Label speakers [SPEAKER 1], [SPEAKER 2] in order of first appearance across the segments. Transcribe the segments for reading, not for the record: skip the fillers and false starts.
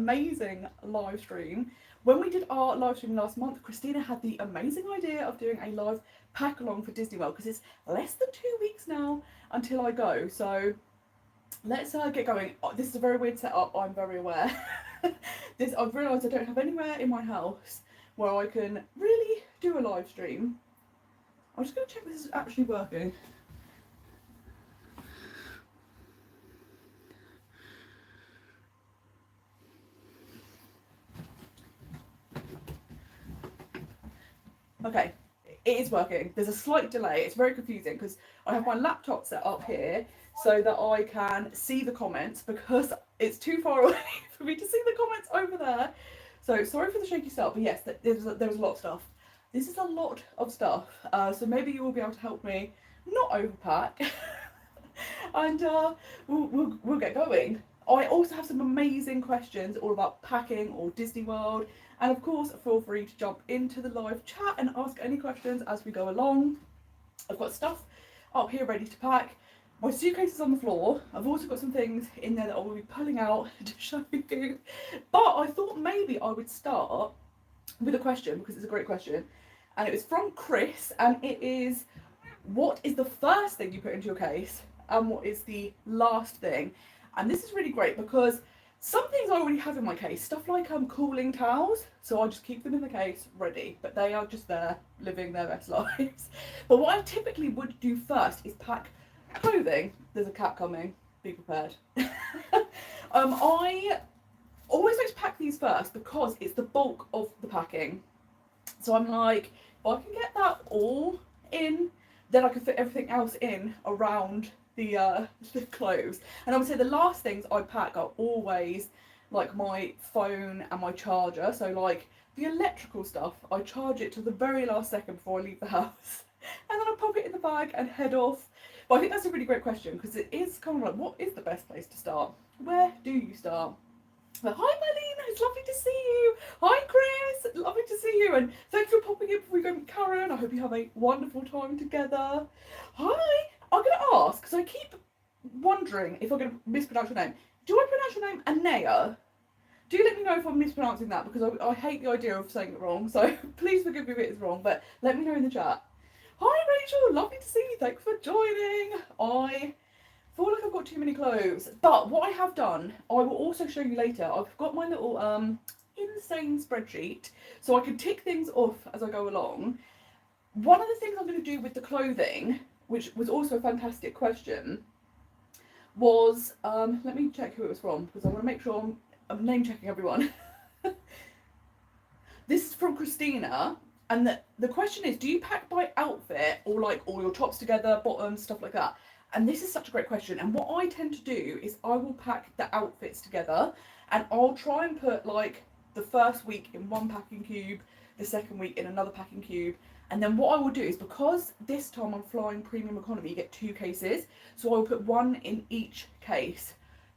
[SPEAKER 1] amazing live stream. When we did our live stream last month, Christina had the amazing idea of doing a live pack along for Disney World because it's less than 2 weeks now until I go. So let's get going. This is a very weird setup, I'm very aware. I've realised I don't have anywhere in my house where I can really do a live stream. I'm just going to check this is actually working. Okay, it is working. There's a slight delay. It's very confusing because I have my laptop set up here so that I can see the comments because it's too far away for me to see the comments over there. So sorry for the shaky start, but yes, there's a lot of stuff. This is a lot of stuff, so maybe you will be able to help me not overpack, and we'll get going. I also have some amazing questions all about packing or Disney World, and of course feel free to jump into the live chat and ask any questions as we go along. I've got stuff up here ready to pack. My suitcase is on the floor. I've also got some things in there that I will be pulling out to show you, but I thought maybe I would start with a question because it's a great question, and it was from Chris, and it is, what is the first thing you put into your case and what is the last thing? And this is really great because some things I already have in my case, stuff like cooling towels, so I just keep them in the case ready, but they are just there living their best lives. But what I typically would do first is pack clothing. There's a cat coming, be prepared. I always like to pack these first because it's the bulk of the packing. So I'm like, if I can get that all in, then I can fit everything else in around the clothes. And I would say the last things I pack are always like my phone and my charger. So like the electrical stuff, I charge it to the very last second before I leave the house. And then I pop it in the bag and head off. But I think that's a really great question because it is kind of like, what is the best place to start? Where do you start? But hi Marlene, it's lovely to see you. Hi Chris, lovely to see you, and thanks for popping in before we go meet Karen. I hope you have a wonderful time together. Hi, I'm going to ask, because I keep wondering if I'm going to mispronounce your name. Do I pronounce your name Anea? Do let me know if I'm mispronouncing that, because I hate the idea of saying it wrong, so please forgive me if it's wrong, but let me know in the chat. Hi Rachel, lovely to see you, thanks for joining. I feel like I've got too many clothes, but what I have done, I will also show you later. I've got my little insane spreadsheet, so I can tick things off as I go along. One of the things I'm going to do with the clothing, which was also a fantastic question, was, let me check who it was from, because I want to make sure I'm name checking everyone. This is from Christina, and the question is, do you pack by outfit, or like all your tops together, bottoms, stuff like that? And this is such a great question, and what I tend to do is I will pack the outfits together, and I'll try and put like the first week in one packing cube, the second week in another packing cube, and then what I will do is, because this time I'm flying premium economy, you get 2 cases, so I will put one in each case,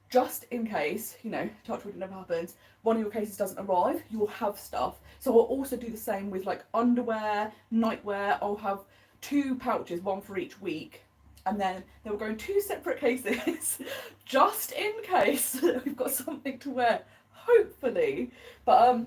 [SPEAKER 1] just in case, you know, touch wood, it never happens, one of your cases doesn't arrive, you will have stuff. So I'll also do the same with like underwear, nightwear. I'll have 2 pouches, one for each week. And then they will go in 2 separate cases, just in case we've got something to wear, hopefully. But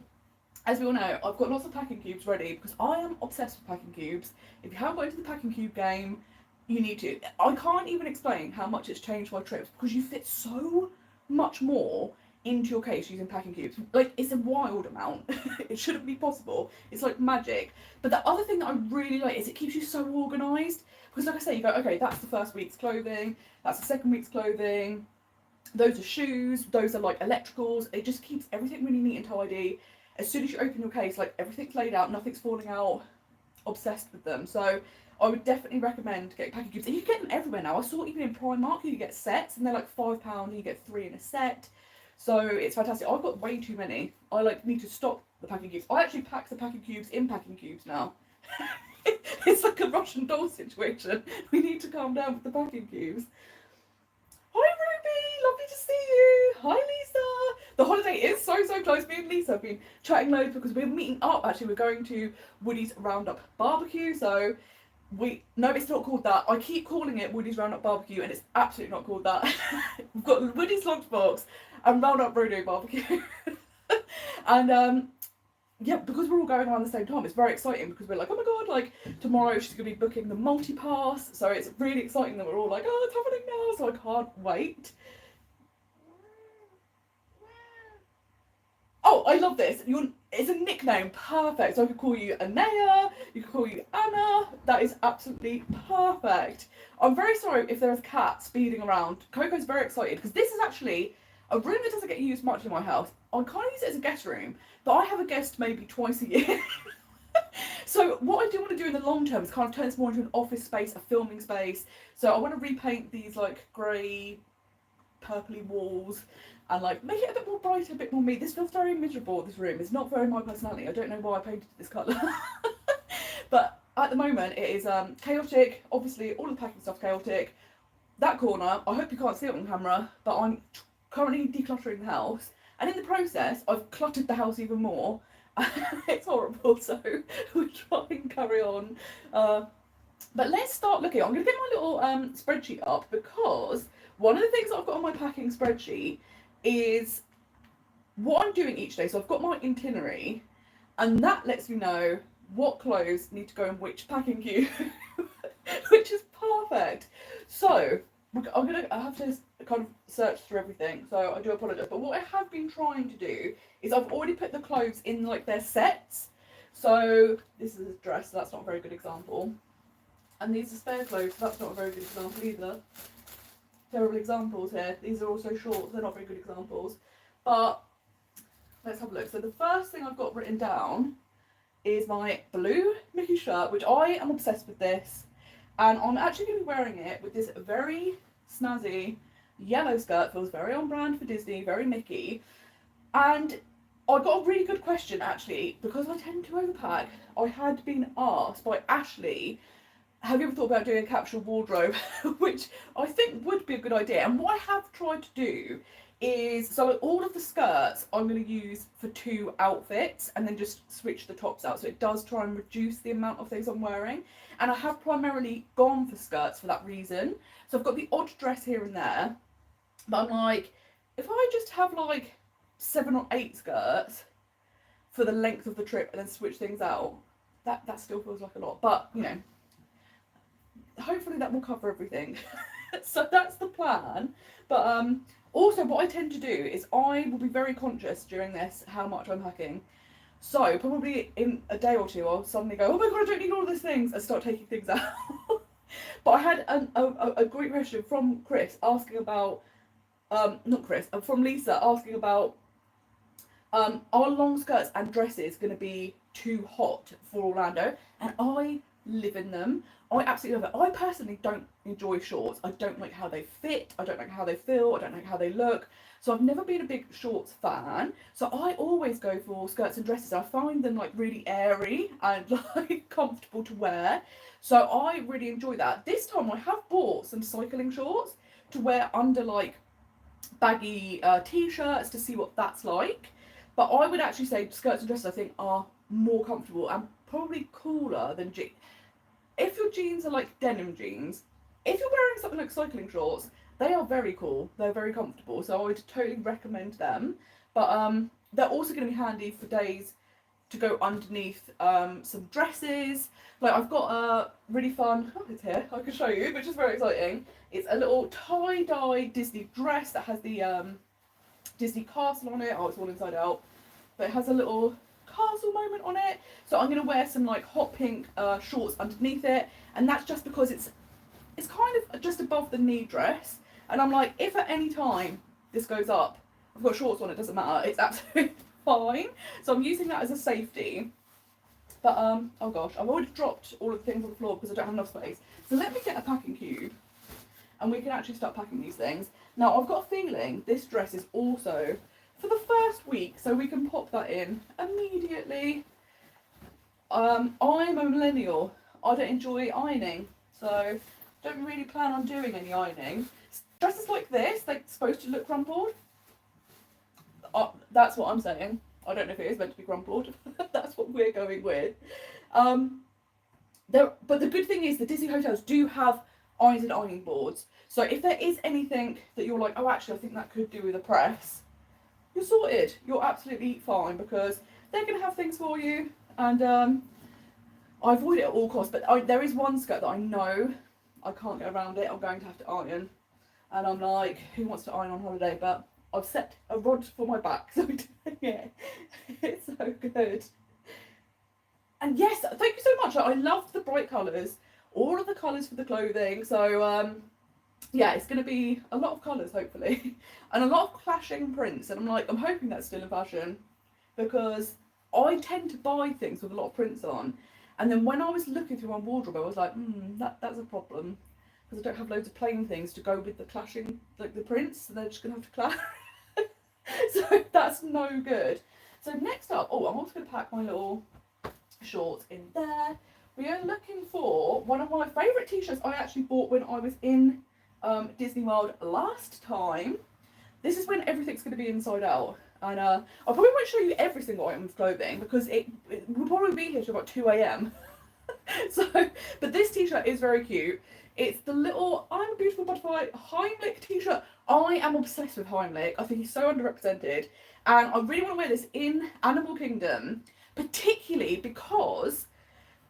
[SPEAKER 1] as we all know, I've got lots of packing cubes ready because I am obsessed with packing cubes. If you haven't got into the packing cube game, you need to. I can't even explain how much it's changed my trips because you fit so much more into your case using packing cubes. Like, it's a wild amount. It shouldn't be possible. It's like magic. But the other thing that I really like is it keeps you so organised. Because like I say, you go, okay, that's the first week's clothing, that's the second week's clothing, those are shoes, those are like electricals. It just keeps everything really neat and tidy. As soon as you open your case, like everything's laid out, nothing's falling out. Obsessed with them. So I would definitely recommend getting packing cubes. And you can get them everywhere now. I saw even in Primark you get sets and they're like £5 and you get 3 in a set. So it's fantastic. I've got way too many. I like need to stop the packing cubes. I actually pack the packing cubes in packing cubes now. It's like a Russian doll situation. We need to calm down with the packing cubes. Hi Ruby, lovely to see you. Hi Lisa. The holiday is so close. Me and Lisa have been chatting loads because we're meeting up. Actually, we're going to Woody's Roundup Barbecue. So no, it's not called that. I keep calling it Woody's Roundup Barbecue and it's absolutely not called that. We've got Woody's Lunchbox and Roundup Rodeo Barbecue. And yeah, because we're all going around the same time, it's very exciting because we're like, oh my god, like tomorrow she's gonna be booking the multi-pass, so it's really exciting that we're all like, oh, it's happening now, so I can't wait. Oh, I love this. It's a nickname, perfect. So I could call you Anea, you could call you Anna. That is absolutely perfect. I'm very sorry if there's a cat speeding around. Coco's very excited because this is actually a room that doesn't get used much in my house. I kind of use it as a guest room, but I have a guest maybe twice a year. So what I do want to do in the long term is kind of turn this more into an office space, a filming space. So I want to repaint these like grey, purpley walls and like make it a bit more bright, a bit more me. This feels very miserable, this room. It's not very my personality. I don't know why I painted this colour. But at the moment it is chaotic. Obviously all the packing stuff's chaotic. That corner, I hope you can't see it on camera, but I'm currently decluttering the house. And in the process, I've cluttered the house even more. It's horrible, so we'll try and carry on. But let's start looking. I'm going to get my little spreadsheet up because one of the things that I've got on my packing spreadsheet is what I'm doing each day. So I've got my itinerary, and that lets me know what clothes need to go in which packing queue, which is perfect. So I have to kind of search through everything, so I do apologise. But what I have been trying to do is I've already put the clothes in like their sets. So this is a dress, so that's not a very good example. And these are spare clothes, so that's not a very good example either. Terrible examples here. These are also shorts, they're not very good examples. But let's have a look. So the first thing I've got written down is my blue Mickey shirt, which I am obsessed with this. And I'm actually going to be wearing it with this very snazzy yellow skirt. Feels very on brand for Disney, very Mickey. And I got a really good question actually, because I tend to overpack. I had been asked by Ashley, have you ever thought about doing a capsule wardrobe? Which I think would be a good idea. And what I have tried to do is, so all of the skirts I'm going to use for 2 outfits and then just switch the tops out. So it does try and reduce the amount of things I'm wearing. And I have primarily gone for skirts for that reason. So I've got the odd dress here and there. But I'm like, if I just have like 7 or 8 skirts for the length of the trip and then switch things out, that still feels like a lot. But, you know, hopefully that will cover everything. So that's the plan. But also what I tend to do is I will be very conscious during this how much I'm packing. So probably in a day or two I'll suddenly go, oh my god, I don't need all of these things, and start taking things out. But I had a great question from Chris asking about, not Chris, from Lisa asking about, are long skirts and dresses going to be too hot for Orlando? And I live in them. I absolutely love it. I personally don't enjoy shorts. I don't like how they fit. I don't like how they feel. I don't like how they look. So I've never been a big shorts fan. So I always go for skirts and dresses. I find them like really airy and like comfortable to wear. So I really enjoy that. This time I have bought some cycling shorts to wear under like baggy t-shirts to see what that's like. But I would actually say skirts and dresses I think are more comfortable and probably cooler than jeans. If your jeans are like denim jeans, if you're wearing something like cycling shorts, they are very cool. They're very comfortable, so I would totally recommend them. But they're also going to be handy for days to go underneath some dresses. Like I've got a really fun, oh, it's here, I can show you, which is very exciting. It's a little tie-dye Disney dress that has the Disney castle on it. Oh, it's all inside out. But it has a little castle moment on it. So I'm going to wear some like hot pink shorts underneath it. And that's just because it's kind of just above the knee dress. And I'm like, if at any time this goes up, I've got shorts on, it doesn't matter. It's absolutely fine. So I'm using that as a safety. But, oh gosh, I've already dropped all of the things on the floor because I don't have enough space. So let me get a packing cube and we can actually start packing these things. Now, I've got a feeling this dress is also for the first week, so we can pop that in immediately. I'm a millennial. I don't enjoy ironing, so don't really plan on doing any ironing. Dresses like this, they're supposed to look crumpled. That's what I'm saying. I don't know if it is meant to be crumpled. That's what we're going with. But the good thing is the Disney hotels do have irons and ironing boards. So if there is anything that you're like, oh, actually, I think that could do with a press, you're sorted. You're absolutely fine because they're going to have things for you. And I avoid it at all costs. But there is one skirt that I know I can't get around it. I'm going to have to iron. And I'm like, who wants to iron on holiday? But I've set a rod for my back. So yeah, it's so good. And yes, thank you so much. I love the bright colours. All of the colours for the clothing. So yeah, it's going to be a lot of colours, hopefully. And a lot of clashing prints. And I'm like, I'm hoping that's still in fashion. Because I tend to buy things with a lot of prints on. And then when I was looking through my wardrobe, I was like, that's a problem. Because I don't have loads of plain things to go with the clashing, like the prints. So they're just going to have to clash. So that's no good. So next up, I'm also going to pack my little shorts in there. We are looking for one of my favourite t-shirts I actually bought when I was in Disney World last time. This is when everything's going to be inside out. And I probably won't show you every single item of clothing because it will probably be here till about 2 a.m. So, but this t-shirt is very cute. It's the little I'm a Beautiful Butterfly Heimlich t-shirt. I am obsessed with Heimlich. I think he's so underrepresented. And I really want to wear this in Animal Kingdom, particularly because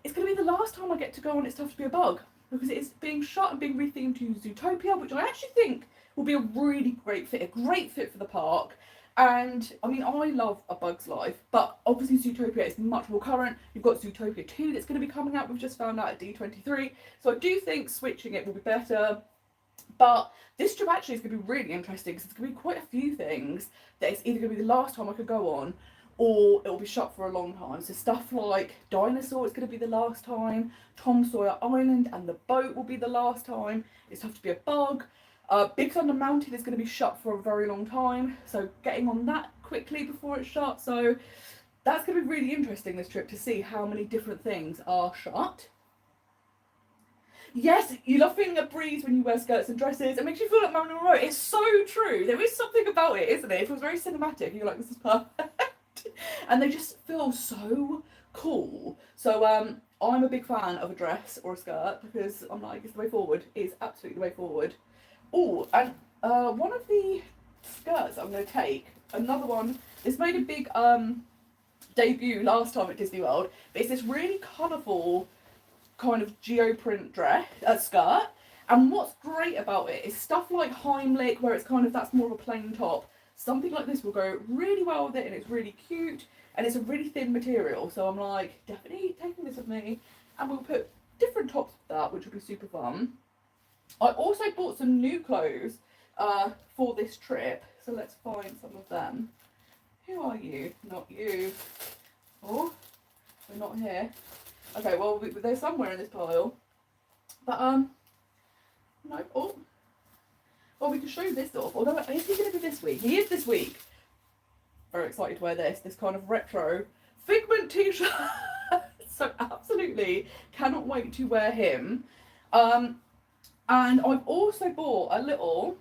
[SPEAKER 1] it's going to be the last time I get to go on It's Tough to Be a Bug. Because it is being shot and being rethemed to Zootopia, which I actually think will be a really great fit for the park. And I mean, I love A Bug's Life, but obviously Zootopia is much more current. You've got Zootopia 2 that's going to be coming out, we've just found out at D23. So I do think switching it will be better. But this trip actually is going to be really interesting because it's going to be quite a few things that it's either going to be the last time I could go on or it will be shut for a long time. So stuff like Dinosaur is going to be the last time, Tom Sawyer Island and the boat will be the last time, It's Tough to Be a Bug. Big Thunder Mountain is going to be shut for a very long time, so getting on that quickly before it's shut. So that's going to be really interesting this trip to see how many different things are shut. Yes, you love feeling a breeze when you wear skirts and dresses. It makes you feel like Marilyn Monroe. It's so true. There is something about it, isn't it? It feels very cinematic. You're like, this is perfect. And they just feel so cool. So I'm a big fan of a dress or a skirt because I'm like, it's the way forward. It's absolutely the way forward. Oh, and one of the skirts I'm going to take, another one, this made a big debut last time at Disney World, but it's this really colourful kind of geoprint skirt. And what's great about it is stuff like Heimlich, where it's kind of, that's more of a plain top. Something like this will go really well with it, and it's really cute, and it's a really thin material. So I'm like, definitely taking this with me, and we'll put different tops with that, which will be super fun. I also bought some new clothes for this trip, so let's find some of them. Who are you? Not you. Oh, we're not here. Okay, well, they're somewhere in this pile. But, no, oh. Well, we can show this off, although is he going to be this week? He is this week. Very excited to wear this kind of retro Figment t-shirt. So absolutely cannot wait to wear him. And I've also bought a little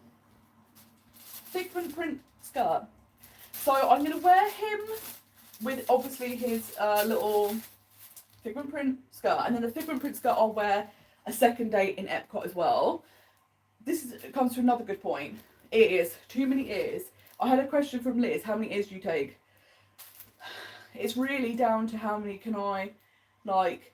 [SPEAKER 1] Figment print skirt. So I'm going to wear him with obviously his little Figment print skirt. And then the Figment print skirt I'll wear a second day in Epcot as well. Comes to another good point. Ears. Too many ears. I had a question from Liz. How many ears do you take? It's really down to how many can I, like,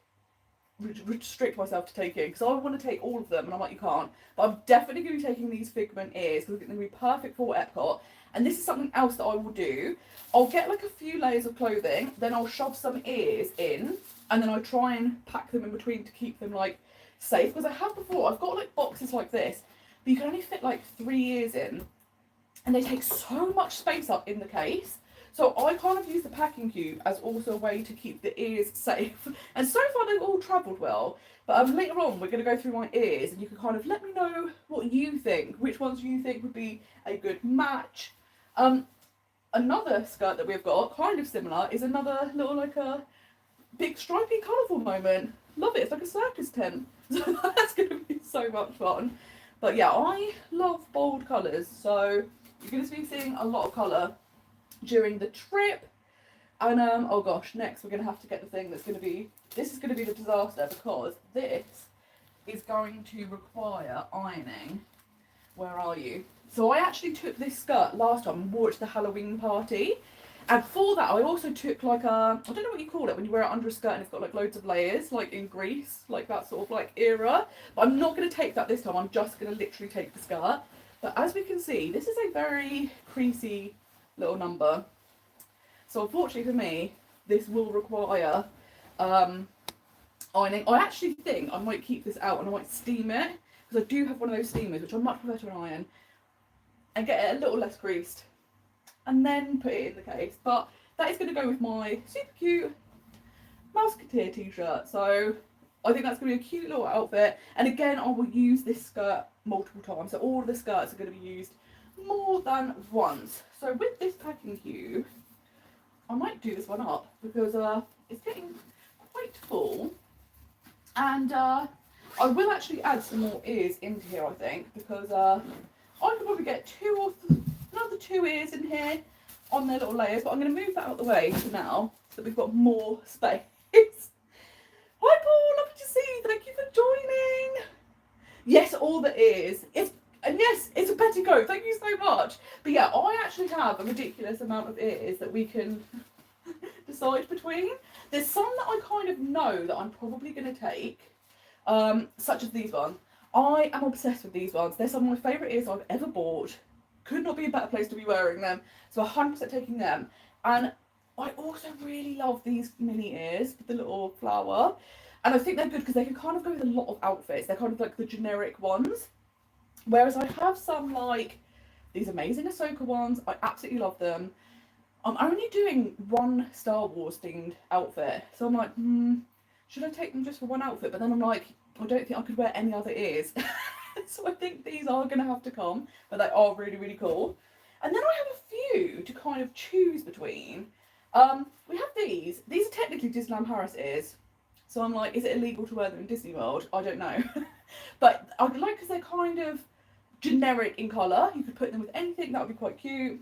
[SPEAKER 1] restrict myself to taking, because I want to take all of them and I'm like, you can't, but I'm definitely going to be taking these Figment ears because I think they're going to be perfect for Epcot. And this is something else that I will do. I'll get like a few layers of clothing, then I'll shove some ears in, and then I try and pack them in between to keep them like safe, because I have before, I've got like boxes like this, but you can only fit like 3 ears in and they take so much space up in the case. So I kind of use the packing cube as also a way to keep the ears safe. And so far they've all travelled well. But later on we're going to go through my ears and you can kind of let me know what you think. Which ones you think would be a good match. Another skirt that we've got, kind of similar, is another little like a big stripy colourful moment. Love it, it's like a circus tent. So that's going to be so much fun. But yeah, I love bold colours. So you're going to be seeing a lot of colour during the trip. And oh gosh, next we're going to have to get the thing that's going to be, this is going to be the disaster because this is going to require ironing. Where are you? So I actually took this skirt last time and wore it to the Halloween party. And for that, I also took like a, I don't know what you call it when you wear it under a skirt and it's got like loads of layers, like in Greece, like that sort of like era. But I'm not going to take that this time. I'm just going to literally take the skirt. But as we can see, this is a very creasy little number. So unfortunately for me, this will require ironing. I actually think I might keep this out and I might steam it, because I do have one of those steamers, which I much prefer to an iron, and get it a little less greased, and then put it in the case. But that is going to go with my super cute Mouseketeer t-shirt. So I think that's going to be a cute little outfit. And again, I will use this skirt multiple times. So all of the skirts are going to be used more than once. So with this packing cube, I might do this one up because it's getting quite full. And I will actually add some more ears into here, I think, because I could probably get another 2 ears in here on their little layers. But I'm going to move that out of the way for now, so that we've got more space. Hi Paul, lovely to see you. Thank you for joining. Yes, all the ears. And yes, it's a petticoat. Thank you so much. But yeah, I actually have a ridiculous amount of ears that we can decide between. There's some that I kind of know that I'm probably going to take, such as these ones. I am obsessed with these ones. They're some of my favourite ears I've ever bought. Could not be a better place to be wearing them. So 100% taking them. And I also really love these mini ears with the little flower. And I think they're good because they can kind of go with a lot of outfits. They're kind of like the generic ones. Whereas I have some like these amazing Ahsoka ones. I absolutely love them. I'm only doing one Star Wars themed outfit. So I'm like, should I take them just for one outfit? But then I'm like, I don't think I could wear any other ears. So I think these are going to have to come. But they are really, really cool. And then I have a few to kind of choose between. We have these. These are technically Disneyland Paris ears. So I'm like, is it illegal to wear them in Disney World? I don't know. But I like, because they're kind of generic in colour. You could put them with anything. That would be quite cute.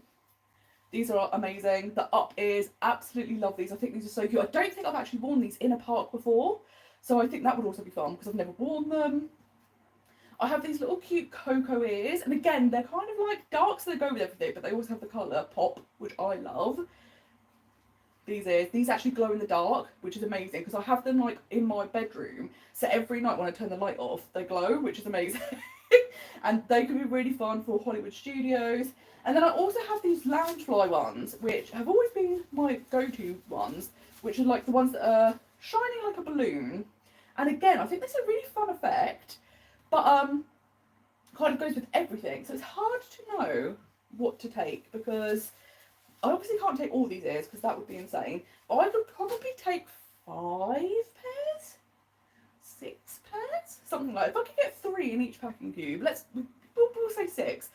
[SPEAKER 1] These are amazing. The up ears, absolutely love these. I think these are so cute. I don't think I've actually worn these in a park before. So I think that would also be fun because I've never worn them. I have these little cute cocoa ears. And again, they're kind of like dark, so they go with everything. But they also have the colour pop, which I love. These ears, these actually glow in the dark, which is amazing because I have them like in my bedroom. So every night when I turn the light off, they glow, which is amazing. And they can be really fun for Hollywood studios. And then I also have these loungefly ones, which have always been my go-to ones, which are like the ones that are shining like a balloon. And again, I think that's a really fun effect, but kind of goes with everything. So it's hard to know what to take because I obviously can't take all these ears because that would be insane. But I could probably take 5 pairs, 6 pairs, something like that. If I could get 3 in each packing cube, we'll say 6.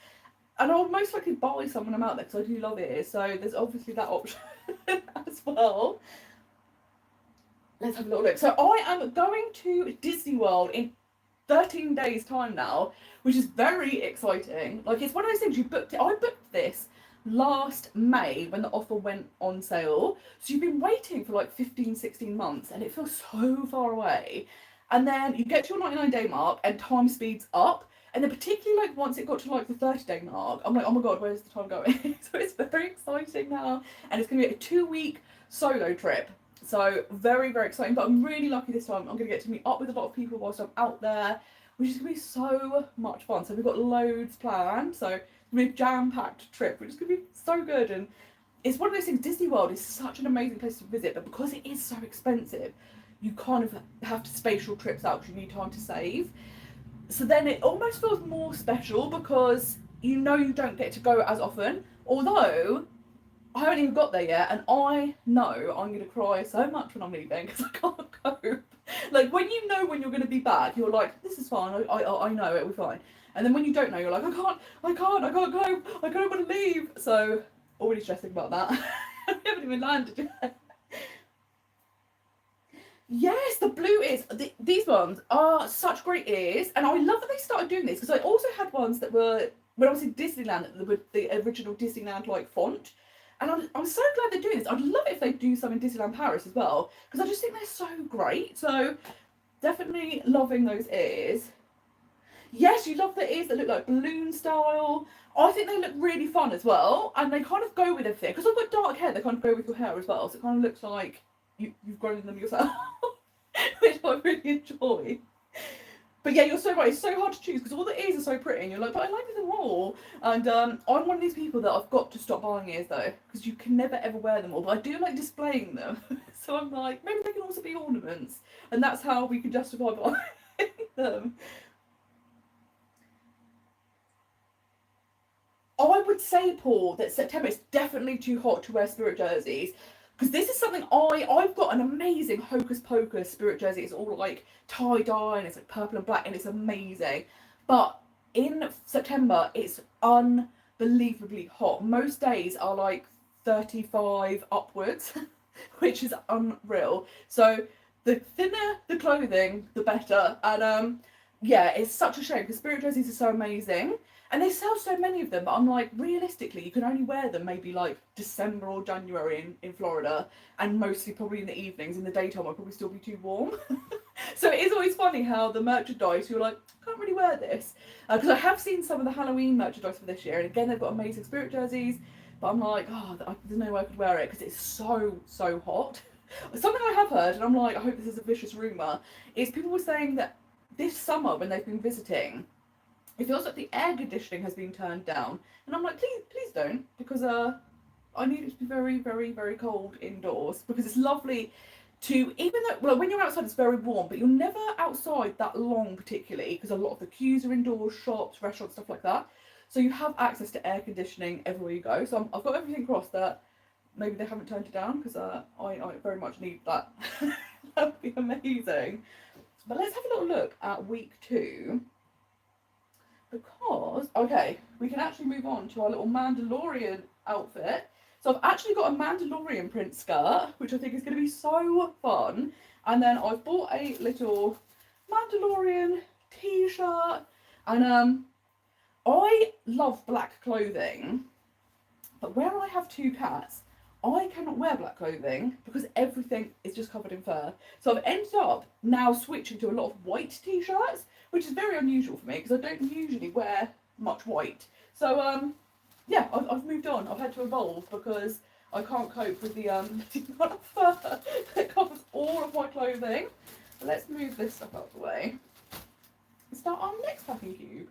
[SPEAKER 1] And I'll most likely buy some when I'm out there because I do love ears. So there's obviously that option as well. Let's have a little look. So I am going to Disney World in 13 days time now, which is very exciting. Like, it's one of those things you booked it. I booked this last May when the offer went on sale. So you've been waiting for like 15, 16 months and it feels so far away. And then you get to your 99-day mark and time speeds up. And then particularly like once it got to like the 30-day mark, I'm like, oh my God, where's the time going? So it's very exciting now. And it's going to be a 2-week solo trip. So very, very exciting. But I'm really lucky this time. I'm going to get to meet up with a lot of people whilst I'm out there, which is going to be so much fun. So we've got loads planned. So it's going to be a jam-packed trip, which is going to be so good. And it's one of those things, Disney World is such an amazing place to visit, but because it is so expensive, you kind of have to space your trips out because you need time to save. So then it almost feels more special because you know you don't get to go as often. Although I haven't even got there yet, and I know I'm going to cry so much when I'm leaving because I can't cope. Like when you know when you're going to be back, you're like, this is fine. I know it'll be fine. And then when you don't know, you're like, I can't go. I don't want to leave. So already stressing about that. I haven't even landed yet. Yes, the blue ears. These ones are such great ears, and I love that they started doing this because I also had ones that were when I was in Disneyland that were the original Disneyland like font, and I'm so glad they're doing this. I'd love it if they do some in Disneyland Paris as well because I just think they're so great. So definitely loving those ears. Yes, you love the ears that look like balloon style. I think they look really fun as well, and they kind of go with everything. Because I've got dark hair, they kind of go with your hair as well, so it kind of looks like you've grown them yourself, which I really enjoy. But yeah, you're so right. It's so hard to choose because all the ears are so pretty, and you're like, but I like them all. And I'm one of these people that I've got to stop buying ears though, because you can never ever wear them all. But I do like displaying them, so I'm like, maybe they can also be ornaments, and that's how we can justify buying them. I would say, Paul, that September is definitely too hot to wear spirit jerseys. Because this is something I've got an amazing Hocus Pocus spirit jersey. It's all like tie dye and it's like purple and black and it's amazing. But in September it's unbelievably hot. Most days are like 35 upwards, which is unreal. So the thinner the clothing, the better. And yeah, it's such a shame because spirit jerseys are so amazing. And they sell so many of them, but I'm like, realistically, you can only wear them maybe like December or January in Florida, and mostly probably in the evenings. In the daytime, I'll probably still be too warm. So it is always funny how the merchandise, you're like, I can't really wear this. Because I have seen some of the Halloween merchandise for this year, and again, they've got amazing spirit jerseys, but I'm like, oh, there's no way I could wear it because it's so hot. Something I have heard, and I'm like, I hope this is a vicious rumour, is people were saying that this summer when they've been visiting, it feels like the air conditioning has been turned down. And I'm like, please don't, because I need it to be very cold indoors, because it's lovely to, even though, well, when you're outside it's very warm, but you're never outside that long particularly, because a lot of the queues are indoors, shops, restaurants, stuff like that. So you have access to air conditioning everywhere you go. So I've got everything crossed that maybe they haven't turned it down, because I very much need that. That would be amazing. But let's have a little look at week 2. Because, okay, we can actually move on to our little Mandalorian outfit. So I've actually got a Mandalorian print skirt, which I think is going to be so fun. And then I've bought a little Mandalorian t-shirt. And I love black clothing, but where I have 2 cats, I cannot wear black clothing because everything is just covered in fur. So I've ended up now switching to a lot of white t-shirts, which is very unusual for me because I don't usually wear much white. So yeah, I've moved on. I've had to evolve because I can't cope with the amount of fur that covers all of my clothing. But let's move this stuff out of the way and start our next packing cube.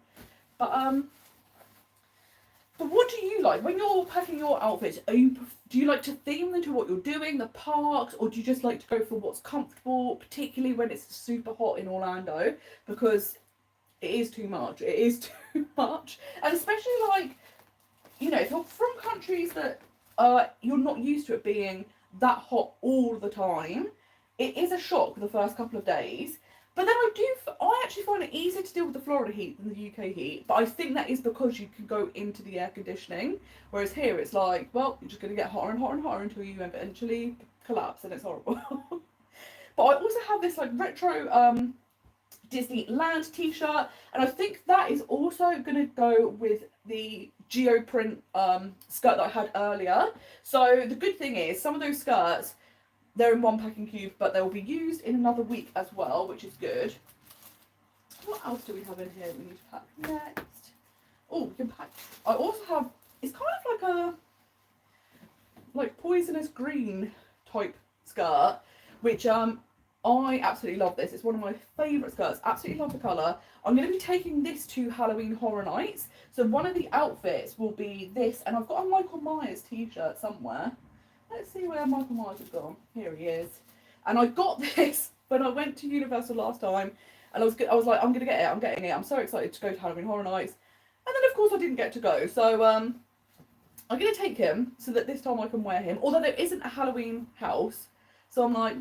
[SPEAKER 1] But what do you like when you're packing your outfits? Do you like to theme them to what you're doing, the parks, or do you just like to go for what's comfortable, particularly when it's super hot in Orlando? Because it is too much. It is too much, and especially like, you know, if you're from countries that you're not used to it being that hot all the time, it is a shock the first couple of days. But then I actually find it easier to deal with the Florida heat than the UK heat. But I think that is because you can go into the air conditioning. Whereas here it's like, well, you're just going to get hotter and hotter and hotter until you eventually collapse, and it's horrible. But I also have this like retro Disneyland t-shirt, and I think that is also going to go with the geoprint skirt that I had earlier. So the good thing is some of those skirts, they're in one packing cube, but they will be used in another week as well, which is good. What else do we have in here that we need to pack next? Oh, we can pack. I also have, it's kind of like a poisonous green type skirt, which I absolutely love this. It's one of my favourite skirts. Absolutely love the colour. I'm going to be taking this to Halloween Horror Nights. So one of the outfits will be this, and I've got a Michael Myers t-shirt somewhere. Let's see where Michael Myers has gone. Here he is. And I got this when I went to Universal last time, and I was like, I'm gonna get it. I'm getting it. I'm so excited to go to Halloween Horror Nights. And then of course I didn't get to go. So I'm gonna take him so that this time I can wear him. Although there isn't a Halloween house, so I'm like,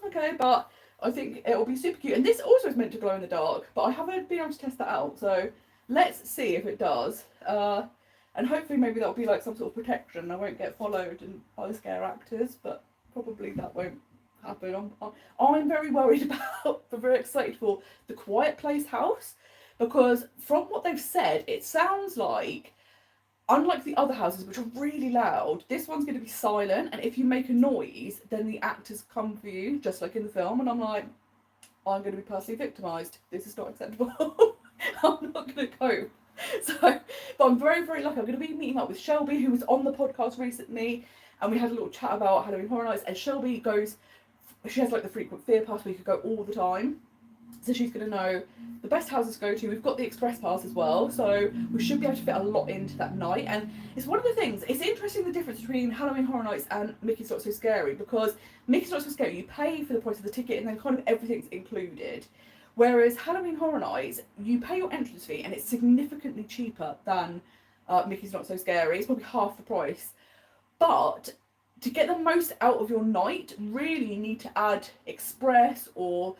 [SPEAKER 1] okay, but I think it'll be super cute. And this also is meant to glow in the dark, but I haven't been able to test that out. So let's see if it does. And hopefully maybe that'll be like some sort of protection. I won't get followed by the scare actors, but probably that won't happen. I'm very worried about, but very excited for the Quiet Place house, because from what they've said, it sounds like, unlike the other houses, which are really loud, this one's going to be silent, and if you make a noise, then the actors come for you, just like in the film, and I'm like, I'm going to be personally victimised. This is not acceptable. I'm not going to cope. So, but I'm very, very lucky. I'm going to be meeting up with Shelby, who was on the podcast recently, and we had a little chat about Halloween Horror Nights. And Shelby goes, she has like the frequent fear pass where you could go all the time. So she's going to know the best houses to go to. We've got the express pass as well, so we should be able to fit a lot into that night. And it's one of the things, it's interesting the difference between Halloween Horror Nights and Mickey's Not So Scary, because Mickey's Not So Scary, you pay for the price of the ticket and then kind of everything's included. Whereas Halloween Horror Nights, you pay your entrance fee and it's significantly cheaper than Mickey's Not So Scary. It's probably half the price. But to get the most out of your night, really you need to add express or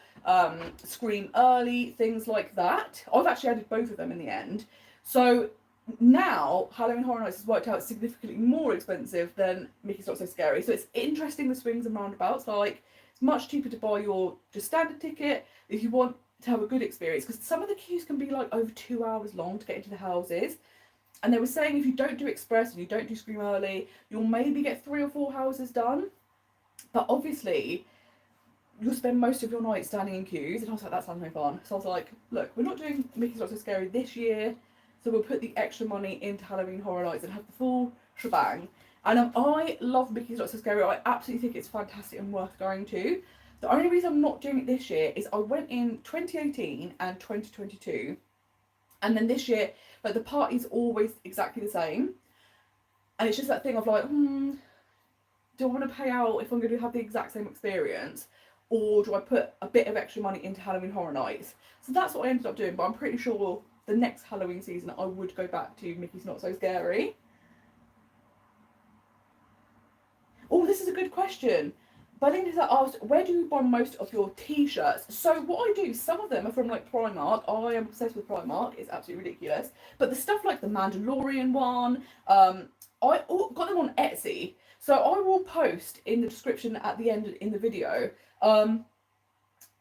[SPEAKER 1] scream early, things like that. I've actually added both of them in the end. So now Halloween Horror Nights has worked out significantly more expensive than Mickey's Not So Scary. So it's interesting, the swings and roundabouts. Like, it's much cheaper to buy your just standard ticket if you want to have a good experience, because some of the queues can be like over 2 hours long to get into the houses. And they were saying if you don't do express and you don't do scream early, you'll maybe get 3 or 4 houses done. But obviously, you'll spend most of your night standing in queues. And I was like, that sounds no fun. So I was like, look, we're not doing Mickey's Not So Scary this year. So we'll put the extra money into Halloween Horror Nights and have the full shebang. And I love Mickey's Not So Scary. I absolutely think it's fantastic and worth going to. The only reason I'm not doing it this year is I went in 2018 and 2022. And then this year, like, the party's always exactly the same. And it's just that thing of like, do I want to pay out if I'm going to have the exact same experience? Or do I put a bit of extra money into Halloween Horror Nights? So that's what I ended up doing. But I'm pretty sure the next Halloween season I would go back to Mickey's Not So Scary. Oh, this is a good question. Budding has asked, where do you buy most of your t-shirts? So what I do, some of them are from like Primark. I am obsessed with Primark. It's absolutely ridiculous. But the stuff like the Mandalorian one, I got them on Etsy. So I will post in the description at the end in the video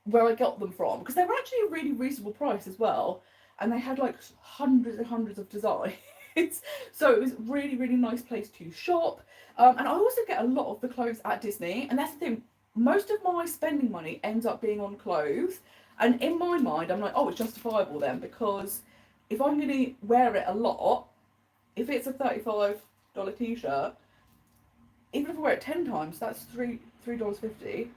[SPEAKER 1] where I got them from, because they were actually a really reasonable price as well. And they had like hundreds and hundreds of designs. So it was a really, really nice place to shop. And I also get a lot of the clothes at Disney. And that's the thing, most of my spending money ends up being on clothes. And in my mind, I'm like, oh, it's justifiable then, because if I'm going to wear it a lot, if it's a $35 t-shirt, even if I wear it 10 times, that's $3.50.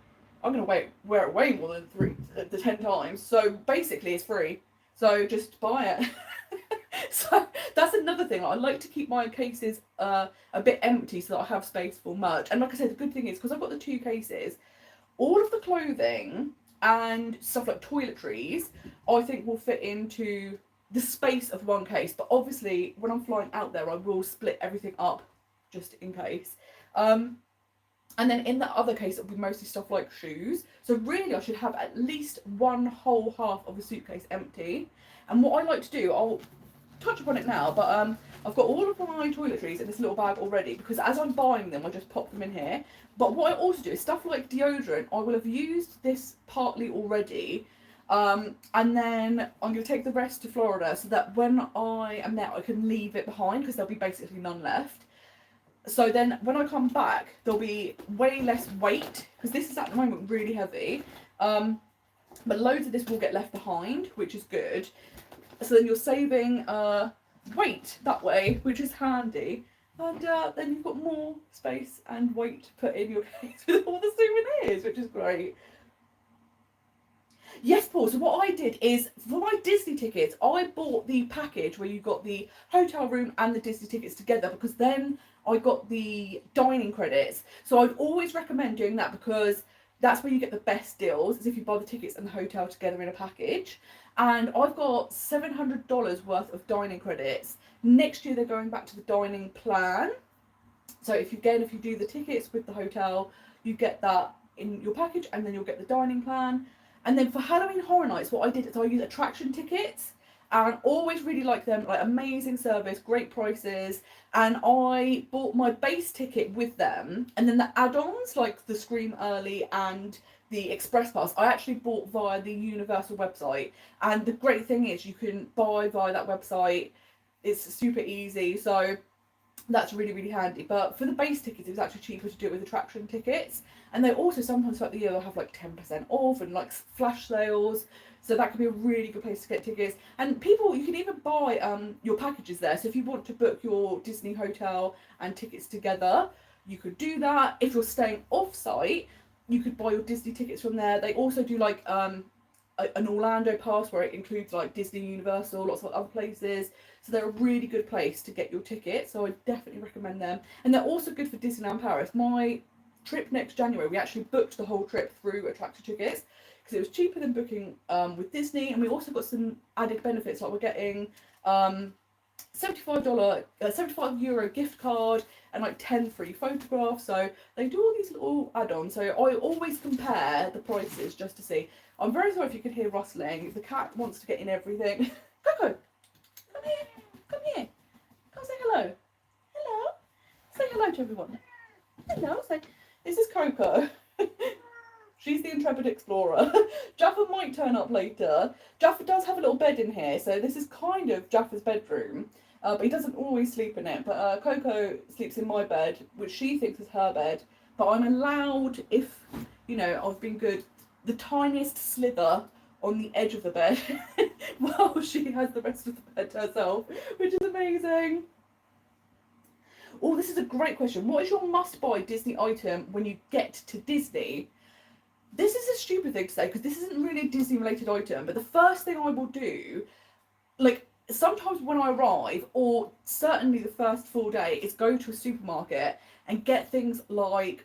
[SPEAKER 1] I'm going to wear it way more than the 10 times. So basically it's free. So just buy it. So that's another thing. I like to keep my cases a bit empty so that I have space for merch. And like I said, the good thing is, because I've got the 2 cases, all of the clothing and stuff like toiletries, I think will fit into the space of one case. But obviously, when I'm flying out there, I will split everything up just in case. And then in the other case, it'll be mostly stuff like shoes. So really, I should have at least one whole half of a suitcase empty. And what I like to do, I'll touch upon it now, but I've got all of my toiletries in this little bag already, because as I'm buying them, I just pop them in here. But what I also do is stuff like deodorant. I will have used this partly already, and then I'm going to take the rest to Florida so that when I am there, I can leave it behind, because there'll be basically none left. So then when I come back, there'll be way less weight, because this is at the moment really heavy. But loads of this will get left behind, which is good. So then you're saving weight that way, which is handy. And then you've got more space and weight to put in your case with all the souvenirs, which is great. Yes, Paul. So what I did is, for my Disney tickets, I bought the package where you got the hotel room and the Disney tickets together, because then I got the dining credits. So I'd always recommend doing that, because that's where you get the best deals, is if you buy the tickets and the hotel together in a package. And I've got $700 worth of dining credits. Next year they're going back to the dining plan. So if you do the tickets with the hotel, you get that in your package, and then you'll get the dining plan. And then for Halloween Horror Nights, what I did is I used attraction tickets, and always really like them, like amazing service, great prices. And I bought my base ticket with them, and then the add-ons like the Scream Early and the Express Pass, I actually bought via the Universal website. And the great thing is you can buy via that website. It's super easy. So That's really, really handy. But for the base tickets, it was actually cheaper to do it with attraction tickets. And they also sometimes throughout the year they'll have like 10% off and like flash sales. So that could be a really good place to get tickets. And people, you can even buy your packages there. So if you want to book your Disney hotel and tickets together, you could do that. If you're staying off site, you could buy your Disney tickets from there. They also do like an Orlando pass where it includes like Disney, Universal, lots of other places. So they're a really good place to get your tickets. So I definitely recommend them. And they're also good for Disneyland Paris. My trip next January, we actually booked the whole trip through attractor tickets because it was cheaper than booking with Disney. And we also got some added benefits, like we're getting €75 gift card and like 10 free photographs. So they do all these little add-ons. So I always compare the prices just to see. I'm very sorry if you could hear rustling. The cat wants to get in everything. Coco, come here. Come here. Come say hello. Hello. Say hello to everyone. Hello. Say, this is Coco. She's the intrepid explorer. Jaffa might turn up later. Jaffa does have a little bed in here, so this is kind of Jaffa's bedroom. But he doesn't always sleep in it. But Coco sleeps in my bed, which she thinks is her bed. But I'm allowed, if, you know, I've been good, the tiniest slither on the edge of the bed while she has the rest of the bed to herself, which is amazing. Oh, this is a great question. What is your must-buy Disney item when you get to Disney? This is a stupid thing to say because this isn't really a Disney-related item, but the first thing I will do, like, sometimes when I arrive, or certainly the first full day, is go to a supermarket and get things like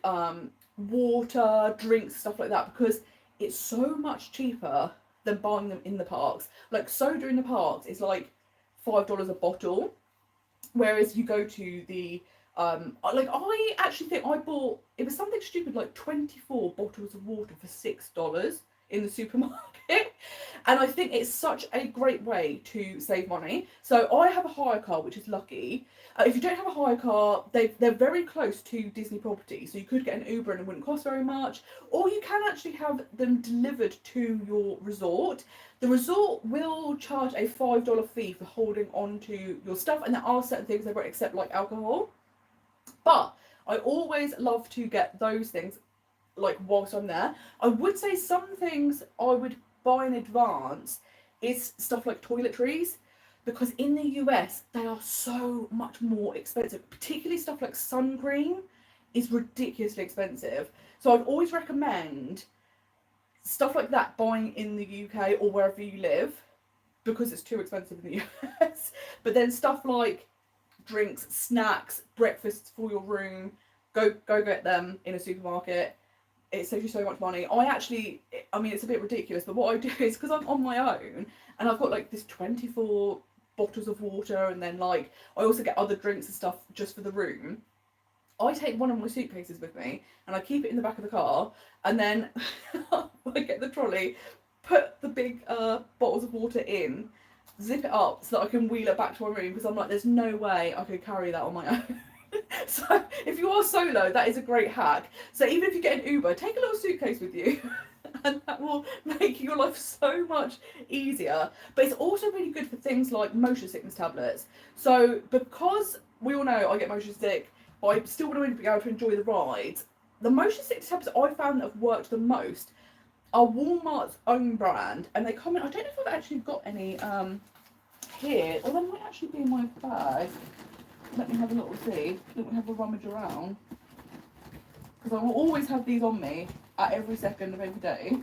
[SPEAKER 1] water, drinks, stuff like that, because it's so much cheaper than buying them in the parks. Like, soda in the parks is like $5 a bottle, whereas you go to the like, I actually think I bought, it was something stupid like 24 bottles of water for $6 in the supermarket. And I think it's such a great way to save money. So I have a hire car, which is lucky. If you don't have a hire car, they're very close to Disney property. So you could get an Uber and it wouldn't cost very much. Or you can actually have them delivered to your resort. The resort will charge a $5 fee for holding on to your stuff. And there are certain things they won't accept, like alcohol. But I always love to get those things, like, whilst I'm there. I would say some things I would buy in advance is stuff like toiletries, because in the US they are so much more expensive. Particularly stuff like sun cream is ridiculously expensive. So I'd always recommend stuff like that buying in the UK or wherever you live, because it's too expensive in the US. But then stuff like drinks, snacks, breakfasts for your room, go get them in a supermarket. It saves you so much money. I mean, it's a bit ridiculous, but what I do is, because I'm on my own and I've got like this 24 bottles of water, and then like I also get other drinks and stuff just for the room. I take one of my suitcases with me and I keep it in the back of the car, and then I get the trolley, put the big bottles of water in, zip it up so that I can wheel it back to my room, because I'm like, there's no way I could carry that on my own. So if you are solo, that is a great hack. So even if you get an Uber, take a little suitcase with you and that will make your life so much easier. But it's also really good for things like motion sickness tablets. So because we all know I get motion sick, but I still want to be able to enjoy the rides, the motion sickness tablets I found that have worked the most are Walmart's own brand, and they come in, I don't know if I've actually got any here, or they might actually be in my bag. Let me have a little see. Let me have a rummage around, because I will always have these on me at every second of every day.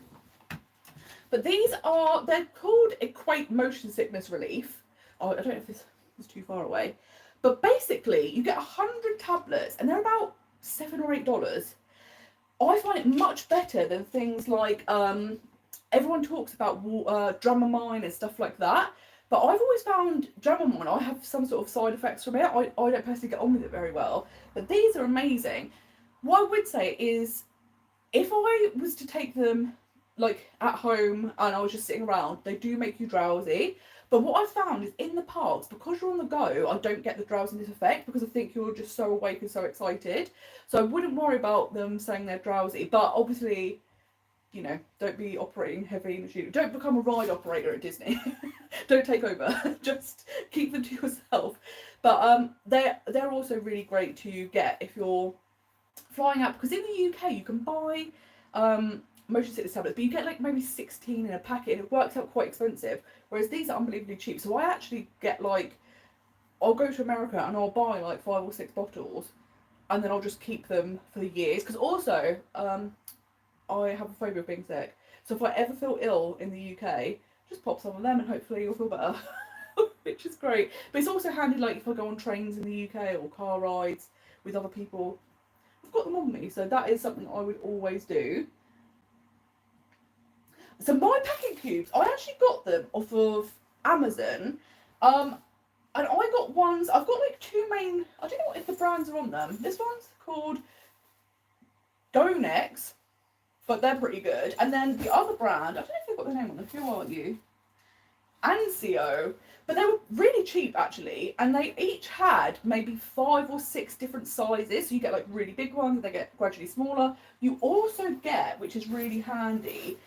[SPEAKER 1] But these are, they're called Equate Motion Sickness Relief. Oh, I don't know if this is too far away. But basically, you get 100 tablets, and they're about $7 or $8. I find it much better than things like, everyone talks about Dramamine and stuff like that. But I've always found Dramamine, I have some sort of side effects from it. I don't personally get on with it very well. But these are amazing. What I would say is, if I was to take them like at home and I was just sitting around, they do make you drowsy. But what I've found is in the parks, because you're on the go, I don't get the drowsiness effect, because I think you're just so awake and so excited. So I wouldn't worry about them saying they're drowsy. But obviously, you know, don't be operating heavy machinery. Don't become a ride operator at Disney. Don't take over. Just keep them to yourself. But they're also really great to get if you're flying out, because in the UK you can buy motion sickness tablets, but you get like maybe 16 in a packet, and it works out quite expensive. Whereas these are unbelievably cheap. So I actually get like, I'll go to America and I'll buy like 5 or 6 bottles, and then I'll just keep them for the years. Because also, I have a phobia of being sick. So if I ever feel ill in the UK, just pop some of them and hopefully you'll feel better. Which is great. But it's also handy like if I go on trains in the UK or car rides with other people. I've got them on me, so that is something I would always do. So my packing cubes, I actually got them off of Amazon. And I got ones, I've got like 2 main, I don't know if the brands are on them. This one's called Gonex, but they're pretty good. And then the other brand, I don't know if they've got the name on them, who are you? Ansio. But they were really cheap actually, and they each had maybe 5 or 6 different sizes. So you get like really big ones, they get gradually smaller. You also get, which is really handy,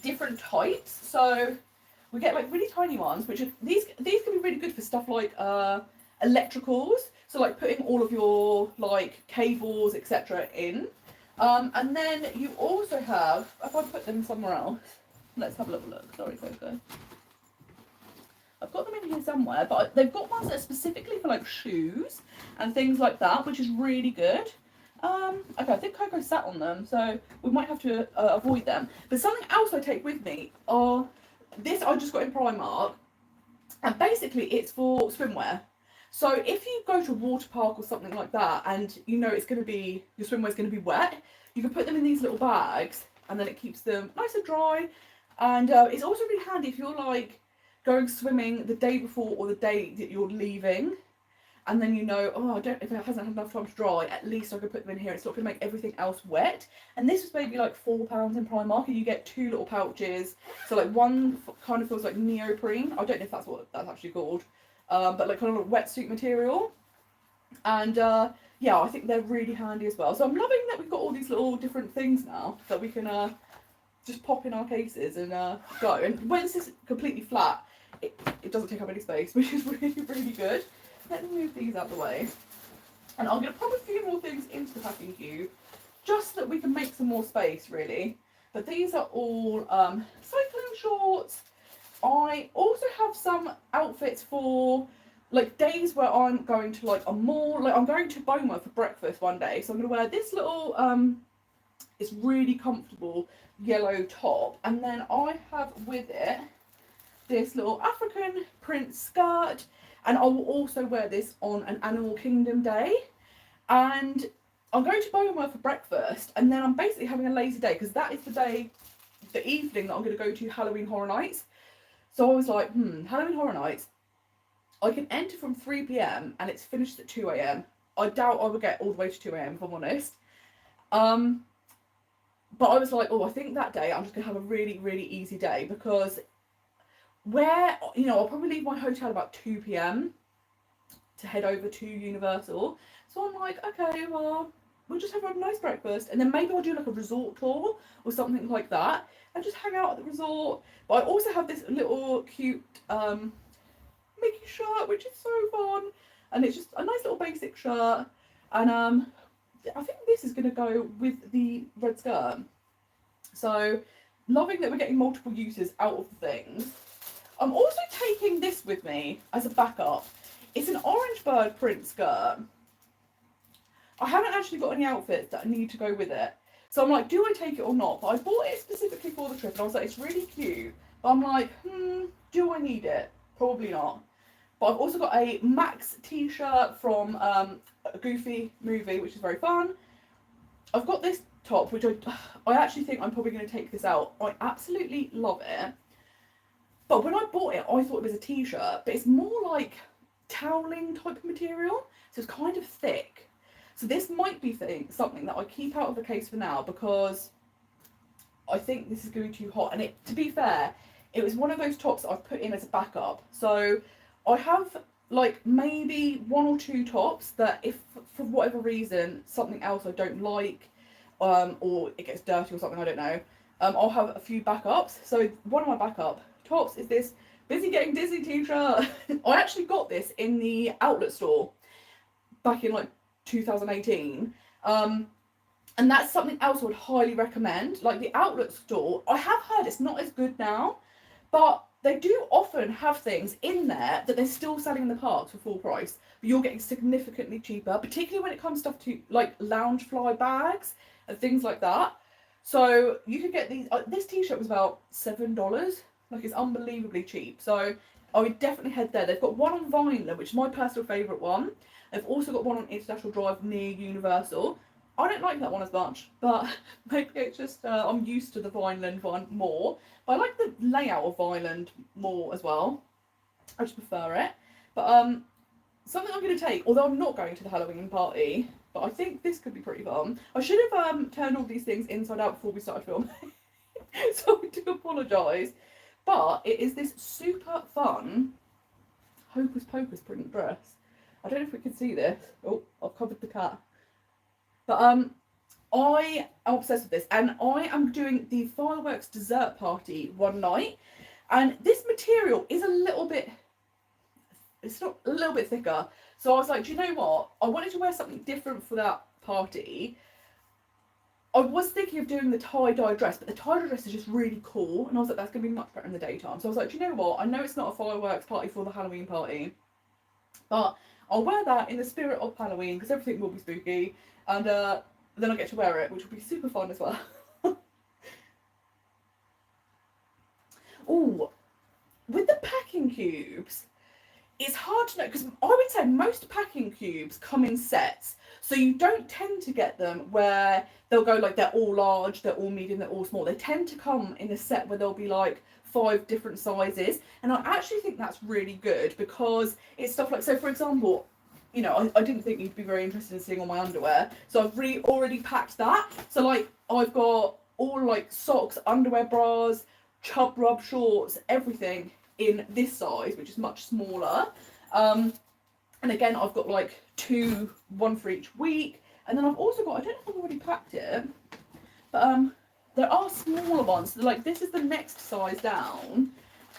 [SPEAKER 1] different types. So we get like really tiny ones, which are, these can be really good for stuff like electricals. So like putting all of your like cables, etc. in. And then you also have, if I put them somewhere else, let's have a little look. Sorry, Coco. I've got them in here somewhere, but they've got ones that are specifically for like shoes and things like that, which is really good. Okay, I think Coco sat on them, so we might have to avoid them. But something else I take with me are, this I just got in Primark, and basically it's for swimwear. So if you go to a water park or something like that, and you know it's going to be, your swimwear's going to be wet, you can put them in these little bags, and then it keeps them nice and dry. And it's also really handy if you're like going swimming the day before or the day that you're leaving, and then you know, oh, I don't, if it hasn't had enough time to dry, at least I could put them in here. It's not going to make everything else wet. And this was maybe like £4 in Primark, and you get 2 little pouches. So like one kind of feels like neoprene. I don't know if that's what that's actually called, but like kind of like wetsuit material. And yeah, I think they're really handy as well. So I'm loving that we've got all these little different things now that we can just pop in our cases and go. And when this is completely flat, it doesn't take up any space, which is really, really good. Let me move these out of the way. And I'm going to pop a few more things into the packing cube, just so that we can make some more space, really. But these are all cycling shorts. I also have some outfits for like days where I'm going to like a mall. Like I'm going to Boma for breakfast one day, so I'm going to wear this little, it's really comfortable yellow top. And then I have with it this little African print skirt, and I will also wear this on an Animal Kingdom day. And I'm going to Boma for breakfast, and then I'm basically having a lazy day, because that is the evening that I'm going to go to Halloween Horror Nights. So I was like, Halloween Horror Nights, I can enter from 3 PM and it's finished at 2 AM. I doubt I would get all the way to 2 AM, if I'm honest. But I was like, oh, I think that day I'm just going to have a really, really easy day, because where, you know, I'll probably leave my hotel about 2 PM to head over to Universal. So I'm like, okay, well, we'll just have a nice breakfast, and then maybe I'll do like a resort tour or something like that, and just hang out at the resort. But I also have this little cute Mickey shirt, which is so fun, and it's just a nice little basic shirt. And I think this is going to go with the red skirt. So loving that we're getting multiple uses out of the things. I'm also taking this with me as a backup. It's an orange bird print skirt. I haven't actually got any outfits that need to go with it. So I'm like, do I take it or not? But I bought it specifically for the trip, and I was like, it's really cute. But I'm like, do I need it? Probably not. But I've also got a Max t-shirt from a Goofy movie, which is very fun. I've got this top, which I actually think I'm probably going to take this out. I absolutely love it. But when I bought it, I thought it was a t-shirt, but it's more like toweling type of material. So it's kind of thick. So this might be something that I keep out of the case for now, because I think this is going to be too hot. And to be fair, it was one of those tops that I've put in as a backup. So I have like maybe 1 or 2 tops that if for whatever reason something else I don't like, or it gets dirty or something, I don't know, I'll have a few backups. So one of my backup tops is this Busy Getting Disney t-shirt. I actually got this in the outlet store back in like 2018. And that's something else I would highly recommend. Like the outlet store, I have heard it's not as good now, but they do often have things in there that they're still selling in the parks for full price, but you're getting significantly cheaper, particularly when it comes stuff to like lounge fly bags and things like that. So you could get these. This t-shirt was about $7. Like, it's unbelievably cheap. So I would definitely head there. They've got one on Vineland, which is my personal favourite one. They've also got one on International Drive near Universal. I don't like that one as much, but maybe it's just I'm used to the Vineland one more. But I like the layout of Vineland more as well. I just prefer it. But something I'm going to take, although I'm not going to the Halloween party, but I think this could be pretty fun. I should have turned all these things inside out before we started filming, so I do apologise. But it is this super fun Hocus Pocus print dress. I don't know if we can see this. Oh, I've covered the cat. But I am obsessed with this, and I am doing the fireworks dessert party one night, and this material is a little bit thicker. So I was like, do you know what? I wanted to wear something different for that party. I was thinking of doing the tie-dye dress, but the tie-dye dress is just really cool, and I was like, that's going to be much better in the daytime. So I was like, do you know what? I know it's not a fireworks party for the Halloween party, but I'll wear that in the spirit of Halloween, because everything will be spooky, and then I'll get to wear it, which will be super fun as well. Oh, with the packing cubes, it's hard to know, because I would say most packing cubes come in sets, so you don't tend to get them where they'll go like they're all large, they're all medium, they're all small. They tend to come in a set where there'll be like 5 different sizes, and I actually think that's really good, because it's stuff like, so for example, you know, I didn't think you'd be very interested in seeing all my underwear, so I've already packed that. So like I've got all like socks, underwear, bras, chub rub shorts, everything in this size, which is much smaller. And again, I've got like 2, 1 for each week, and then I've also got, I don't know if I've already packed it, but there are smaller ones. So like this is the next size down,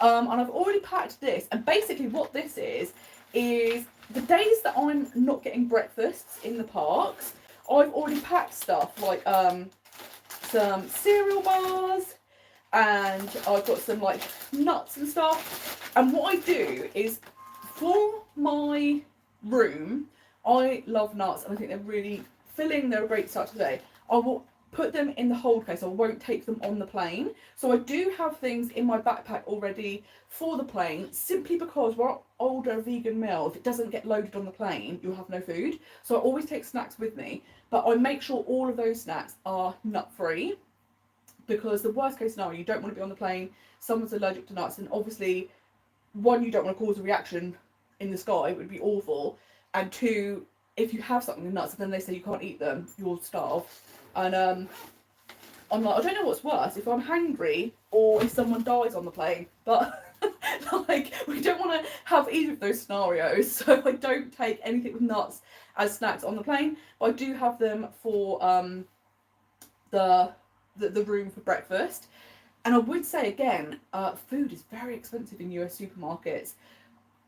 [SPEAKER 1] and I've already packed this. And basically what this is the days that I'm not getting breakfasts in the parks, I've already packed stuff like some cereal bars, and I've got some like nuts and stuff. And what I do is, for my room, I love nuts, and I think they're really filling. They're a great start to the day. I will put them in the hold case. I won't take them on the plane. So I do have things in my backpack already for the plane, simply because we're older vegan meal. If it doesn't get loaded on the plane, you'll have no food. So I always take snacks with me, but I make sure all of those snacks are nut free, because the worst case scenario, you don't want to be on the plane, someone's allergic to nuts, and obviously, 1, you don't want to cause a reaction in the sky, it would be awful, and 2, if you have something with nuts and then they say you can't eat them, you'll starve. And I'm like, I don't know what's worse, if I'm hangry or if someone dies on the plane, but like, we don't want to have either of those scenarios, so I don't take anything with nuts as snacks on the plane, but I do have them for the room for breakfast. And I would say again, food is very expensive in US supermarkets.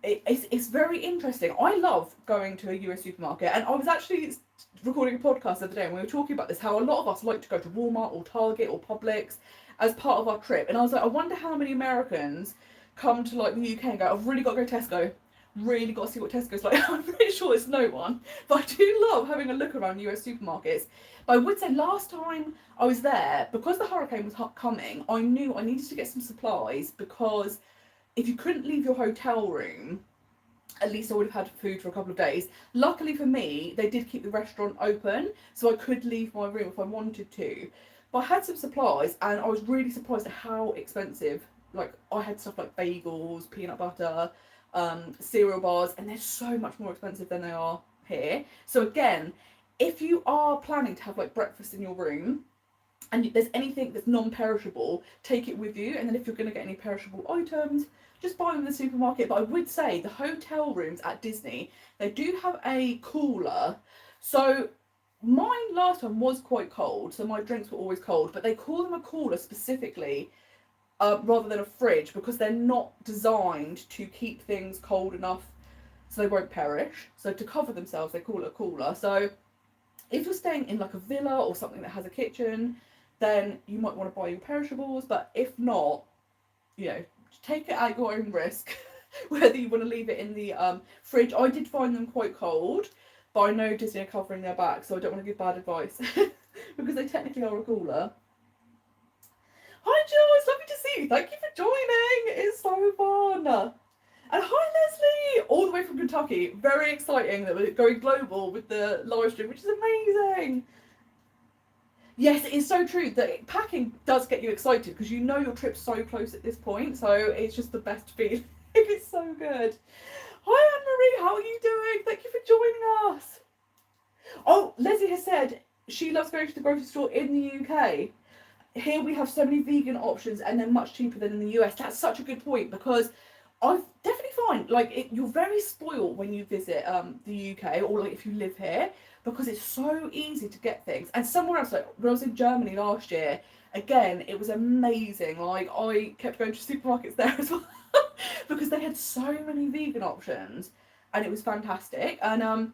[SPEAKER 1] It's very interesting. I love going to a US supermarket, and I was actually recording a podcast the other day and we were talking about this, how a lot of us like to go to Walmart or Target or Publix as part of our trip. And I was like, I wonder how many Americans come to like the UK and go, I've really got to go to Tesco, really got to see what Tesco's like. I'm pretty sure it's no one, but I do love having a look around US supermarkets. But I would say last time I was there, because the hurricane was coming, I knew I needed to get some supplies, because if you couldn't leave your hotel room, at least I would have had food for a couple of days. Luckily for me, they did keep the restaurant open, so I could leave my room if I wanted to. But I had some supplies, and I was really surprised at how expensive. Like, I had stuff like bagels, peanut butter, cereal bars, and they're so much more expensive than they are here. So again, if you are planning to have like breakfast in your room, and there's anything that's non-perishable, take it with you. And then if you're going to get any perishable items, just buy them in the supermarket. But I would say the hotel rooms at Disney, they do have a cooler. So mine last time was quite cold, so my drinks were always cold, but they call them a cooler specifically rather than a fridge because they're not designed to keep things cold enough so they won't perish. So to cover themselves, they call it a cooler. So if you're staying in like a villa or something that has a kitchen, then you might want to buy your perishables, but if not, you know, take it at your own risk whether you want to leave it in the fridge. I did find them quite cold, but I know Disney are covering their back, so I don't want to give bad advice because they technically are a cooler. Hi Jill, it's lovely to see you. Thank you for joining. It's so fun. And hi Leslie, all the way from Kentucky. Very exciting that we're going global with the live stream, which is amazing. Yes, it is so true that packing does get you excited because you know your trip's so close at this point, so it's just the best feeling. It's so good. Hi Anne-Marie, how are you doing? Thank you for joining us. Oh, Leslie has said she loves going to the grocery store in the UK. Here we have so many vegan options and they're much cheaper than in the US. That's such a good point because I definitely find like you're very spoiled when you visit the UK or like if you live here because it's so easy to get things. And somewhere else, like when I was in Germany last year, again, it was amazing. Like I kept going to supermarkets there as well because they had so many vegan options and it was fantastic. And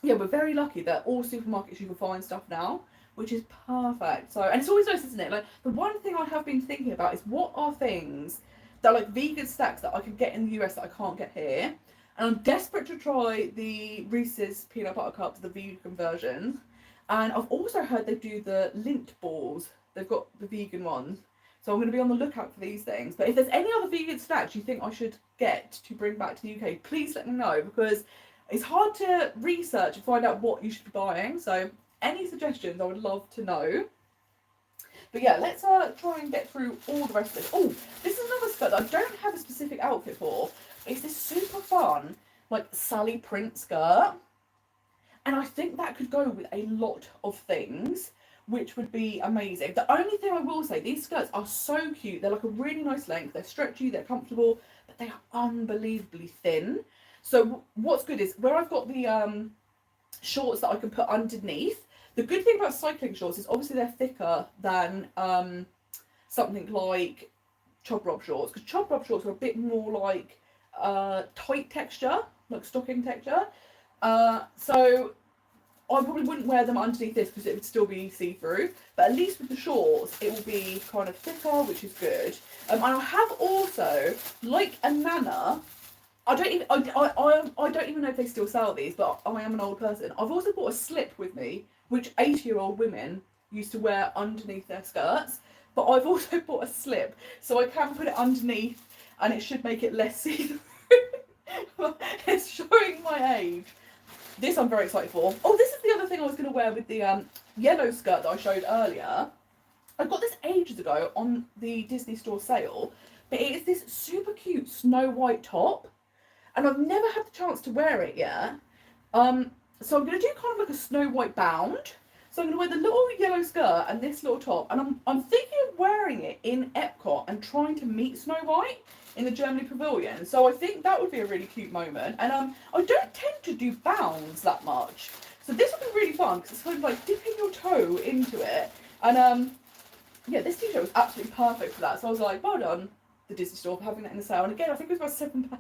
[SPEAKER 1] yeah, we're very lucky that all supermarkets you can find stuff now, which is perfect. So, and it's always nice, isn't it? Like the one thing I have been thinking about is what are things that are like vegan snacks that I can get in the US that I can't get here. And I'm desperate to try the Reese's peanut butter cups, the vegan version. And I've also heard they do the Lindt balls. They've got the vegan ones. So I'm going to be on the lookout for these things. But if there's any other vegan snacks you think I should get to bring back to the UK, please let me know because it's hard to research and find out what you should be buying. So any suggestions I would love to know. But yeah, let's try and get through all the rest of this. Oh, this is another skirt that I don't have a specific outfit for. It's this super fun, like Sally print skirt. And I think that could go with a lot of things, which would be amazing. The only thing I will say, these skirts are so cute. They're like a really nice length. They're stretchy, they're comfortable, but they are unbelievably thin. So what's good is where I've got the shorts that I can put underneath. The good thing about cycling shorts is obviously they're thicker than something like chop rob shorts because chop rob shorts are a bit more like tight texture, like stocking texture. So I probably wouldn't wear them underneath this because it would still be see-through. But at least with the shorts, it will be kind of thicker, which is good. And I have also, like a Nana, I don't even know if they still sell these, but I am an old person. I've also bought a slip with me, which 80-year-old women used to wear underneath their skirts. But I've also bought a slip, so I can put it underneath, and it should make it less see-through. It's showing my age. This I'm very excited for. Oh, this is the other thing I was going to wear with the yellow skirt that I showed earlier. I got this ages ago on the Disney Store sale, but it is this super cute Snow White top. And I've never had the chance to wear it yet. So I'm going to do kind of like a Snow White bound. So I'm going to wear the little yellow skirt and this little top. And I'm thinking of wearing it in Epcot and trying to meet Snow White in the Germany Pavilion. So I think that would be a really cute moment. And I don't tend to do bounds that much. So this will be really fun because it's kind of like dipping your toe into it. And yeah, this t-shirt was absolutely perfect for that. So I was like, well done, the Disney Store, for having that in the sale. And again, I think it was about £7.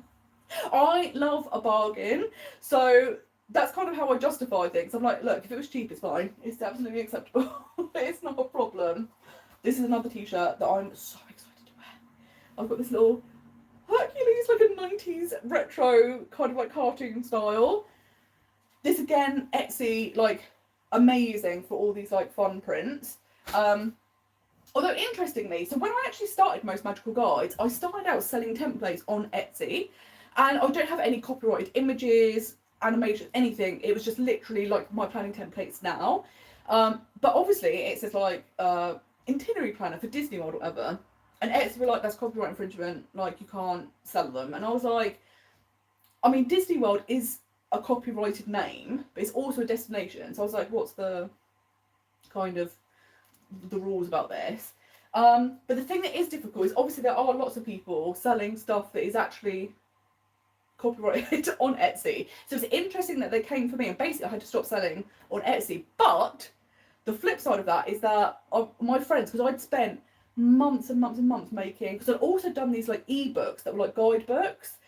[SPEAKER 1] I love a bargain, so that's kind of how I justify things. I'm like, look, if it was cheap, it's fine. It's absolutely acceptable. It's not a problem. This is another t-shirt that I'm so excited to wear. I've got this little Hercules, like a 90s retro kind of like cartoon style. This again, Etsy, like amazing for all these like fun prints. Although interestingly, so when I actually started Most Magical Guides, I started out selling templates on Etsy. And I don't have any copyrighted images, animation, anything. It was just literally like my planning templates now. But obviously it says like itinerary planner for Disney World or whatever. And Etsy were like, that's copyright infringement, like you can't sell them. And I was like, I mean, Disney World is a copyrighted name, but it's also a destination. So I was like, what's the kind of the rules about this? But the thing that is difficult is obviously there are lots of people selling stuff that is actually copyrighted on Etsy. So it's interesting that they came for me, and basically I had to stop selling on Etsy. But the flip side of that is that my friends, because I'd spent months and months and months making, because I'd also done these like ebooks that were like guidebooks,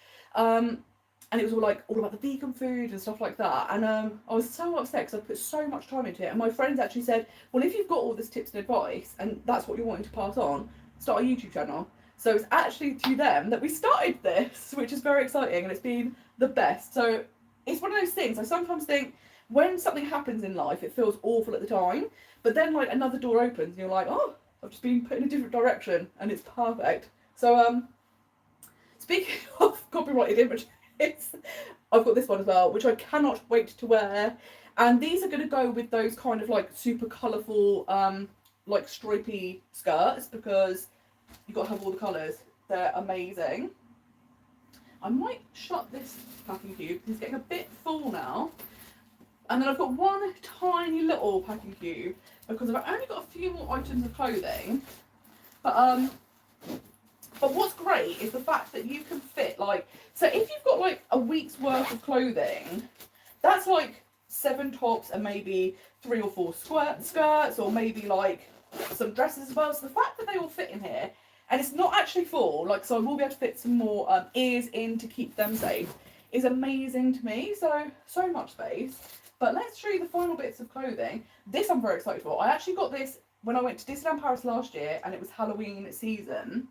[SPEAKER 1] and it was all about the vegan food and stuff like that. And I was so upset because I put so much time into it. And my friends actually said, well, if you've got all this tips and advice and that's what you're wanting to pass on, start a YouTube channel. So it's actually to them that we started this, which is very exciting, and it's been the best. So it's one of those things. I sometimes think when something happens in life, it feels awful at the time, but then like another door opens and you're like, oh, I've just been put in a different direction, and it's perfect. So speaking of copyrighted images, I've got this one as well, which I cannot wait to wear. And these are going to go with those kind of like super colourful, like stripy skirts, because you've got to have all the colours. They're amazing. I might shut this packing cube, it's getting a bit full now. And then I've got one tiny little packing cube, because I've only got a few more items of clothing. But what's great is the fact that you can fit like, so if you've got like a week's worth of clothing, that's like 7 tops and maybe 3 or 4 skirts, or maybe like some dresses as well. So the fact that they all fit in here, and it's not actually full, like, so I will be able to fit some more ears in to keep them safe, is amazing to me. So much space. But let's show you the final bits of clothing. This I'm very excited for. I actually got this when I went to Disneyland Paris last year, and it was Halloween season.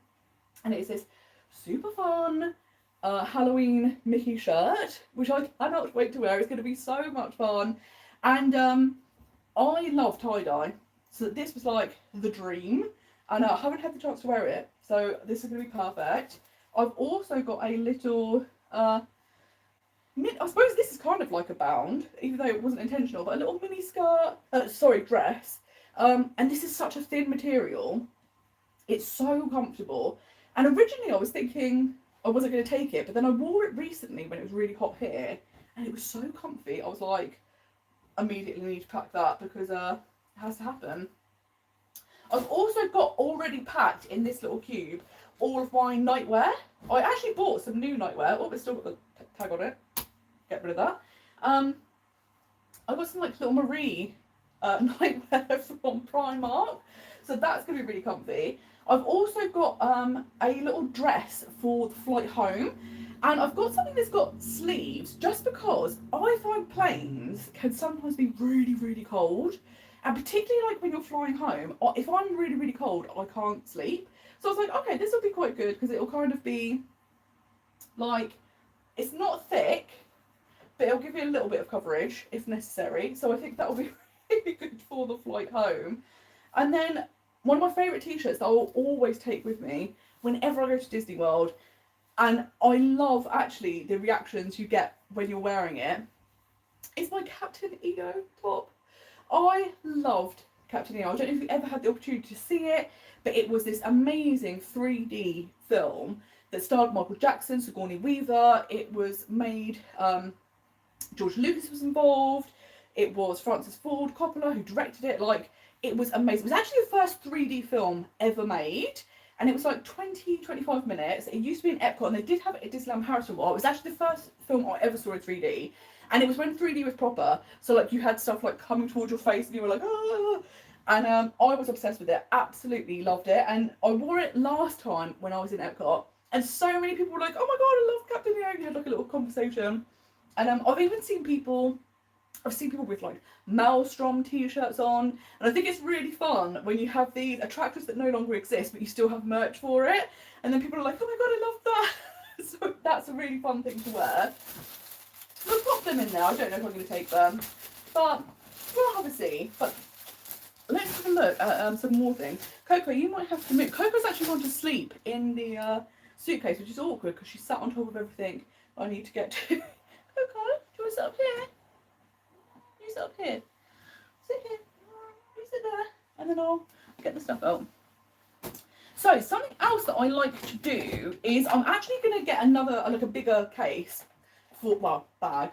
[SPEAKER 1] And it's this super fun Halloween Mickey shirt, which I cannot wait to wear. It's going to be so much fun. And I love tie-dye, so this was like the dream. And I haven't had the chance to wear it, so this is going to be perfect. I've also got a little, I suppose this is kind of like a bound, even though it wasn't intentional, but a little mini skirt, dress. And this is such a thin material. It's so comfortable. And originally I was thinking I wasn't going to take it, but then I wore it recently when it was really hot here, and it was so comfy. I was like, immediately need to pack that, because it has to happen. I've also got already packed in this little cube all of my nightwear. I actually bought some new nightwear. Oh, it's still got the tag on it. Get rid of that. I got some like little Marie nightwear from Primark, so that's going to be really comfy. I've also got a little dress for the flight home, and I've got something that's got sleeves, just because I find planes can sometimes be really, really cold, and particularly like when you're flying home, if I'm really, really cold, I can't sleep. So I was like, okay, this will be quite good, because it'll kind of be like, it's not thick, but it'll give you a little bit of coverage if necessary. So I think that'll be really good for the flight home. And then one of my favourite t-shirts that I will always take with me whenever I go to Disney World, and I love actually the reactions you get when you're wearing it, is my Captain EO top. I loved Captain EO. I don't know if you ever had the opportunity to see it, but it was this amazing 3D film that starred Michael Jackson, Sigourney Weaver. It was made, George Lucas was involved. It was Francis Ford Coppola who directed it. Like, it was amazing. It was actually the first 3D film ever made, and it was like 20-25 minutes. It used to be in Epcot, and they did have it at Disneyland Paris for a while. It was actually the first film I ever saw in 3D, and it was when 3D was proper. So like you had stuff like coming towards your face, and you were like, ah. And I was obsessed with it. Absolutely loved it, and I wore it last time when I was in Epcot, and so many people were like, oh my god, I love Captain EO. We had like a little conversation, and I've even seen people. I've seen people with like Maelstrom t-shirts on, and I think it's really fun when you have these attractors that no longer exist, but you still have merch for it, and then people are like, oh my god, I love that. So that's a really fun thing to wear. We'll pop them in there. I don't know if I'm going to take them, but we'll have a see. But let's have a look at some more things. Coco, you might have to move. Coco's actually gone to sleep in the suitcase, which is awkward because she's sat on top of everything I need to get to. Coco, do you want to sit up here? You sit up here. Sit here. You sit there. And then I'll get the stuff out. So something else that I like to do is I'm actually going to get another, like a bigger case for, well, bag,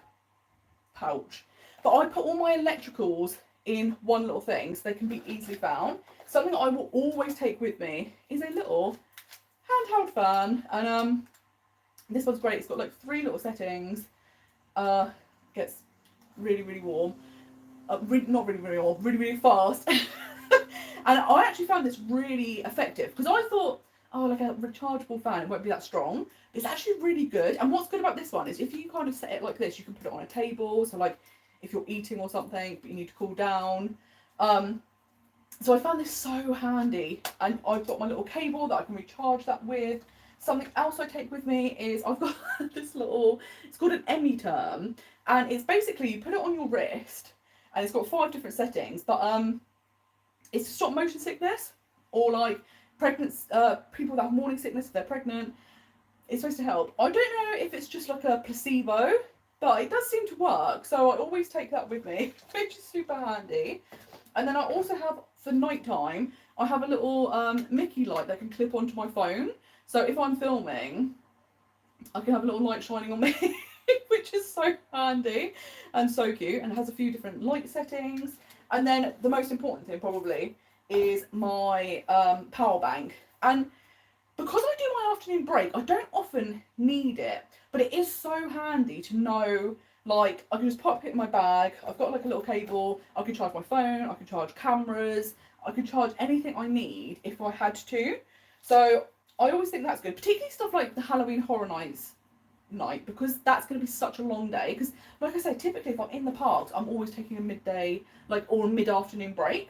[SPEAKER 1] pouch. But I put all my electricals in one little thing so they can be easily found. Something that I will always take with me is a little handheld fan. And This one's great. It's got like 3 little settings. Gets really, really warm. Not really, really warm. Really, really fast. And I actually found this really effective because I thought, oh, like a rechargeable fan, it won't be that strong. It's actually really good. And what's good about this one is if you kind of set it like this, you can put it on a table. So like if you're eating or something, but you need to cool down. So I found this so handy, and I've got my little cable that I can recharge that with. Something else I take with me is I've got this little, it's called an Emmy term, and it's basically you put it on your wrist, and it's got 5 different settings, but it's to stop motion sickness, or like pregnant people that have morning sickness if they're pregnant. It's supposed to help. I don't know if it's just like a placebo, but it does seem to work, so I always take that with me, which is super handy. And then I also have, for night time, I have a little Mickey light that can clip onto my phone. So if I'm filming, I can have a little light shining on me, which is so handy and so cute. And it has a few different light settings. And then the most important thing probably is my power bank. And because I do my afternoon break, I don't often need it, but it is so handy to know, like, I can just pop it in my bag. I've got like a little cable. I can charge my phone. I can charge cameras. I can charge anything I need if I had to. So I always think that's good, particularly stuff like the Halloween Horror Nights night, because that's going to be such a long day. Because like I say, typically if I'm in the parks, I'm always taking a midday, like, or a mid-afternoon break.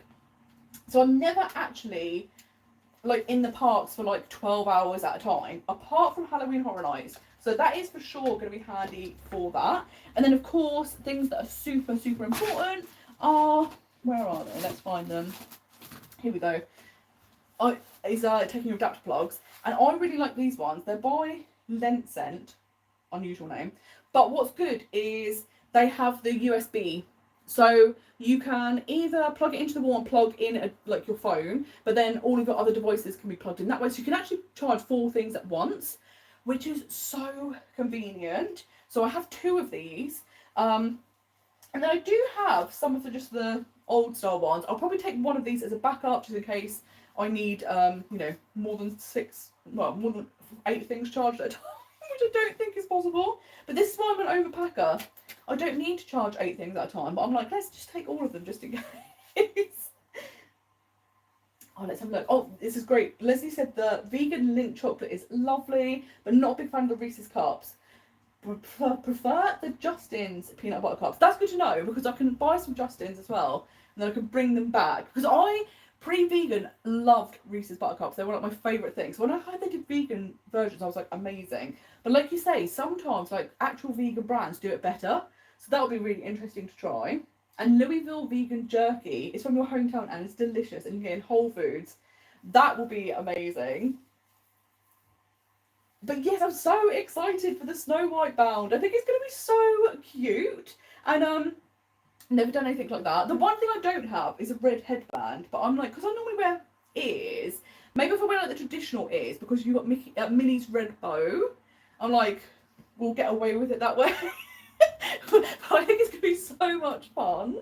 [SPEAKER 1] So I'm never actually like in the parks for like 12 hours at a time, apart from Halloween Horror Nights. So that is for sure going to be handy for that. And then of course, things that are super, super important are, where are they? Let's find them. Here we go. Taking your adapter plugs. And I really like these ones. They're by Scent, unusual name. But what's good is they have the USB. So you can either plug it into the wall and plug in like your phone, but then all of your other devices can be plugged in that way. So you can actually charge 4 things at once, which is so convenient. So I have 2 of these. And then I do have some of the old style ones. I'll probably take one of these as a backup just in case I need, more than 8 things charged at a time, which I don't think is possible. But this is why I'm an overpacker. I don't need to charge 8 things at a time, but I'm like, let's just take all of them just in case. Oh, let's have a look. Oh, this is great. Leslie said the vegan Lindt chocolate is lovely, but not a big fan of the Reese's cups. Prefer the Justin's peanut butter cups. That's good to know, because I can buy some Justin's as well, and then I can bring them back. Because I, pre-vegan, loved Reese's Buttercups. They were like my favourite things. When I heard they did vegan versions, I was like, amazing. But like you say, sometimes like actual vegan brands do it better. So that would be really interesting to try. And Louisville vegan jerky is from your hometown and it's delicious, and you get in Whole Foods. That will be amazing. But yes, I'm so excited for the Snow White bound. I think it's going to be so cute. And never done anything like that. The one thing I don't have is a red headband, but I'm like, because I normally wear ears. Maybe if I wear like the traditional ears, because you've got Minnie's red bow, I'm like, we'll get away with it that way. But I think it's going to be so much fun.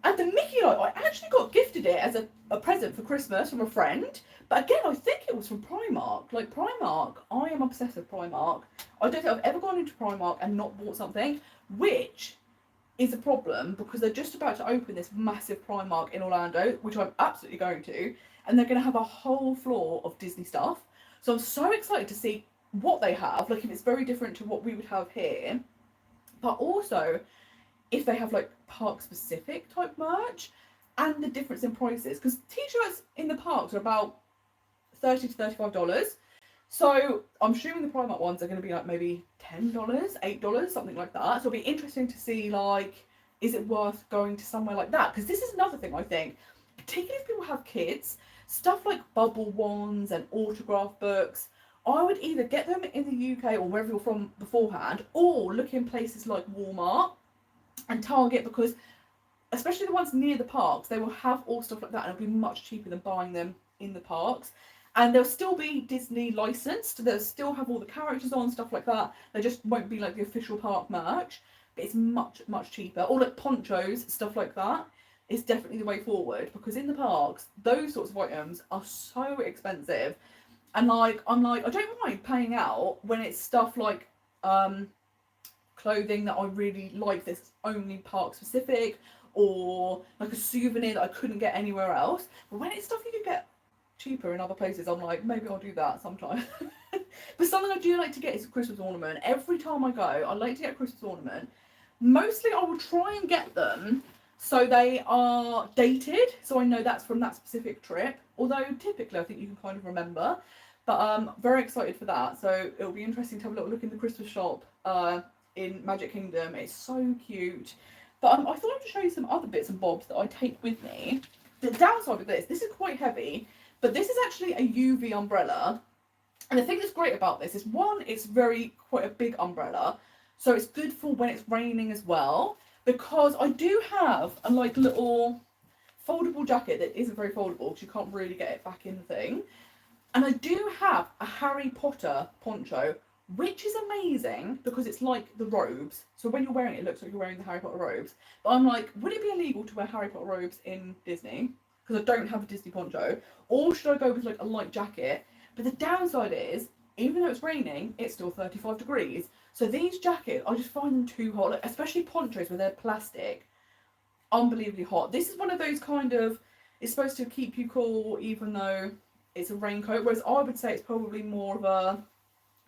[SPEAKER 1] And the Mickey light, I actually got gifted it as a present for Christmas from a friend. But again, I think it was from Primark. Like Primark, I am obsessed with Primark. I don't think I've ever gone into Primark and not bought something, which is a problem because they're just about to open this massive Primark in Orlando, which I'm absolutely going to, and they're going to have a whole floor of Disney stuff. So I'm so excited to see what they have, like if it's very different to what we would have here, but also if they have like park specific type merch and the difference in prices, because t-shirts in the parks are about $30 to $35. So I'm assuming the Primark ones are going to be like maybe $10, $8, something like that. So it'll be interesting to see, like, is it worth going to somewhere like that? Because this is another thing I think, particularly if people have kids, stuff like bubble wands and autograph books, I would either get them in the UK or wherever you're from beforehand, or look in places like Walmart and Target, because especially the ones near the parks, they will have all stuff like that and it'll be much cheaper than buying them in the parks. And they'll still be Disney licensed, they'll still have all the characters on, stuff like that. They just won't be like the official park merch, but it's much, much cheaper. Or like ponchos, stuff like that is definitely the way forward, because in the parks, those sorts of items are so expensive. And like, I'm like, I don't mind paying out when it's stuff like clothing that I really like that's only park specific, or like a souvenir that I couldn't get anywhere else. But when it's stuff you could get cheaper in other places, I'm like, maybe I'll do that sometime. But something I do like to get is a Christmas ornament. Every time I go, I like to get a Christmas ornament. Mostly I will try and get them so they are dated, so I know that's from that specific trip. Although typically I think you can kind of remember. But very excited for that. So it'll be interesting to have a little look in the Christmas shop in Magic Kingdom. It's so cute. But I thought I'd show you some other bits and bobs that I take with me. The downside of this is quite heavy, but this is actually a UV umbrella. And the thing that's great about this is, one, it's quite a big umbrella, so it's good for when it's raining as well. Because I do have a like little foldable jacket that isn't very foldable because you can't really get it back in the thing. And I do have a Harry Potter poncho, which is amazing because it's like the robes. So when you're wearing it, it looks like you're wearing the Harry Potter robes. But I'm like, would it be illegal to wear Harry Potter robes in Disney? Because I don't have a Disney poncho. Or should I go with like a light jacket? But the downside is, even though it's raining, it's still 35 degrees. So these jackets, I just find them too hot, like, especially ponchos where they're plastic. Unbelievably hot. This is one of those kind of, it's supposed to keep you cool even though it's a raincoat, whereas I would say it's probably more of a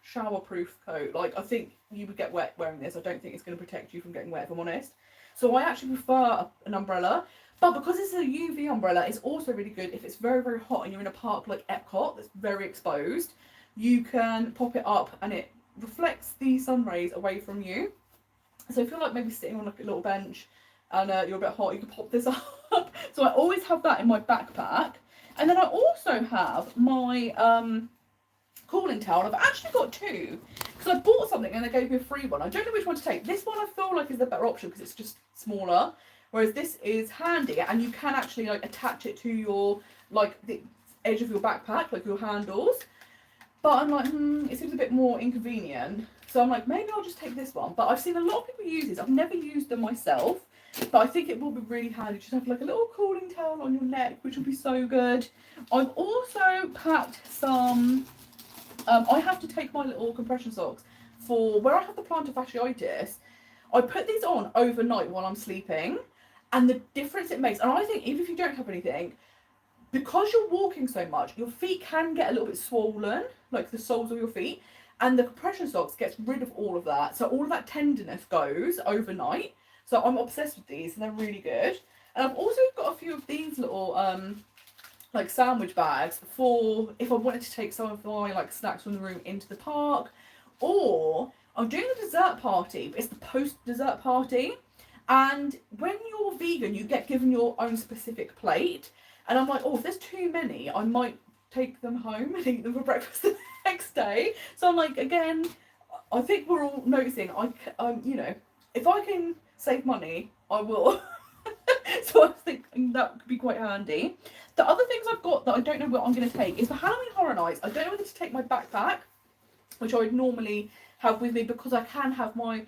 [SPEAKER 1] shower-proof coat. Like, I think you would get wet wearing this. I don't think it's going to protect you from getting wet, if I'm honest. So I actually prefer an umbrella. But because it's a UV umbrella, it's also really good if it's very, very hot and you're in a park like Epcot that's very exposed. You can pop it up and it reflects the sun rays away from you. So if you're like maybe sitting on like a little bench and you're a bit hot, you can pop this up. So I always have that in my backpack. And then I also have my cooling towel. I've actually got two because I bought something and they gave me a free one. I don't know which one to take. This one I feel like is the better option because it's just smaller, whereas this is handy and you can actually like attach it to your like the edge of your backpack, like your handles. But I'm like, it seems a bit more inconvenient. So I'm like, maybe I'll just take this one. But I've seen a lot of people use this. I've never used them myself, but I think it will be really handy. Just have like a little cooling towel on your neck, which will be so good. I've also packed some. I have to take my little compression socks for where I have the plantar fasciitis. I put these on overnight while I'm sleeping, and the difference it makes. And I think even if you don't have anything, because you're walking so much, your feet can get a little bit swollen, like the soles of your feet, and the compression socks gets rid of all of that. So all of that tenderness goes overnight. So I'm obsessed with these and they're really good. And I've also got a few of these little like sandwich bags for if I wanted to take some of my like snacks from the room into the park, or I'm doing a dessert party, but it's the post dessert party. And when you're vegan, you get given your own specific plate. And I'm like, oh, if there's too many, I might take them home and eat them for breakfast the next day. So I'm like, again, I think we're all noticing, you know, if I can save money, I will. So I think that could be quite handy. The other things I've got that I don't know what I'm going to take is for Halloween Horror Nights. I don't know whether to take my backpack, which I would normally have with me because I can have my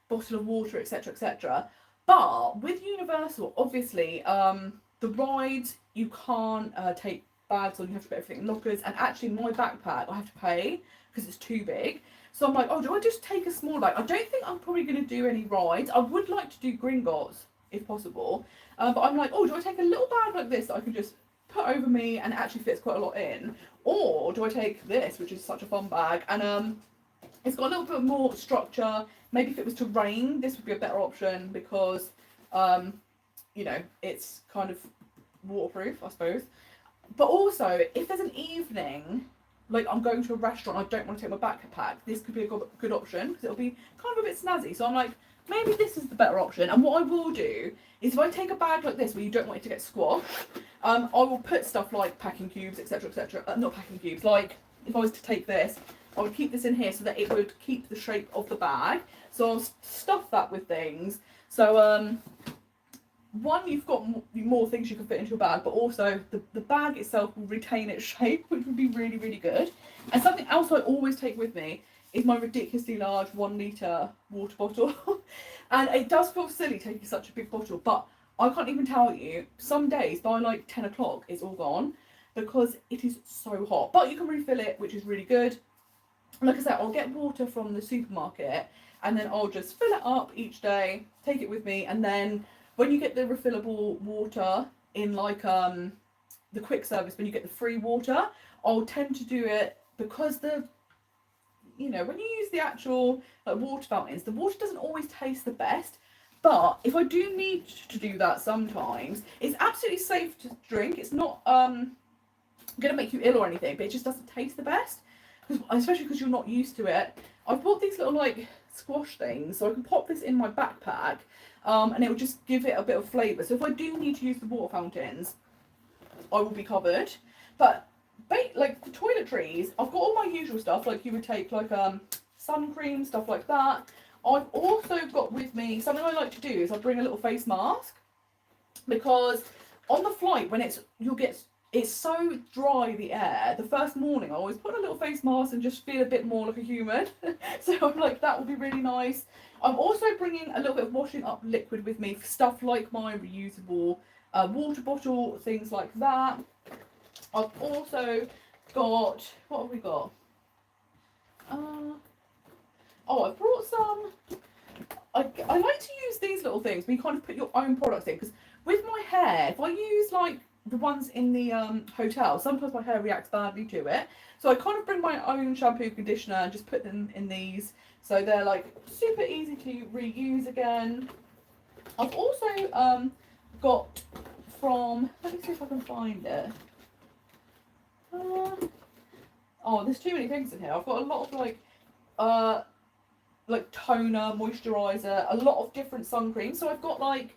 [SPEAKER 1] bottle of water, etc., etc. But with Universal, obviously, the rides, you can't take bags on, you have to put everything in lockers. And actually, my backpack, I have to pay because it's too big. So I'm like, oh, do I just take a small bag? I don't think I'm probably going to do any rides. I would like to do Gringotts if possible. But I'm like, oh, do I take a little bag like this that I can just put over me and it actually fits quite a lot in? Or do I take this, which is such a fun bag, and it's got a little bit more structure. Maybe if it was to rain, this would be a better option because, you know, it's kind of waterproof, I suppose. But also, if there's an evening, like I'm going to a restaurant, I don't want to take my backpack, this could be a good option because it'll be kind of a bit snazzy. So I'm like, maybe this is the better option. And what I will do is if I take a bag like this where you don't want it to get squashed, I will put stuff like packing cubes, etc., etc. Not packing cubes, like if I was to take this, I would keep this in here so that it would keep the shape of the bag. So I'll stuff that with things. So one, you've got more things you can fit into your bag, but also the bag itself will retain its shape, which would be really, really good. And something else I always take with me is my ridiculously large 1 litre water bottle. And it does feel silly taking such a big bottle, but I can't even tell you, some days by like 10 o'clock it's all gone. because it is so hot. But you can refill it, which is really good. Like I said, I'll get water from the supermarket and then I'll just fill it up each day, take it with me, and then when you get the refillable water in like the quick service, when you get the free water, I'll tend to do it because when you use the actual like water fountains, the water doesn't always taste the best. But if I do need to do that sometimes, it's absolutely safe to drink. It's not gonna make you ill or anything, but it just doesn't taste the best, especially because you're not used to it. I've bought these little like squash things, so I can pop this in my backpack, and it will just give it a bit of flavour. So if I do need to use the water fountains, I will be covered. But like the toiletries, I've got all my usual stuff, like you would take like sun cream, stuff like that. I've also got with me, something I like to do is I bring a little face mask, because on the flight when it's so dry, the air, the first morning I always put a little face mask and just feel a bit more like a human. So I'm like, that would be really nice. I'm also bringing a little bit of washing up liquid with me for stuff like my reusable water bottle, things like that. I've also got, what have we got? I've brought some, I like to use these little things where you kind of put your own products in, because with my hair, if I use like the ones in the hotel, sometimes my hair reacts badly to it. So I kind of bring my own shampoo, conditioner and just put them in these. So they're like super easy to reuse again. I've also got from, let me see if I can find it. There's too many things in here. I've got a lot of like toner, moisturiser, a lot of different sun creams. So I've got like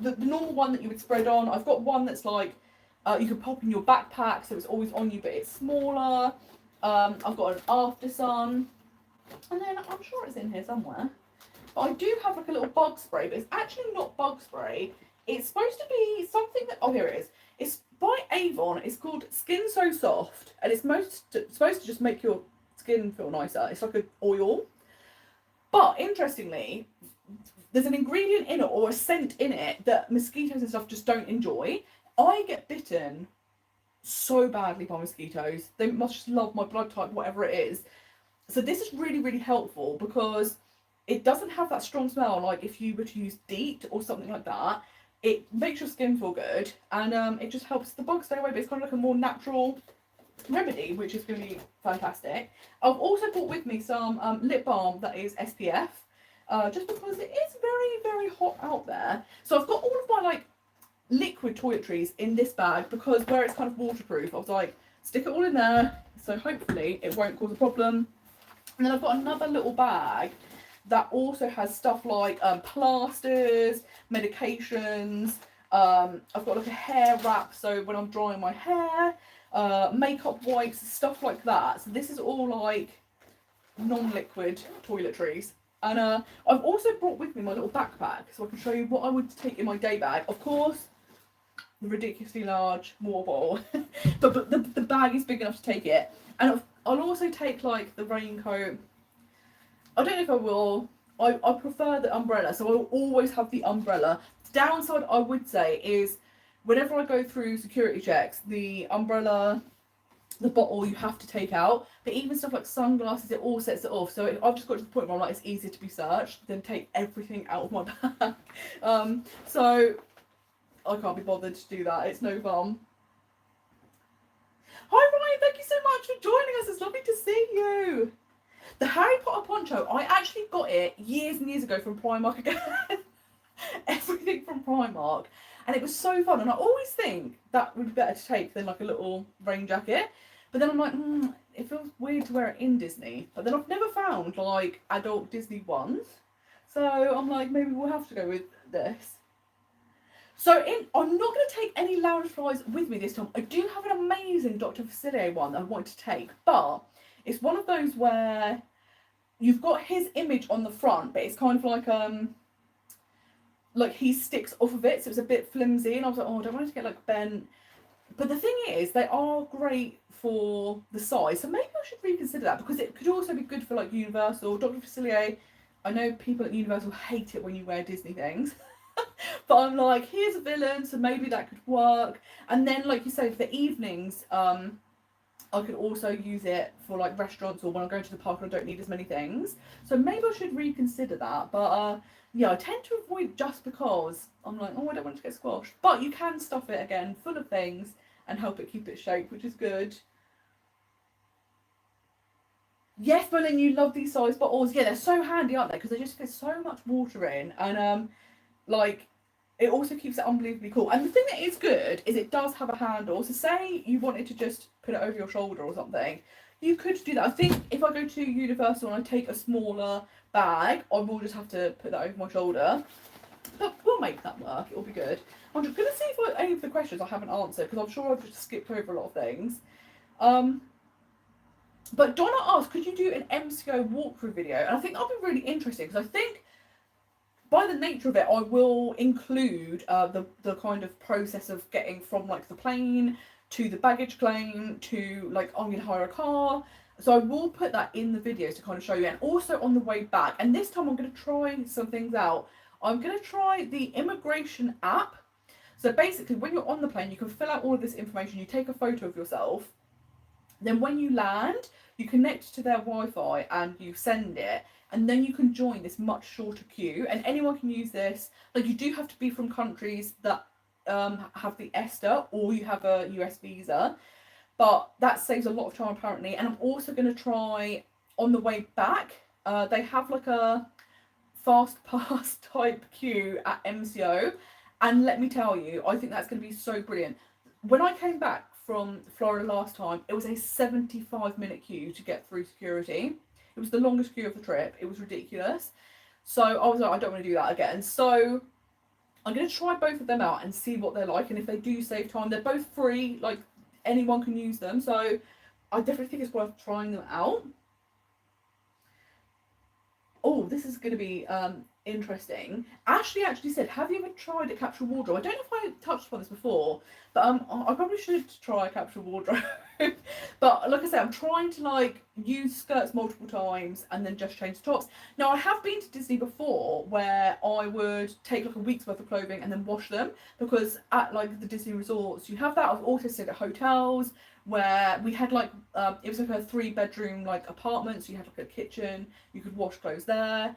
[SPEAKER 1] the normal one that you would spread on. I've got one that's like you can pop in your backpack, so it's always on you, but it's smaller. I've got an after sun, and then I'm sure it's in here somewhere. But I do have like a little bug spray, but it's actually not bug spray. It's supposed to be something that, oh, here it is. It's by Avon. It's called Skin So Soft, and it's supposed to just make your skin feel nicer. It's like an oil. But interestingly, there's an ingredient in it or a scent in it that mosquitoes and stuff just don't enjoy. I get bitten so badly by mosquitoes. They must just love my blood type, whatever it is. So this is really, really helpful because it doesn't have that strong smell like if you were to use DEET or something like that. It makes your skin feel good, and it just helps the bugs stay away, but it's kind of like a more natural remedy, which is going to be fantastic. I've also brought with me some lip balm that is SPF, just because it is very, very hot out there. So I've got all of my like liquid toiletries in this bag, because where it's kind of waterproof, I was like, stick it all in there, so hopefully it won't cause a problem. And then I've got another little bag that also has stuff like plasters, medications. I've got like a hair wrap, so when I'm drying my hair, makeup wipes, stuff like that. So this is all like non-liquid toiletries. And I've also brought with me my little backpack, so I can show you what I would take in my day bag. Of course, the ridiculously large water bottle, but the bag is big enough to take it. And I'll also take like the raincoat. I don't know if I will. I prefer the umbrella, so I will always have the umbrella. The downside, I would say, is whenever I go through security checks, the umbrella, the bottle you have to take out, but even stuff like sunglasses, it all sets it off. So I've just got to the point where I'm like, it's easier to be searched than take everything out of my bag. So I can't be bothered to do that. It's no fun. Hi Ryan, thank you so much for joining us. It's lovely to see you. The Harry Potter poncho, I actually got it years and years ago from Primark again. Everything from Primark. And it was so fun. And I always think that would be better to take than like a little rain jacket. But then I'm like, it feels weird to wear it in Disney. But then I've never found like adult Disney ones. So I'm like, maybe we'll have to go with this. So I'm not going to take any lounge flies with me this time. I do have an amazing Dr. Facilier one that I want to take. But it's one of those where you've got his image on the front, but it's kind of like he sticks off of it, so it's a bit flimsy, and I was like, oh, I don't want it to get like bent. But the thing is, they are great for the size, so maybe I should reconsider that, because it could also be good for like Universal. Dr. Facilier, I know people at Universal hate it when you wear Disney things, But I'm like, here's a villain, so maybe that could work. And then, like you say, for the evenings, I could also use it for like restaurants or when I'm going to the park and I don't need as many things. So maybe I should reconsider that. But yeah, I tend to avoid just because I'm like, oh, I don't want it to get squashed. But you can stuff it again full of things and help it keep its shape, which is good. Yes, Berlin, you love these size bottles. Yeah, they're so handy, aren't they? Because they just fit so much water in, and like it also keeps it unbelievably cool. And the thing that is good is it does have a handle. So say you wanted to just put it over your shoulder or something, you could do that. I think if I go to Universal and I take a smaller bag, I will just have to put that over my shoulder. But we'll make that work. It'll be good. I'm just gonna see if any of the questions I haven't answered because I'm sure I've just skipped over a lot of things. But Donna asked, could you do an MCO walkthrough video? And I think that'll be really interesting because I think by the nature of it, I will include the kind of process of getting from like the plane to the baggage claim to like I'm going to hire a car. So I will put that in the videos to kind of show you, and also on the way back. And this time I'm going to try some things out. I'm going to try the immigration app. So basically, when you're on the plane, you can fill out all of this information. You take a photo of yourself. Then when you land, you connect to their Wi-Fi and you send it, and then you can join this much shorter queue, and anyone can use this. Like, you do have to be from countries that have the ESTA or you have a US visa, but that saves a lot of time apparently. And I'm also going to try on the way back, they have like a fast pass type queue at MCO, and let me tell you, I think that's going to be so brilliant. When I came back from Florida last time, it was a 75-minute queue to get through security. It was the longest queue of the trip. It was ridiculous. So I was like, I don't want to do that again. So I'm going to try both of them out and see what they're like. And if they do save time, they're both free. Like, anyone can use them. So I definitely think it's worth trying them out. Oh, this is going to be interesting. Ashley actually said, have you ever tried a capsule wardrobe? I don't know if I touched upon this before, but I probably should try a capsule wardrobe. But like I said, I'm trying to like use skirts multiple times and then just change the tops. Now, I have been to Disney before where I would take like a week's worth of clothing and then wash them, because at like the Disney resorts you have that. I've also stayed at hotels where we had like it was like a 3-bedroom like apartment, so you had like a kitchen, you could wash clothes there.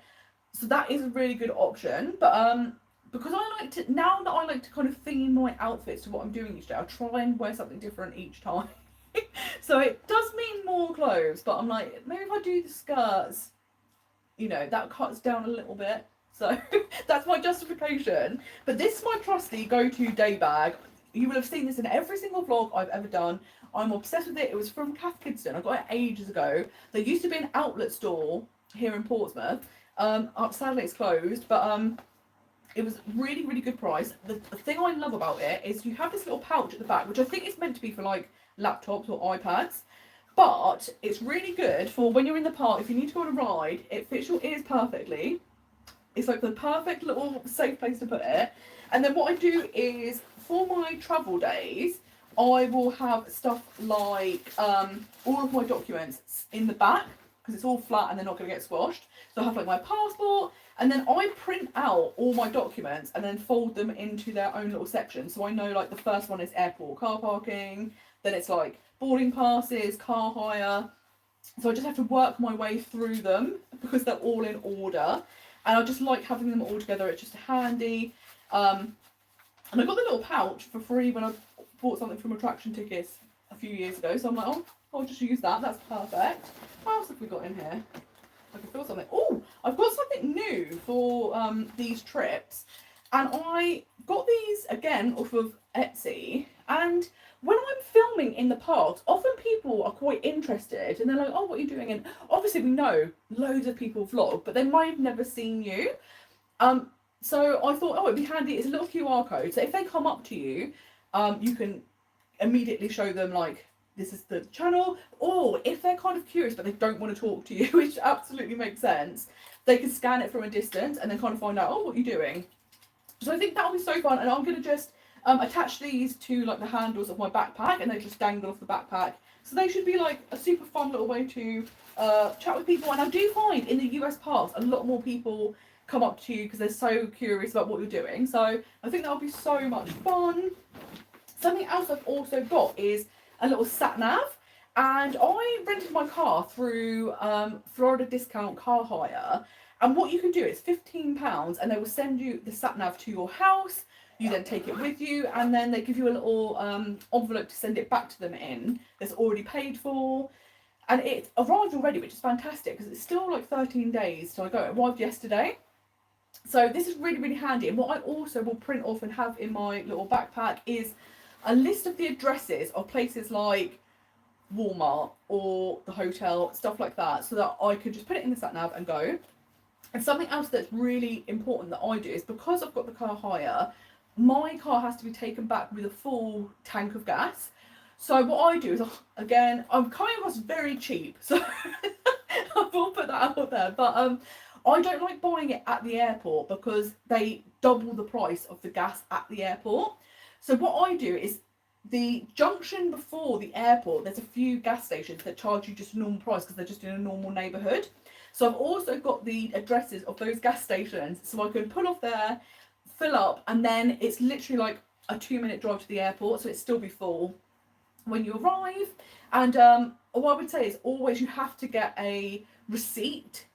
[SPEAKER 1] So that is a really good option. But because I like to, now that I like to kind of theme my outfits to what I'm doing each day, I try and wear something different each time. So it does mean more clothes, but I'm like, maybe if I do the skirts, you know, that cuts down a little bit. So that's my justification. But this is my trusty go-to day bag. You will have seen this in every single vlog I've ever done. I'm obsessed with it. It was from Cath Kidston. I got it ages ago. There used to be an outlet store here in Portsmouth. Sadly it's closed, but it was really, really good price. The thing I love about it is you have this little pouch at the back, which I think is meant to be for like laptops or iPads, but it's really good for when you're in the park. If you need to go on a ride, it fits your ears perfectly. It's like the perfect little safe place to put it. And then what I do is, for my travel days, I will have stuff like all of my documents in the back, because it's all flat and they're not going to get squashed. So I have like my passport, and then I print out all my documents and then fold them into their own little section. So I know like the first one is airport car parking, then it's like boarding passes, car hire. So I just have to work my way through them because they're all in order. And I just like having them all together. It's just handy. And I got the little pouch for free when I bought something from Attraction Tickets a few years ago. So I'm like, oh, I'll just use that. That's perfect. What else have we got in here? I can feel something. Oh, I've got something new for these trips. And I got these again off of Etsy. And when I'm filming in the parks, often people are quite interested and they're like, oh, what are you doing? And obviously we know loads of people vlog, but they might have never seen you. So I thought, oh, it'd be handy. It's a little QR code. So if they come up to you, you can immediately show them like, this is the channel. Or if they're kind of curious but they don't want to talk to you, which absolutely makes sense, they can scan it from a distance and then kind of find out, oh, what are you doing? So I think that'll be so fun. And I'm going to just attach these to like the handles of my backpack, and they just dangle off the backpack. So they should be like a super fun little way to chat with people. And I do find in the US parks a lot more people come up to you because they're so curious about what you're doing. So I think that'll be so much fun. Something else I've also got is a little sat nav. And I rented my car through Florida Discount Car Hire. And what you can do is £15 and they will send you the sat nav to your house. You then take it with you and then they give you a little envelope to send it back to them in that's already paid for. And it arrived already, which is fantastic because it's still like 13 days till I go. It arrived yesterday. So this is really, really handy. And what I also will print off and have in my little backpack is a list of the addresses of places like Walmart or the hotel, stuff like that, so that I can just put it in the sat nav and go. And something else that's really important that I do is because I've got the car hire, my car has to be taken back with a full tank of gas. So what I do is, again, I'm coming across very cheap, so I will put that out there. But I don't like buying it at the airport because they double the price of the gas at the airport. So what I do is the junction before the airport, there's a few gas stations that charge you just a normal price because they're just in a normal neighbourhood. So I've also got the addresses of those gas stations so I can pull off there, fill up, and then it's literally like a 2-minute drive to the airport, so it'd still be full when you arrive. And what I would say is always you have to get a receipt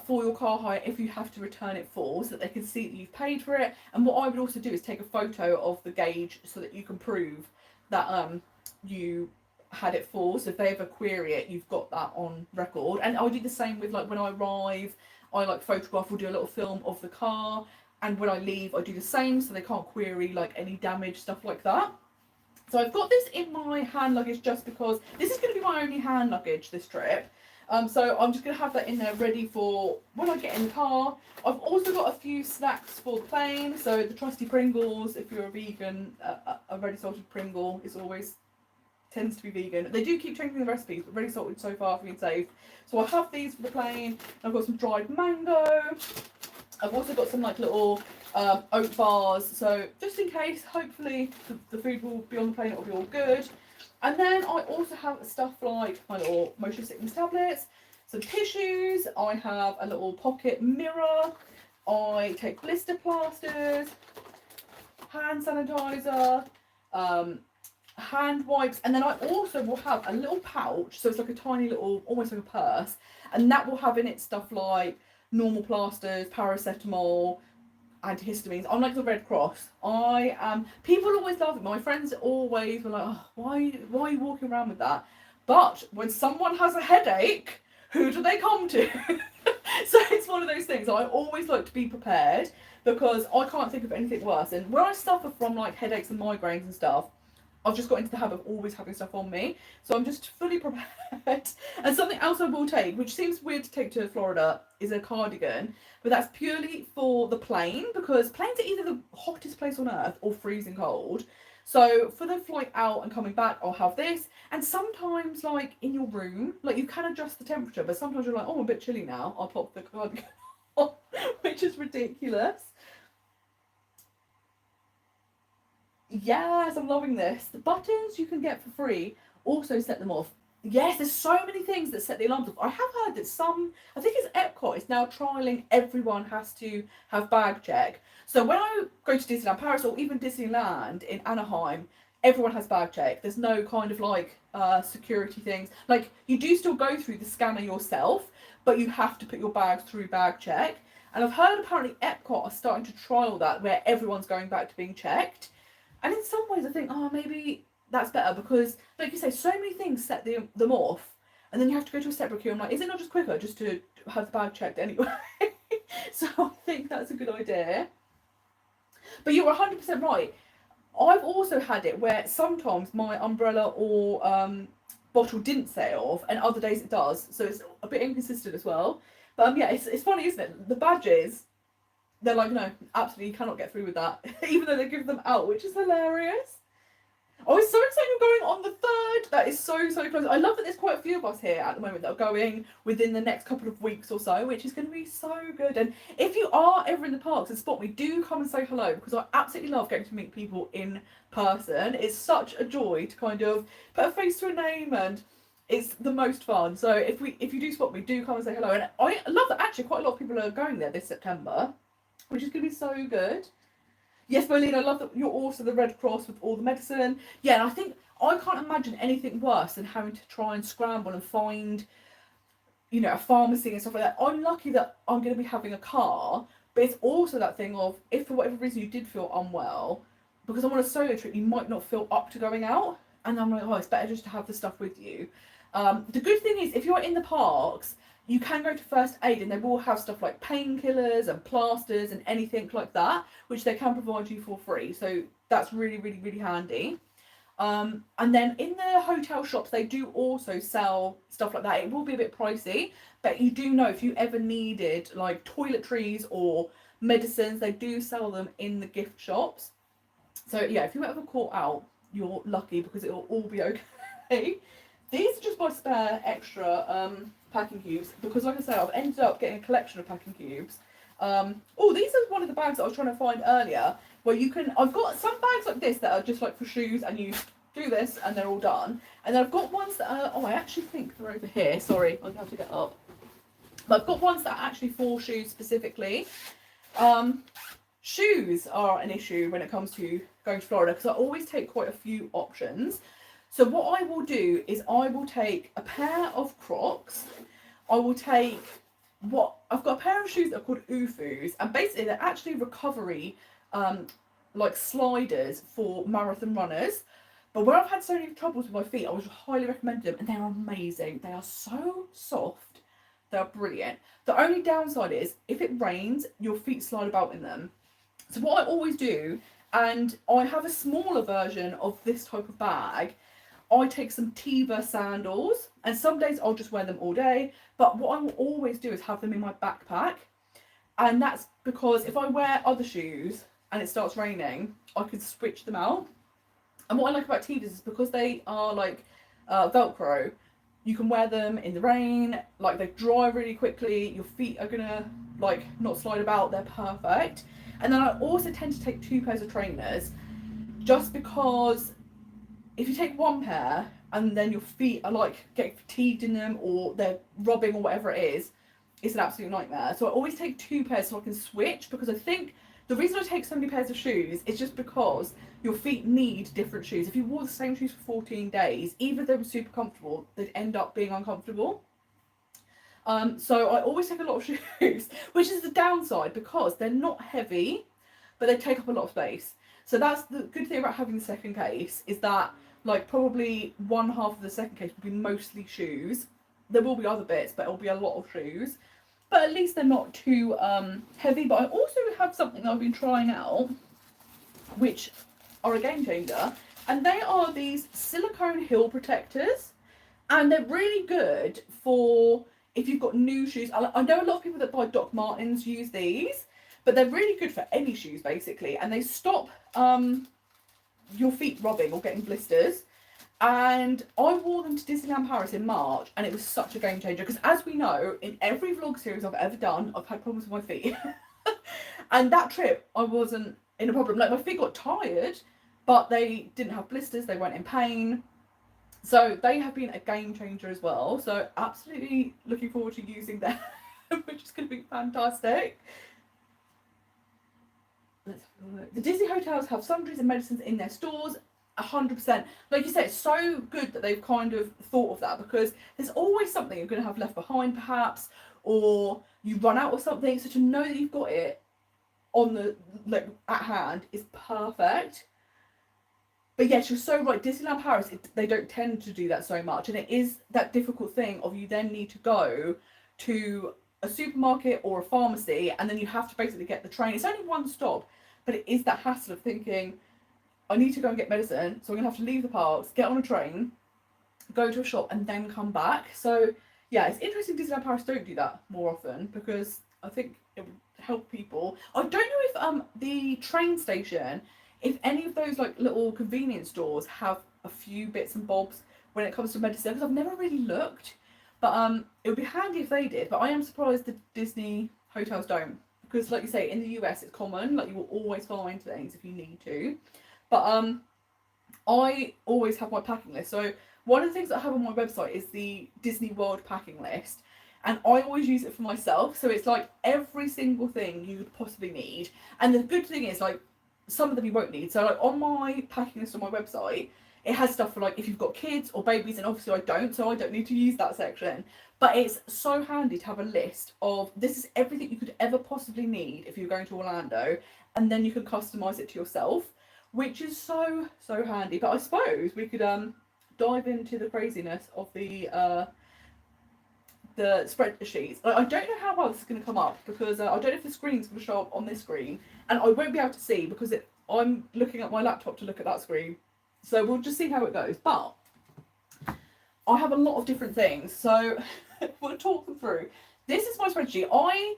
[SPEAKER 1] for your car hire if you have to return it full, so that they can see that you've paid for it. And what I would also do is take a photo of the gauge so that you can prove that you had it full. So if they ever query it, you've got that on record. And I'll do the same with like when I arrive, I like photograph or do a little film of the car, and when I leave I do the same so they can't query like any damage, stuff like that. So I've got this in my hand luggage just because this is going to be my only hand luggage this trip. So I'm just going to have that in there ready for when I get in the car. I've also got a few snacks for the plane. So the trusty Pringles, if you're a vegan, a ready salted Pringle is always tends to be vegan. They do keep changing the recipes, but ready salted so far have been safe. So I have these for the plane. I've got some dried mango. I've also got some like little oat bars, so just in case, hopefully the food will be on the plane, it will be all good. And then I also have stuff like my little motion sickness tablets, some tissues, I have a little pocket mirror, I take blister plasters, hand sanitizer, hand wipes, and then I also will have a little pouch, so it's like a tiny little, almost like a purse, and that will have in it stuff like normal plasters, paracetamol, antihistamines. I'm like the Red Cross. People always love it. My friends always were like, oh, why are you walking around with that? But when someone has a headache, who do they come to? So it's one of those things. I always like to be prepared because I can't think of anything worse. And when I suffer from like headaches and migraines and stuff, I've just got into the habit of always having stuff on me. So I'm just fully prepared. And something else I will take, which seems weird to take to Florida, is a cardigan. But that's purely for the plane, because planes are either the hottest place on earth or freezing cold. So for the flight out and coming back, I'll have this. And sometimes, like, in your room, like, you can adjust the temperature, but sometimes you're like, oh, I'm a bit chilly now. I'll pop the cardigan on, which is ridiculous. Yes, I'm loving this. The buttons you can get for free also set them off. Yes, there's so many things that set the alarms off. I have heard that I think it's Epcot, is now trialling everyone has to have bag check. So when I go to Disneyland Paris or even Disneyland in Anaheim, everyone has bag check. There's no kind of like security things. Like you do still go through the scanner yourself, but you have to put your bags through bag check. And I've heard apparently Epcot are starting to trial that where everyone's going back to being checked. And in some ways I think, oh, maybe that's better because, like you say, so many things set them off. And then you have to go to a separate queue. I'm like, is it not just quicker just to have the bag checked anyway? So I think that's a good idea. But you're 100% right. I've also had it where sometimes my umbrella or bottle didn't set it off and other days it does. So it's a bit inconsistent as well. But yeah, it's funny, isn't it? The badges, they're like, no, absolutely, you cannot get through with that, even though they give them out, which is hilarious. Oh, it's so exciting, I'm going on the 3rd. That is so, so close. I love that there's quite a few of us here at the moment that are going within the next couple of weeks or so, which is going to be so good. And if you are ever in the parks and spot me, do come and say hello, because I absolutely love getting to meet people in person. It's such a joy to kind of put a face to a name and It's the most fun. So if you do spot me, do come and say hello. And I love that actually quite a lot of people are going there this September, which is going to be so good. Yes, Bolene, I love that you're also the Red Cross with all the medicine. Yeah, and I think I can't imagine anything worse than having to try and scramble and find, you know, a pharmacy and stuff like that. I'm lucky that I'm going to be having a car, but it's also that thing of if for whatever reason you did feel unwell, because I'm on a solo trip, you might not feel up to going out, and I'm like, oh, it's better just to have the stuff with you. The good thing is, if you're in the parks, you can go to first aid, and they will have stuff like painkillers and plasters and anything like that, which they can provide you for free. So that's really, really, really handy. And then in the hotel shops, they do also sell stuff like that. It will be a bit pricey, but you do know if you ever needed like toiletries or medicines, they do sell them in the gift shops. So yeah, if you ever caught out, you're lucky because it will all be okay. These are just my spare extra packing cubes because, like I say, I've ended up getting a collection of packing cubes. Oh, these are one of the bags that I was trying to find earlier, where you can. I've got some bags like this that are just like for shoes, and you do this, and they're all done. And then I've got ones that are. Oh, I actually think they're over here. Sorry, I'm gonna have to get up. But I've got ones that are actually for shoes specifically. Shoes are an issue when it comes to going to Florida because I always take quite a few options. So what I will do is I will take a pair of Crocs. I will take I've got a pair of shoes that are called Ufus, and basically they're actually recovery like sliders for marathon runners. But when I've had so many troubles with my feet, I would highly recommend them, and they're amazing. They are so soft. They're brilliant. The only downside is if it rains, your feet slide about in them. So what I always do, and I have a smaller version of this type of bag, I take some Tiva sandals, and some days I'll just wear them all day, but what I will always do is have them in my backpack, and that's because if I wear other shoes and it starts raining, I can switch them out. And what I like about Tivas is because they are like Velcro, you can wear them in the rain, like they dry really quickly, your feet are gonna like not slide about, they're perfect. And then I also tend to take 2 pairs of trainers, just because if you take one pair and then your feet are like getting fatigued in them or they're rubbing or whatever it is, it's an absolute nightmare. So I always take 2 pairs so I can switch, because I think the reason I take so many pairs of shoes is just because your feet need different shoes. If you wore the same shoes for 14 days, even if they were super comfortable, they'd end up being uncomfortable. So I always take a lot of shoes, which is the downside because they're not heavy, but they take up a lot of space. So that's the good thing about having the second case, is that like probably one half of the second case will be mostly shoes. There will be other bits, but it'll be a lot of shoes. But at least they're not too heavy. But I also have something I've been trying out, which are a game changer, and they are these silicone heel protectors, and they're really good for if you've got new shoes. I know a lot of people that buy Doc Martens use these, but they're really good for any shoes basically, and they stop your feet rubbing or getting blisters. And I wore them to Disneyland Paris in March, and it was such a game changer because, as we know, in every vlog series I've ever done, I've had problems with my feet. And that trip I wasn't in a problem. Like, my feet got tired, but they didn't have blisters, they weren't in pain. So they have been a game changer as well. So absolutely looking forward to using them, which is going to be fantastic. Let's have a look. The Disney hotels have sundries and medicines in their stores. 100%. Like you said, it's so good that they've kind of thought of that, because there's always something you're going to have left behind perhaps, or you run out of something. So to know that you've got it on the like at hand is perfect. But yes, you're so right. Disneyland Paris, they don't tend to do that so much, and it is that difficult thing of you then need to go to a supermarket or a pharmacy, and then you have to basically get the train. It's only one stop, but it is that hassle of thinking, I need to go and get medicine, so I'm gonna have to leave the parks, get on a train, go to a shop, and then come back. So yeah, it's interesting Disneyland Paris don't do that more often, because I think it would help people. I don't know if the train station, if any of those like little convenience stores have a few bits and bobs when it comes to medicine, because I've never really looked. But it would be handy if they did. But I am surprised the Disney hotels don't, because like you say, in the US it's common, like you will always find things if you need to. But I always have my packing list. So one of the things that I have on my website is the Disney World packing list. And I always use it for myself. So it's like every single thing you could possibly need. And the good thing is, like, some of them you won't need. So like on my packing list on my website, it has stuff for like if you've got kids or babies, and obviously I don't, so I don't need to use that section. But it's so handy to have a list of this is everything you could ever possibly need if you're going to Orlando, and then you can customize it to yourself, which is so handy. But I suppose we could dive into the craziness of the spreadsheets. I don't know how well this is going to come up because I don't know if the screen's going to show up on this screen, and I won't be able to see because I'm looking at my laptop to look at that screen. So we'll just see how it goes. But I have a lot of different things, so we'll talk them through. This is my spreadsheet. I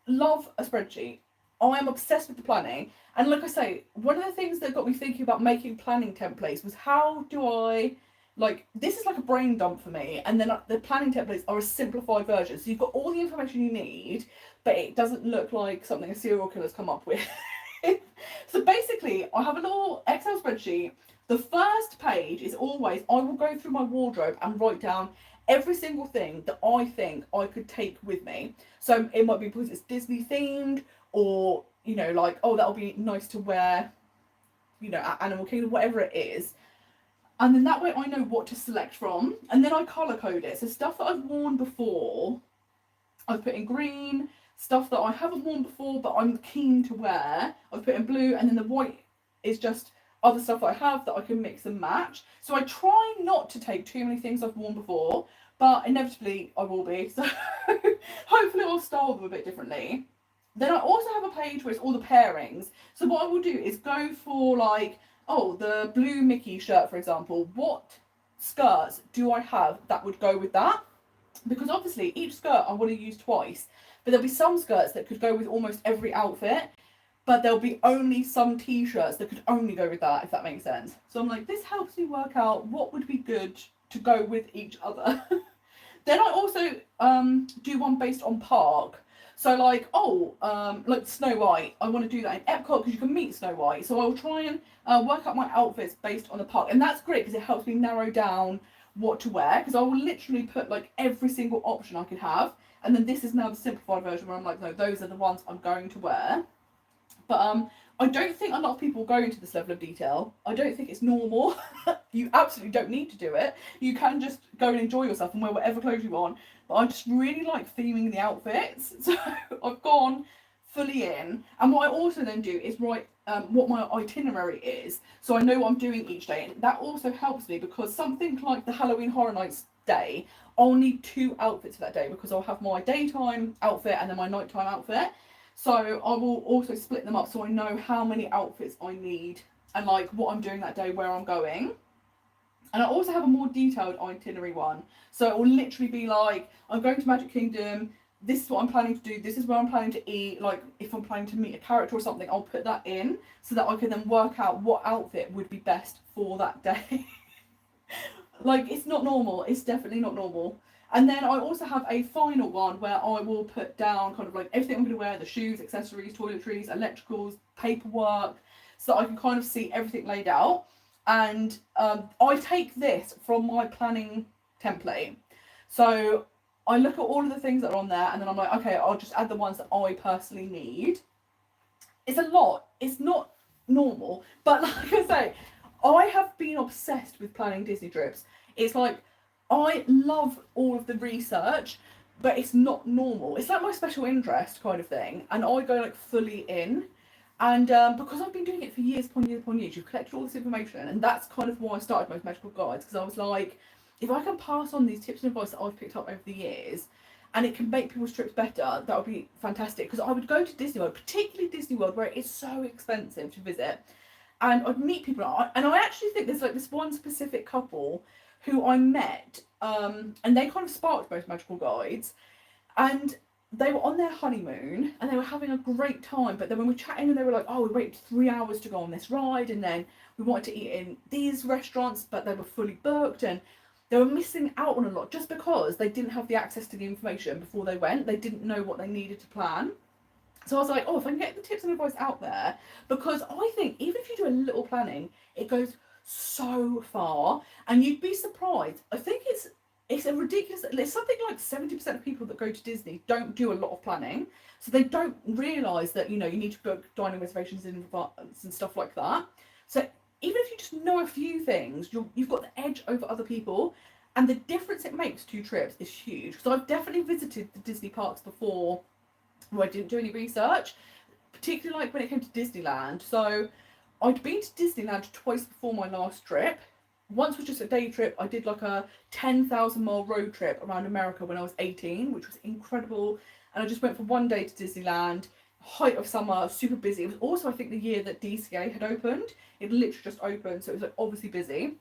[SPEAKER 1] love a spreadsheet. I am obsessed with the planning. And like I say, one of the things that got me thinking about making planning templates was how do I, like, this is like a brain dump for me. And then the planning templates are a simplified version. So you've got all the information you need, but it doesn't look like something a serial killer's come up with. So basically, I have a little Excel spreadsheet. The first page is always, I will go through my wardrobe and write down every single thing that I think I could take with me. So it might be because it's Disney themed, or, you know, like, oh, that'll be nice to wear, you know, at Animal Kingdom, whatever it is. And then that way I know what to select from. And then I colour code it. So stuff that I've worn before, I've put in green. Stuff that I haven't worn before but I'm keen to wear, I've put in blue. And then the white is just other stuff that I have that I can mix and match. So I try not to take too many things I've worn before, but inevitably I will be. So hopefully I'll style them a bit differently. Then I also have a page where it's all the pairings. So what I will do is go for, like, oh, the blue Mickey shirt, for example. What skirts do I have that would go with that? Because obviously each skirt I want to use twice, but there'll be some skirts that could go with almost every outfit, but there'll be only some t-shirts that could only go with that, if that makes sense. So I'm like, this helps me work out what would be good to go with each other. Then I also do one based on park. So like, like Snow White, I want to do that in Epcot because you can meet Snow White. So I'll try and work out my outfits based on the park. And that's great because it helps me narrow down what to wear, because I will literally put like every single option I could have. And then this is now the simplified version where I'm like, no, those are the ones I'm going to wear. But I don't think a lot of people go into this level of detail. I don't think it's normal. You absolutely don't need to do it. You can just go and enjoy yourself and wear whatever clothes you want. But I just really like theming the outfits. So I've gone fully in. And what I also then do is write what my itinerary is. So I know what I'm doing each day. And that also helps me because something like the Halloween Horror Nights day, I'll need 2 outfits for that day because I'll have my daytime outfit and then my nighttime outfit. So I will also split them up so I know how many outfits I need and like what I'm doing that day, where I'm going. And I also have a more detailed itinerary one. So it will literally be like, I'm going to Magic Kingdom, this is what I'm planning to do, this is where I'm planning to eat. Like if I'm planning to meet a character or something, I'll put that in so that I can then work out what outfit would be best for that day. Like, it's not normal. It's definitely not normal. And then I also have a final one where I will put down kind of like everything I'm going to wear, the shoes, accessories, toiletries, electricals, paperwork, so that I can kind of see everything laid out. And I take this from my planning template. So I look at all of the things that are on there and then I'm like, okay, I'll just add the ones that I personally need. It's a lot. It's not normal. But like I say, I have been obsessed with planning Disney trips. It's like, I love all of the research, but it's not normal. It's like my special interest kind of thing. And I go like fully in. And because I've been doing it for years upon years upon years, you've collected all this information. And that's kind of why I started Most Magical Guides. Because I was like, if I can pass on these tips and advice that I've picked up over the years, and it can make people's trips better, that would be fantastic. Because I would go to Disney World, particularly Disney World, where it is so expensive to visit. And I'd meet people. And I actually think there's like this one specific couple who I met, and they kind of sparked Most Magical Guides, and they were on their honeymoon and they were having a great time. But then when we were chatting and they were like, oh, we waited 3 hours to go on this ride, and then we wanted to eat in these restaurants, but they were fully booked, and they were missing out on a lot just because they didn't have the access to the information before they went. They didn't know what they needed to plan. So I was like, oh, if I can get the tips and advice out there, because I think even if you do a little planning, it goes so far, and you'd be surprised. I think it's a ridiculous. It's something like 70% of people that go to Disney don't do a lot of planning, so they don't realise that you need to book dining reservations in advance and stuff like that. So even if you just know a few things, you've got the edge over other people, and the difference it makes to trips is huge. Because I've definitely visited the Disney parks before where I didn't do any research, particularly like when it came to Disneyland. So I'd been to Disneyland twice before my last trip. Once was just a day trip. I did like a 10,000-mile road trip around America when I was 18, which was incredible. And I just went for one day to Disneyland, height of summer, super busy. It was also, I think, the year that DCA had opened. It literally just opened, so it was like obviously busy.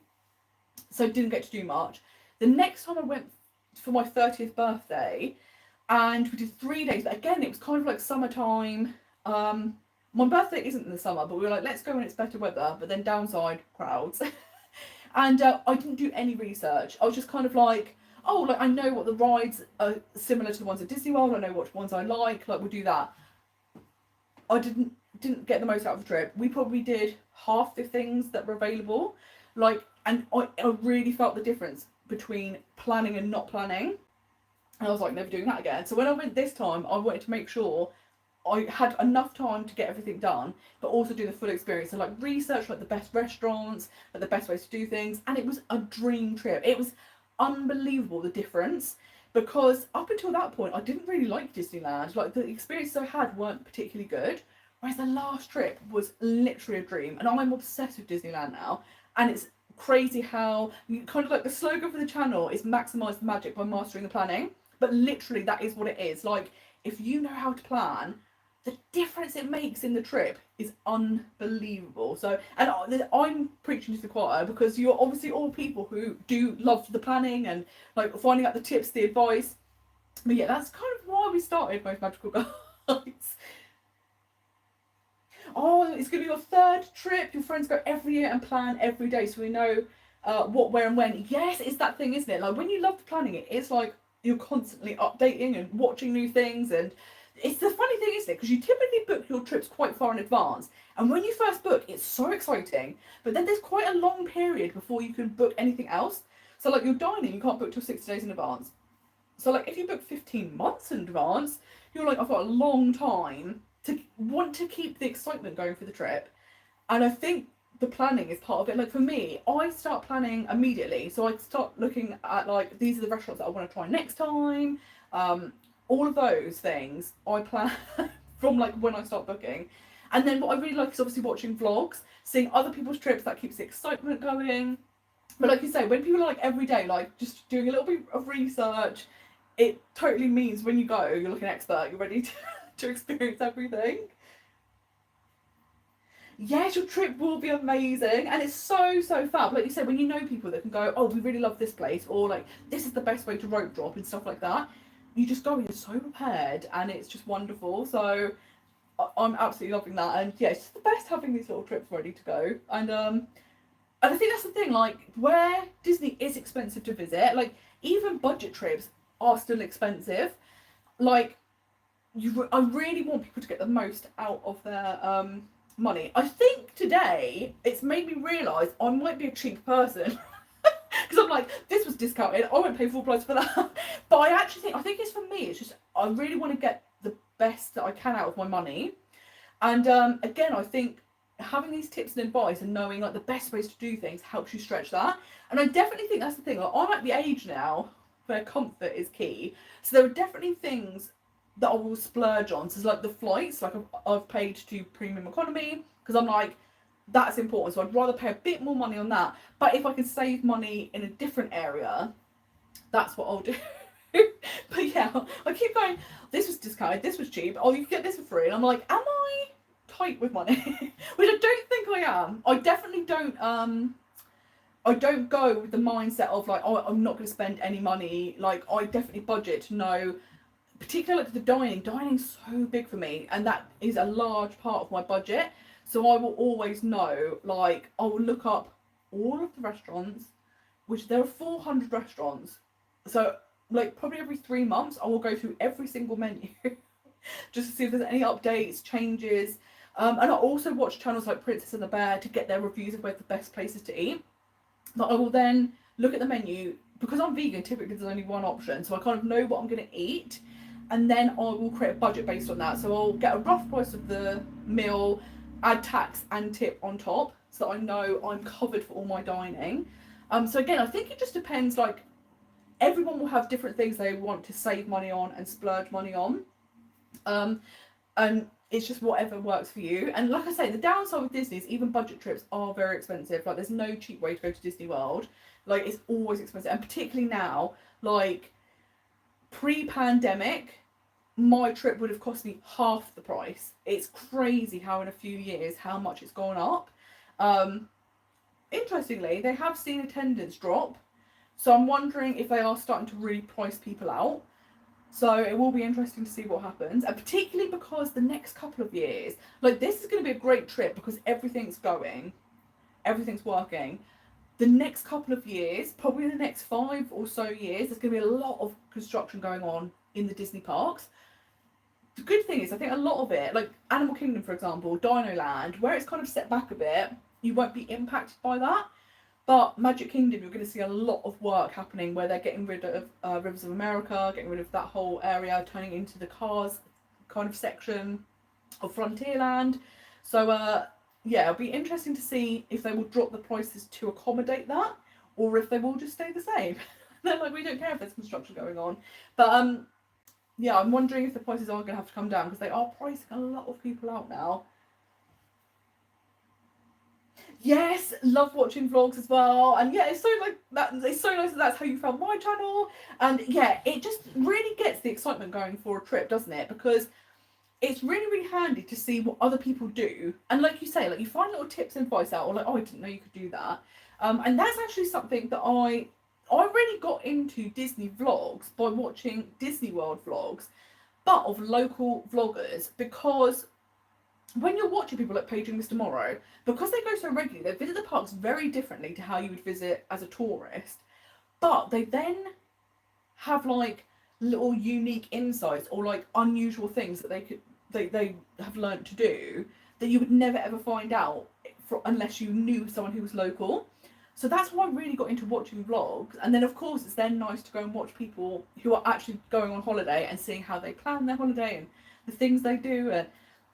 [SPEAKER 1] So I didn't get to do much. The next time I went for my 30th birthday, and we did 3 days, but again, it was kind of like summertime. My birthday isn't in the summer, but we were like, let's go when it's better weather, but then downside, crowds. And I didn't do any research. I was just kind of like, oh, like I know what the rides are similar to the ones at Disney World. I know which ones I like we'll do that. I didn't get the most out of the trip. We probably did half the things that were available. And I really felt the difference between planning and not planning. And I was like, never doing that again. So when I went this time, I wanted to make sure I had enough time to get everything done, but also do the full experience. So like research like the best restaurants, like the best ways to do things. And it was a dream trip. It was unbelievable, the difference. Because up until that point, I didn't really like Disneyland. Like the experiences I had weren't particularly good. Whereas the last trip was literally a dream. And I'm obsessed with Disneyland now. And it's crazy how kind of like the slogan for the channel is maximise the magic by mastering the planning. But literally that is what it is. Like if you know how to plan, the difference it makes in the trip is unbelievable. So, and I'm preaching to the choir because you're obviously all people who do love the planning and like finding out the tips, the advice. But yeah, that's kind of why we started Most Magical Guides. Oh, it's going to be your third trip. Your friends go every year and plan every day, so we know what, where, and when. Yes, it's that thing, isn't it? Like when you love the planning, it's like you're constantly updating and watching new things, and it's the funny thing, isn't it? Because you typically book your trips quite far in advance, and when you first book, it's so exciting. But then there's quite a long period before you can book anything else. So like your dining, you can't book till 60 days in advance. So like if you book 15 months in advance, you're like, I've got a long time to want to keep the excitement going for the trip. And I think the planning is part of it. Like for me, I start planning immediately. So I start looking at like, these are the restaurants that I want to try next time. All of those things I plan from like when I start booking. And then what I really like is obviously watching vlogs, seeing other people's trips. That keeps the excitement going. But like you say, when people are like every day, like just doing a little bit of research, it totally means when you go, you're like an expert, you're ready to experience everything. Yes, your trip will be amazing, and it's so fab. Like you said, when you know people that can go, oh, we really love this place, or like this is the best way to rope drop and stuff like that, you just go in so prepared, and it's just wonderful. So I'm absolutely loving that, and yeah, it's just the best having these little trips ready to go. And I think that's the thing, like where Disney is expensive to visit, like even budget trips are still expensive. Like I really want people to get the most out of their money. I think today it's made me realise I might be a cheap person because I'm like, this was discounted, I won't pay full price for that. But I think it's for me, it's just I really want to get the best that I can out of my money. And again, I think having these tips and advice and knowing like the best ways to do things helps you stretch that. And I definitely think that's the thing, like I'm at the age now where comfort is key, so there are definitely things that I will splurge on. So like the flights, like I've paid to premium economy because I'm like, that's important. So I'd rather pay a bit more money on that. But if I can save money in a different area, that's what I'll do. But yeah, I keep going, this was discounted, this was cheap, oh, you can get this for free. And I'm like, am I tight with money? Which I don't think I am. I definitely don't go with the mindset of like, oh, I'm not going to spend any money. Like I definitely budget to know, particularly like the dining's so big for me, and that is a large part of my budget. So I will always know, like I will look up all of the restaurants, which there are 400 restaurants. So like probably every 3 months I will go through every single menu just to see if there's any updates, changes. And I also watch channels like Princess and the Bear to get their reviews of where the best places to eat. But I will then look at the menu. Because I'm vegan, typically there's only one option, so I kind of know what I'm going to eat, and then I will create a budget based on that. So I'll get a rough price of the meal, add tax and tip on top, so that I know I'm covered for all my dining. So again, I think it just depends. Like, everyone will have different things they want to save money on and splurge money on. And it's just whatever works for you. And like I say, the downside with Disney is even budget trips are very expensive. Like, there's no cheap way to go to Disney World. Like, it's always expensive. And particularly now, like, pre-pandemic, my trip would have cost me half the price. It's crazy how in a few years, how much it's gone up. Interestingly, they have seen attendance drop. So I'm wondering if they are starting to really price people out. So it will be interesting to see what happens, and particularly because the next couple of years, like, this is going to be a great trip because everything's working. The next couple of years, probably the next 5 or so years, there's going to be a lot of construction going on in the Disney parks. The good thing is, I think a lot of it, like Animal Kingdom, for example, Dino Land, where it's kind of set back a bit, you won't be impacted by that. But Magic Kingdom, you're going to see a lot of work happening where they're getting rid of Rivers of America, getting rid of that whole area, turning into the Cars kind of section of Frontierland. So, yeah, it'll be interesting to see if they will drop the prices to accommodate that, or if they will just stay the same. They're like, we don't care if there's construction going on. But, yeah, I'm wondering if the prices are going to have to come down, because they are pricing a lot of people out now. Yes, love watching vlogs as well, and yeah, it's so like that. It's so nice that that's how you found my channel, and yeah, it just really gets the excitement going for a trip, doesn't it? Because it's really, really handy to see what other people do, and like you say, like, you find little tips and advice out, or like, oh, I didn't know you could do that, and that's actually something that I really got into Disney vlogs by watching Disney World vlogs, but of local vloggers, because when you're watching people like Paige and Mr. Morrow, because they go so regularly, they visit the parks very differently to how you would visit as a tourist. But they then have like little unique insights or like unusual things that they have learnt to do that you would never ever find out unless you knew someone who was local. So that's why I really got into watching vlogs. And then of course it's then nice to go and watch people who are actually going on holiday and seeing how they plan their holiday and the things they do, and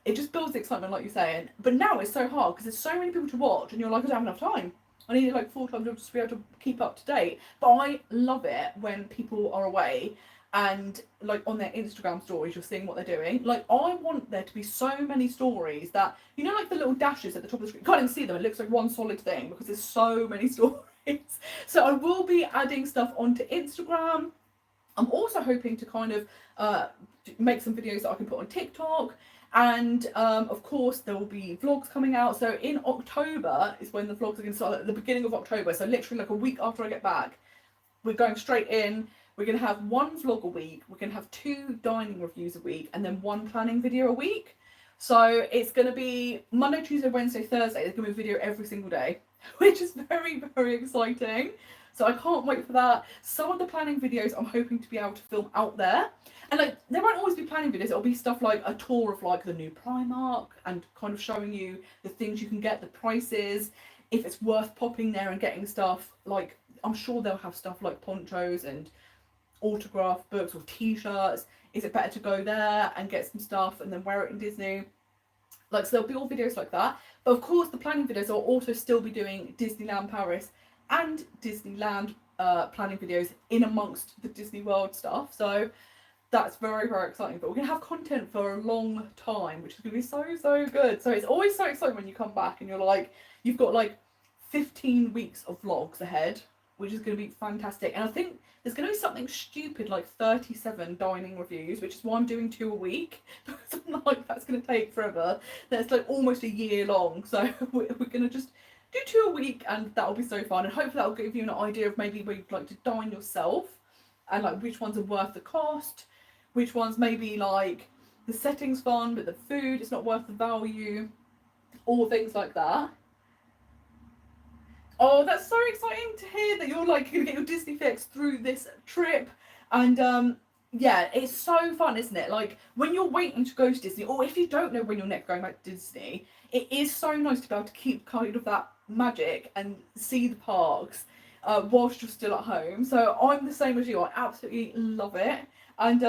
[SPEAKER 1] it just builds the excitement, like you're saying. But now it's so hard because there's so many people to watch, and you're like, I don't have enough time. I need like full-time jobs to be able to keep up to date. But I love it when people are away and like on their Instagram stories, you're seeing what they're doing. Like, I want there to be so many stories that, you know, like the little dashes at the top of the screen. You can't even see them. It looks like one solid thing because there's so many stories. So I will be adding stuff onto Instagram. I'm also hoping to kind of make some videos that I can put on TikTok. And of course there will be vlogs coming out. So in October is when the vlogs are going to start, at the beginning of October, so literally like a week after I get back. We're going straight in. We're going to have 1 vlog a week, we're going to have 2 dining reviews a week, and then 1 planning video a week. So it's going to be Monday, Tuesday, Wednesday, Thursday. There's going to be a video every single day, which is very, very exciting. So I can't wait for that. Some of the planning videos I'm hoping to be able to film out there. And like, there won't always be planning videos. It'll be stuff like a tour of like the new Primark and kind of showing you the things you can get, the prices, if it's worth popping there and getting stuff. Like, I'm sure they'll have stuff like ponchos and autograph books or t-shirts. Is it better to go there and get some stuff and then wear it in Disney? Like, so there'll be all videos like that. But of course the planning videos, I'll also still be doing Disneyland Paris and Disneyland planning videos in amongst the Disney World stuff. So that's very, very exciting. But we're going to have content for a long time, which is going to be so, so good. So it's always so exciting when you come back and you're like, you've got like 15 weeks of vlogs ahead, which is going to be fantastic. And I think there's going to be something stupid like 37 dining reviews, which is why I'm doing 2 a week, because I'm like, that's going to take forever. That's like almost a year long. So we're going to just do 2 a week, and that'll be so fun. And hopefully that'll give you an idea of maybe where you'd like to dine yourself, and like which ones are worth the cost, which ones maybe like the setting's fun but the food is not worth the value, or things like that. Oh, that's so exciting to hear that you're like going to get your Disney fix through this trip. And Yeah, it's so fun, isn't it? Like when you're waiting to go to Disney, or if you don't know when you're next going back to Disney, it is so nice to be able to keep kind of that magic and see the parks whilst you're still at home. So I'm the same as you. I absolutely love it, and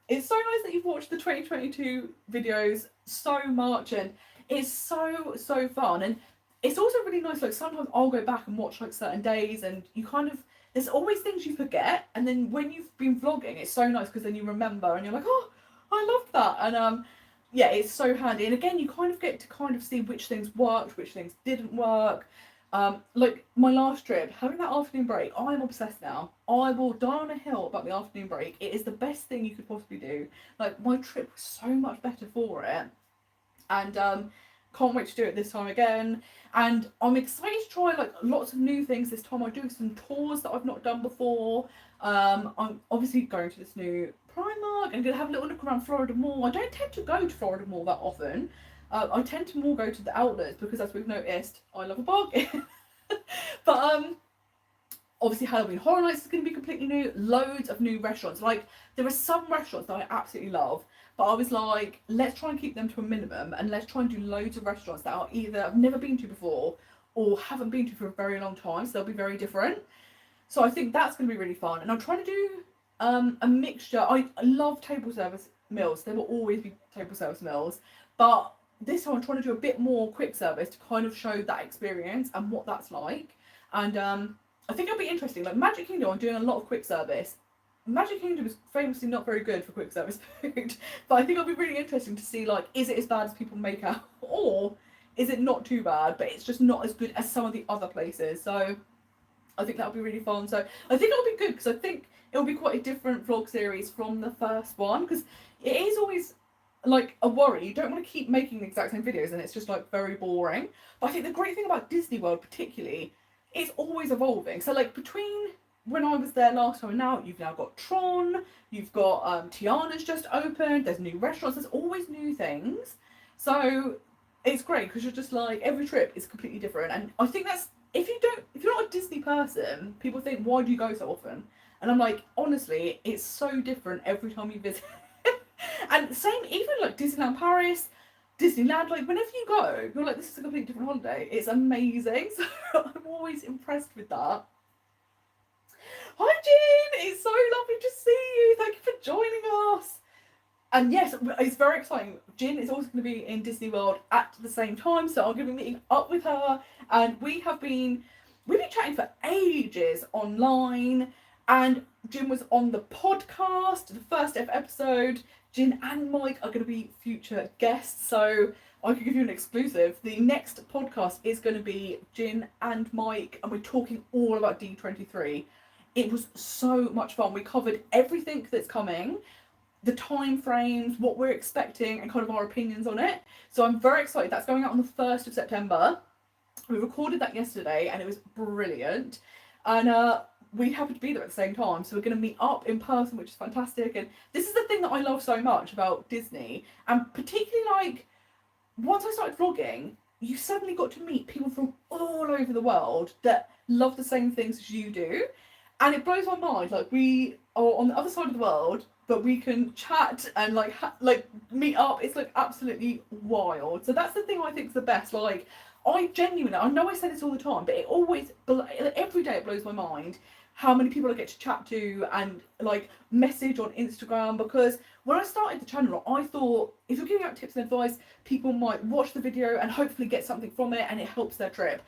[SPEAKER 1] it's so nice that you've watched the 2022 videos so much, and it's so fun. And it's also really nice. Like sometimes I'll go back and watch like certain days, and you kind of there's always things you forget, and then when you've been vlogging, it's so nice because then you remember and you're like, oh, I loved that, and yeah, it's so handy. And again, you kind of get to kind of see which things worked, which things didn't work. Like my last trip, having that afternoon break, I'm obsessed now. I will die on a hill about the afternoon break. It is the best thing you could possibly do. Like my trip was so much better for it, and can't wait to do it this time again. And I'm excited to try like lots of new things this time. I'm doing some tours that I've not done before. I'm obviously going to this new Primark. I'm gonna have a little look around Florida Mall. I don't tend to go to Florida Mall that often. I tend to more go to the outlets because, as we've noticed, I love a bargain. But obviously Halloween Horror Nights is going to be completely new. Loads of new restaurants. Like there are some restaurants that I absolutely love, but I was like, let's try and keep them to a minimum, and let's try and do loads of restaurants that are either I've never been to before or haven't been to for a very long time, so they'll be very different. So I think that's going to be really fun. And I'm trying to do a mixture. I love table service meals. There will always be table service meals, but this time I'm trying to do a bit more quick service to kind of show that experience and what that's like. And I think it'll be interesting. Like Magic Kingdom, I'm doing a lot of quick service. Magic Kingdom is famously not very good for quick service food, but I think it'll be really interesting to see like, is it as bad as people make out, or is it not too bad, but it's just not as good as some of the other places. So I think that'll be really fun. So I think it'll be good because I think it'll be quite a different vlog series from the first one, because it is always like a worry. You don't want to keep making the exact same videos and it's just like very boring. But I think the great thing about Disney World particularly, it's always evolving. So like between when I was there last time and now, you've now got Tron, you've got Tiana's just opened, there's new restaurants, there's always new things. So it's great because you're just like, every trip is completely different. And I think that's, if you're not a Disney person, people think, why do you go so often? And I'm like, honestly, it's so different every time you visit. And same, even like Disneyland Paris, Disneyland, like whenever you go, you're like, this is a completely different holiday. It's amazing. So I'm always impressed with that. Hi Jean, it's so lovely to see you. Thank you for joining us. And yes, it's very exciting. Jin is also going to be in Disney World at the same time, so I'm going to be meeting up with her. And we've been chatting for ages online. And Jin was on the podcast, the first ever episode. Jin and Mike are going to be future guests, so I could give you an exclusive. The next podcast is going to be Jin and Mike, and we're talking all about D23. It was so much fun. We covered everything that's coming, the time frames, what we're expecting, and kind of our opinions on it. So I'm very excited. That's going out on the 1st of September. We recorded that yesterday and it was brilliant. And we happened to be there at the same time. So we're going to meet up in person, which is fantastic. And this is the thing that I love so much about Disney. And particularly like, once I started vlogging, you suddenly got to meet people from all over the world that love the same things as you do. And it blows my mind. Like, we are on the other side of the world, but we can chat and like meet up. It's like absolutely wild. So that's the thing I think is the best. Like, I genuinely, I know I say this all the time, but it always, every day it blows my mind how many people I get to chat to and like message on Instagram. Because when I started the channel, I thought if you're giving out tips and advice, people might watch the video and hopefully get something from it and it helps their trip.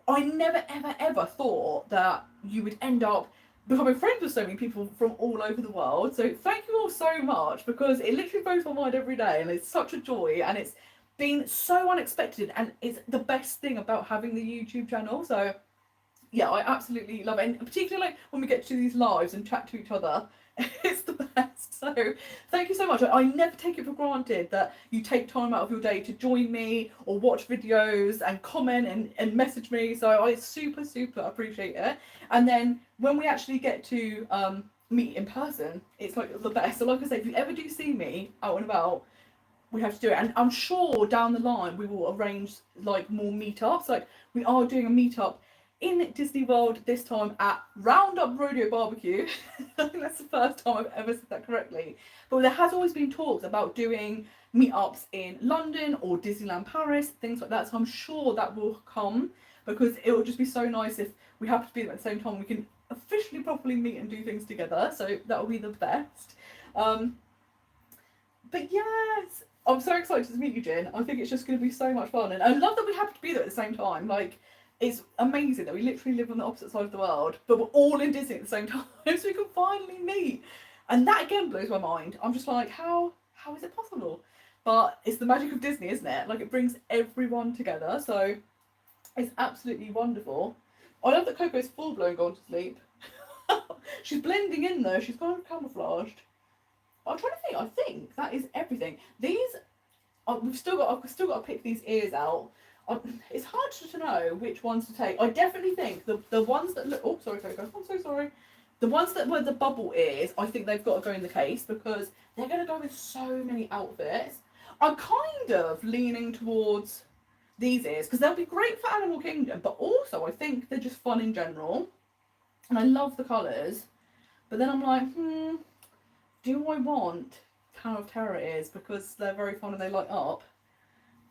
[SPEAKER 1] I never ever thought that you would end up becoming friends with so many people from all over the world. So thank you all so much, because it literally blows my mind every day and it's such a joy, and it's been so unexpected, and it's the best thing about having the YouTube channel. So yeah, I absolutely love it, and particularly like when we get to these lives and chat to each other, it's the best. So thank you so much. I never take it for granted that you take time out of your day to join me or watch videos and comment and message me. So I super appreciate it. And then when we actually get to meet in person, it's like the best. So like I say, if you ever do see me out and about, we have to do it. And I'm sure down the line we will arrange like more meetups. Like we are doing a meetup in Disney World, this time at Roundup Rodeo Barbecue. I think that's the first time I've ever said that correctly. But there has always been talks about doing meetups in London or Disneyland Paris, things like that. So I'm sure that will come, because it would just be so nice if we happen to be there at the same time. We can officially properly meet and do things together. So that will be the best. But yes, I'm so excited to meet you, Jin. I think it's just going to be so much fun. And I love that we happen to be there at the same time. Like, it's amazing that we literally live on the opposite side of the world, but we're all in Disney at the same time, so we can finally meet. And that again blows my mind. I'm just like, how is it possible? But it's the magic of Disney, isn't it? Like, it brings everyone together, so it's absolutely wonderful. I love that Coco's full blown gone to sleep. She's blending in though. She's kind of camouflaged. I'm trying to think. I think that is everything. These, I've still got to pick these ears out. It's hard to know which ones to take. I definitely think the ones that look. Oh, sorry, Coco. I'm so sorry. The ones that were the bubble ears, I think they've got to go in the case, because they're going to go with so many outfits. I'm kind of leaning towards these ears because they'll be great for Animal Kingdom, but also I think they're just fun in general, and I love the colours. But then I'm like, do I want Tower of Terror ears because they're very fun and they light up?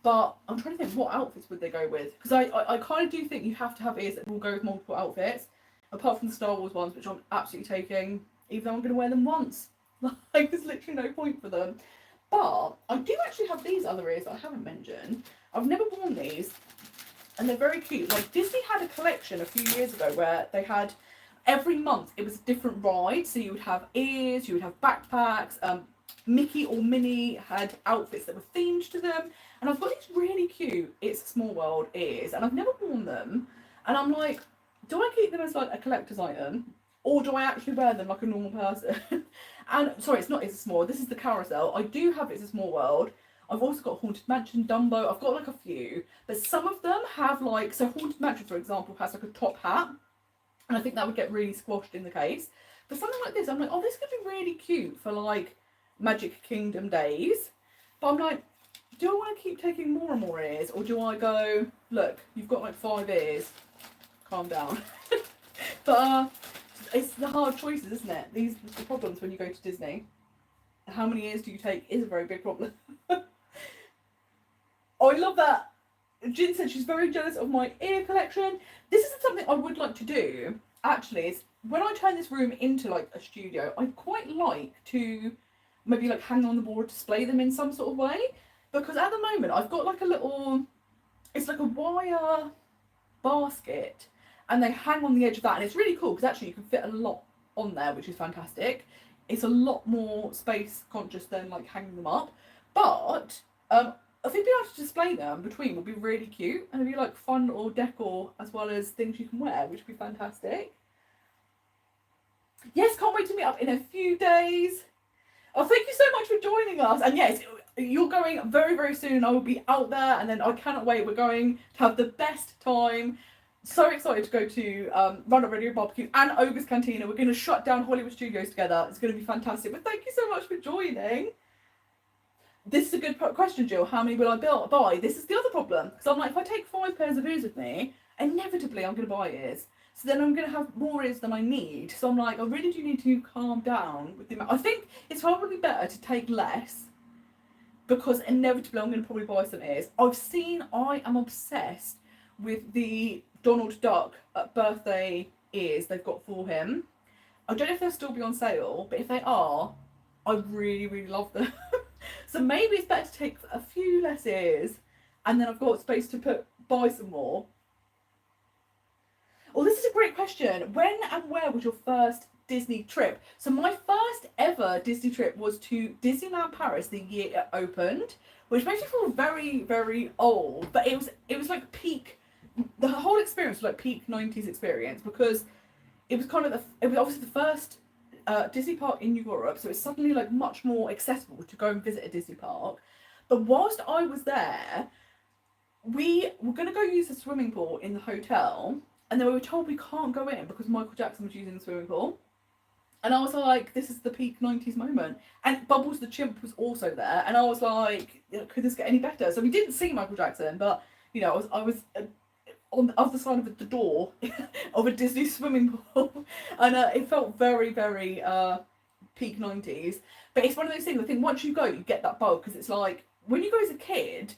[SPEAKER 1] But I'm trying to think, what outfits would they go with? Because I kind of do think you have to have ears that will go with multiple outfits, apart from the Star Wars ones, which I'm absolutely taking, even though I'm going to wear them once. Like, there's literally no point for them. But I do actually have these other ears that I haven't mentioned. I've never worn these, and they're very cute. Like, Disney had a collection a few years ago where they had, every month it was a different ride. So you would have ears, you would have backpacks, Mickey or Minnie had outfits that were themed to them. And I've got these really cute It's a Small World ears, and I've never worn them. And I'm like, do I keep them as like a collector's item, or do I actually wear them like a normal person? And sorry, it's not It's a Small. This is the Carousel. I do have It's a Small World. I've also got Haunted Mansion, Dumbo. I've got like a few, but some of them have like, so Haunted Mansion, for example, has like a top hat, and I think that would get really squashed in the case. But something like this, I'm like, oh, this could be really cute for like Magic Kingdom days. But I'm like, do I want to keep taking more and more ears, or do I go, look, you've got like 5 ears, calm down. But it's the hard choices, isn't it? These are the problems when you go to Disney. How many ears do you take is a very big problem. Oh, I love that. Jin said she's very jealous of my ear collection. This isn't something I would like to do, actually. Is when I turn this room into like a studio, I'd quite like to maybe like hang on the wall or display them in some sort of way. Because at the moment I've got like a little, it's like a wire basket, and they hang on the edge of that, and it's really cool because actually you can fit a lot on there, which is fantastic. It's a lot more space conscious than like hanging them up. But I think being able to display them between would be really cute, and it'd be like fun or decor as well as things you can wear, which would be fantastic. Yes, can't wait to meet up in a few days. Oh, thank you so much for joining us. And yes, you're going very, very soon. I will be out there, and then I cannot wait. We're going to have the best time. So excited to go to Roundup Radio Barbecue and Ogre's Cantina. We're going to shut down Hollywood Studios together. It's going to be fantastic. But thank you so much for joining. This is a good question, Jill. How many will I buy? This is the other problem. Because I'm like, if I take 5 pairs of ears with me, inevitably I'm going to buy ears. So then I'm going to have more ears than I need. So I'm like, I really do need to calm down with the amount. I think it's probably better to take less, because inevitably I'm going to probably buy some ears. I am obsessed with the Donald Duck birthday ears they've got for him. I don't know if they'll still be on sale, but if they are, I really, really love them. So maybe it's better to take a few less ears, and then I've got space to buy some more. Oh, this is a great question. When and where was your first Disney trip? So my first ever Disney trip was to Disneyland Paris the year it opened, which makes me feel very, very old. But it was like peak. The whole experience was like peak 90s experience, because it was kind of it was obviously the first Disney park in Europe, so it's suddenly like much more accessible to go and visit a Disney park. But whilst I was there, we were going to go use the swimming pool in the hotel, and then we were told we can't go in because Michael Jackson was using the swimming pool. And I was like, this is the peak 90s moment. And Bubbles the Chimp was also there, and I was like, could this get any better? So we didn't see Michael Jackson, but you know, I was on the other side of the door of a Disney swimming pool, and it felt very, very peak 90s. But it's one of those things, I think once you go, you get that bug, because it's like, when you go as a kid,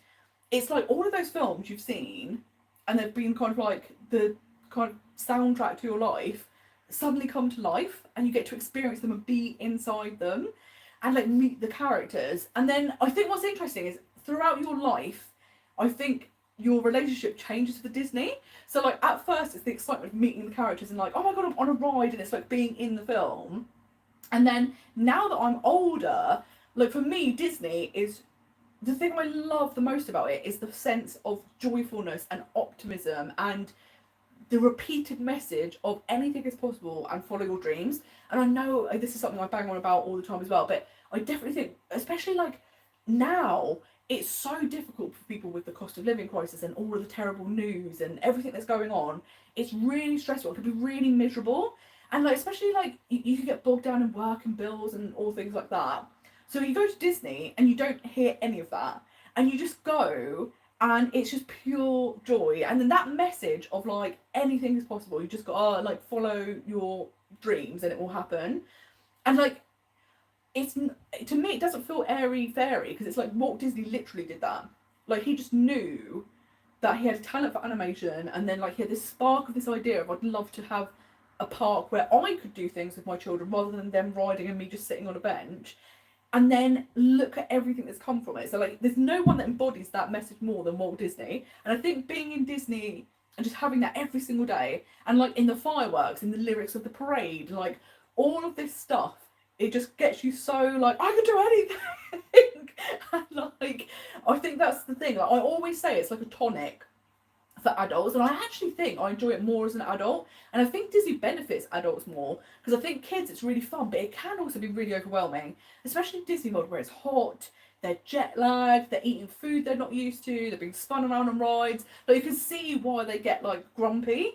[SPEAKER 1] it's like all of those films you've seen, and they've been kind of like the kind of soundtrack to your life, suddenly come to life, and you get to experience them and be inside them, and like meet the characters. And then I think what's interesting is throughout your life, I think your relationship changes with Disney. So like at first it's the excitement of meeting the characters and like, oh my god, I'm on a ride, and it's like being in the film. And then now that I'm older, like for me, Disney is the thing I love the most about it is the sense of joyfulness and optimism, and the repeated message of anything is possible and follow your dreams. And I know this is something I bang on about all the time as well, but I definitely think, especially like now, it's so difficult for people with the cost of living crisis and all of the terrible news and everything that's going on. It's really stressful. It can be really miserable. And like, especially like you can get bogged down in work and bills and all things like that. So you go to Disney and you don't hear any of that. And you just go and it's just pure joy. And then that message of like anything is possible. You just got to like follow your dreams and it will happen. And like, it's, to me, it doesn't feel airy fairy, because it's like Walt Disney literally did that. Like he just knew that he had a talent for animation, and then like he had this spark of this idea of, I'd love to have a park where I could do things with my children rather than them riding and me just sitting on a bench. And then look at everything that's come from it. So like there's no one that embodies that message more than Walt Disney. And I think being in Disney and just having that every single day, and like in the fireworks, in the lyrics of the parade, like all of this stuff, it just gets you so like, I could do anything. And like I think that's the thing. Like I always say it's like a tonic for adults, and I actually think I enjoy it more as an adult. And I think Disney benefits adults more, because I think kids, it's really fun, but it can also be really overwhelming, especially in Disney World where it's hot, they're jet lagged, they're eating food they're not used to, they're being spun around on rides. Like you can see why they get like grumpy,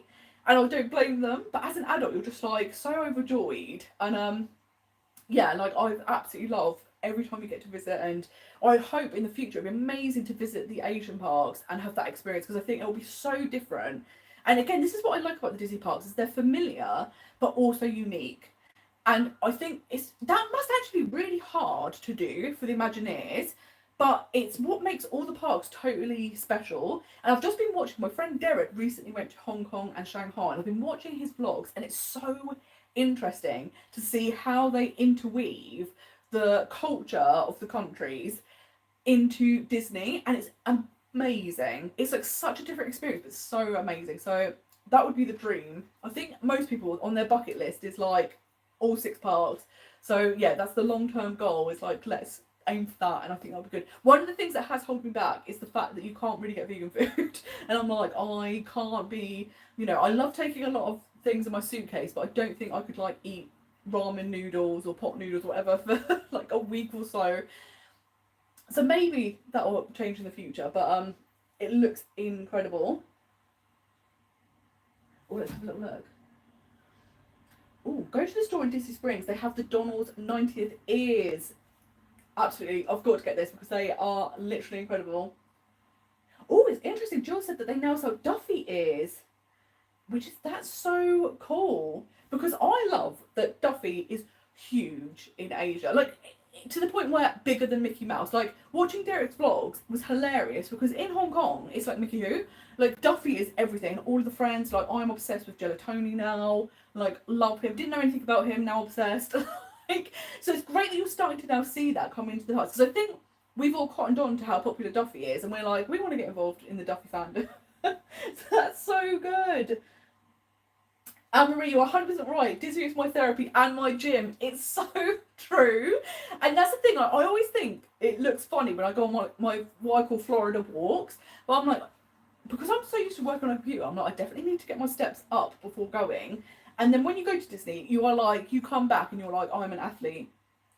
[SPEAKER 1] and I don't blame them. But as an adult, you're just like so overjoyed. And yeah, like I absolutely love every time we get to visit, and I hope in the future it'd be amazing to visit the Asian parks and have that experience, because I think it'll be so different. And again, this is what I like about the Disney parks, is they're familiar but also unique. And I think that must actually be really hard to do for the Imagineers, but it's what makes all the parks totally special. And I've just been watching, my friend Derek recently went to Hong Kong and Shanghai, and I've been watching his vlogs, and it's so interesting to see how they interweave the culture of the countries into Disney, and it's amazing. It's like such a different experience, but so amazing. So that would be the dream. I think most people on their bucket list is like all 6 parks. So yeah, that's the long-term goal, is like, let's aim for that, and I think that'll be good. One of the things that has held me back is the fact that you can't really get vegan food. And I'm like, I can't be, I love taking a lot of things in my suitcase, but I don't think I could like eat ramen noodles or pot noodles or whatever for like a week or so. So maybe that will change in the future, but it looks incredible. Oh, let's have a little look. Oh, go to the store in Disney Springs. They have the Donald's 90th ears. Absolutely, I've got to get this because they are literally incredible. Oh, it's interesting. Jill said that they now sell Duffy ears, that's so cool, because I love that Duffy is huge in Asia, like to the point where bigger than Mickey Mouse. Like watching Derek's vlogs was hilarious, because in Hong Kong it's like Mickey Who, like Duffy is everything. All of the friends, like I'm obsessed with Gelatoni now, like love him, didn't know anything about him, now obsessed. Like, so it's great that you're starting to now see that come into the hearts, because I think we've all cottoned on to how popular Duffy is, and we're like, we want to get involved in the Duffy fandom. So that's so good. Anne-Marie, you're 100% right. Disney is my therapy and my gym. It's so true. And that's the thing, like, I always think it looks funny when I go on my what I call Florida walks. But I'm like, because I'm so used to working on a computer, I'm like, I definitely need to get my steps up before going. And then when you go to Disney, you are like, you come back and you're like, I'm an athlete.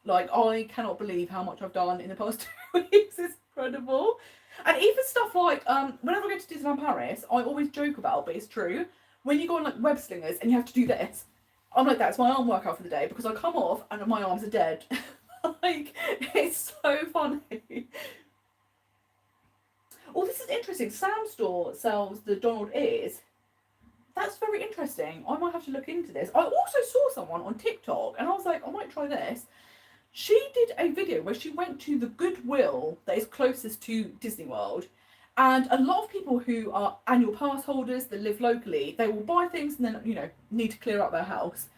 [SPEAKER 1] Like, I cannot believe how much I've done in the past 2 weeks. It's incredible. And even stuff like, whenever I go to Disneyland Paris, I always joke about, but it's true, when you go on like web slingers and you have to do this, I'm like, that's my arm workout for the day, because I come off and my arms are dead. Like, it's so funny. Oh, this is interesting. Sam's store sells the Donald ears. That's very interesting. I might have to look into this. I also saw someone on TikTok and I was like, I might try this. She did a video where she went to the Goodwill that is closest to Disney World. And a lot of people who are annual pass holders that live locally, they will buy things and then, need to clear out their house.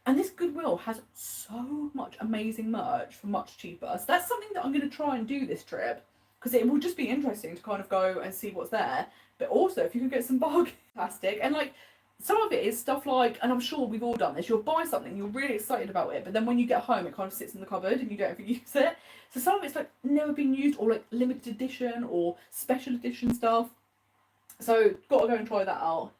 [SPEAKER 1] And this Goodwill has so much amazing merch for much cheaper. So that's something that I'm going to try and do this trip, because it will just be interesting to kind of go and see what's there. But also, if you can get some bargain, fantastic. And like, some of it is stuff like, and I'm sure we've all done this, you'll buy something, you're really excited about it, but then when you get home, it kind of sits in the cupboard and you don't ever use it. So some of it's like never been used, or like limited edition or special edition stuff. So, gotta go and try that out.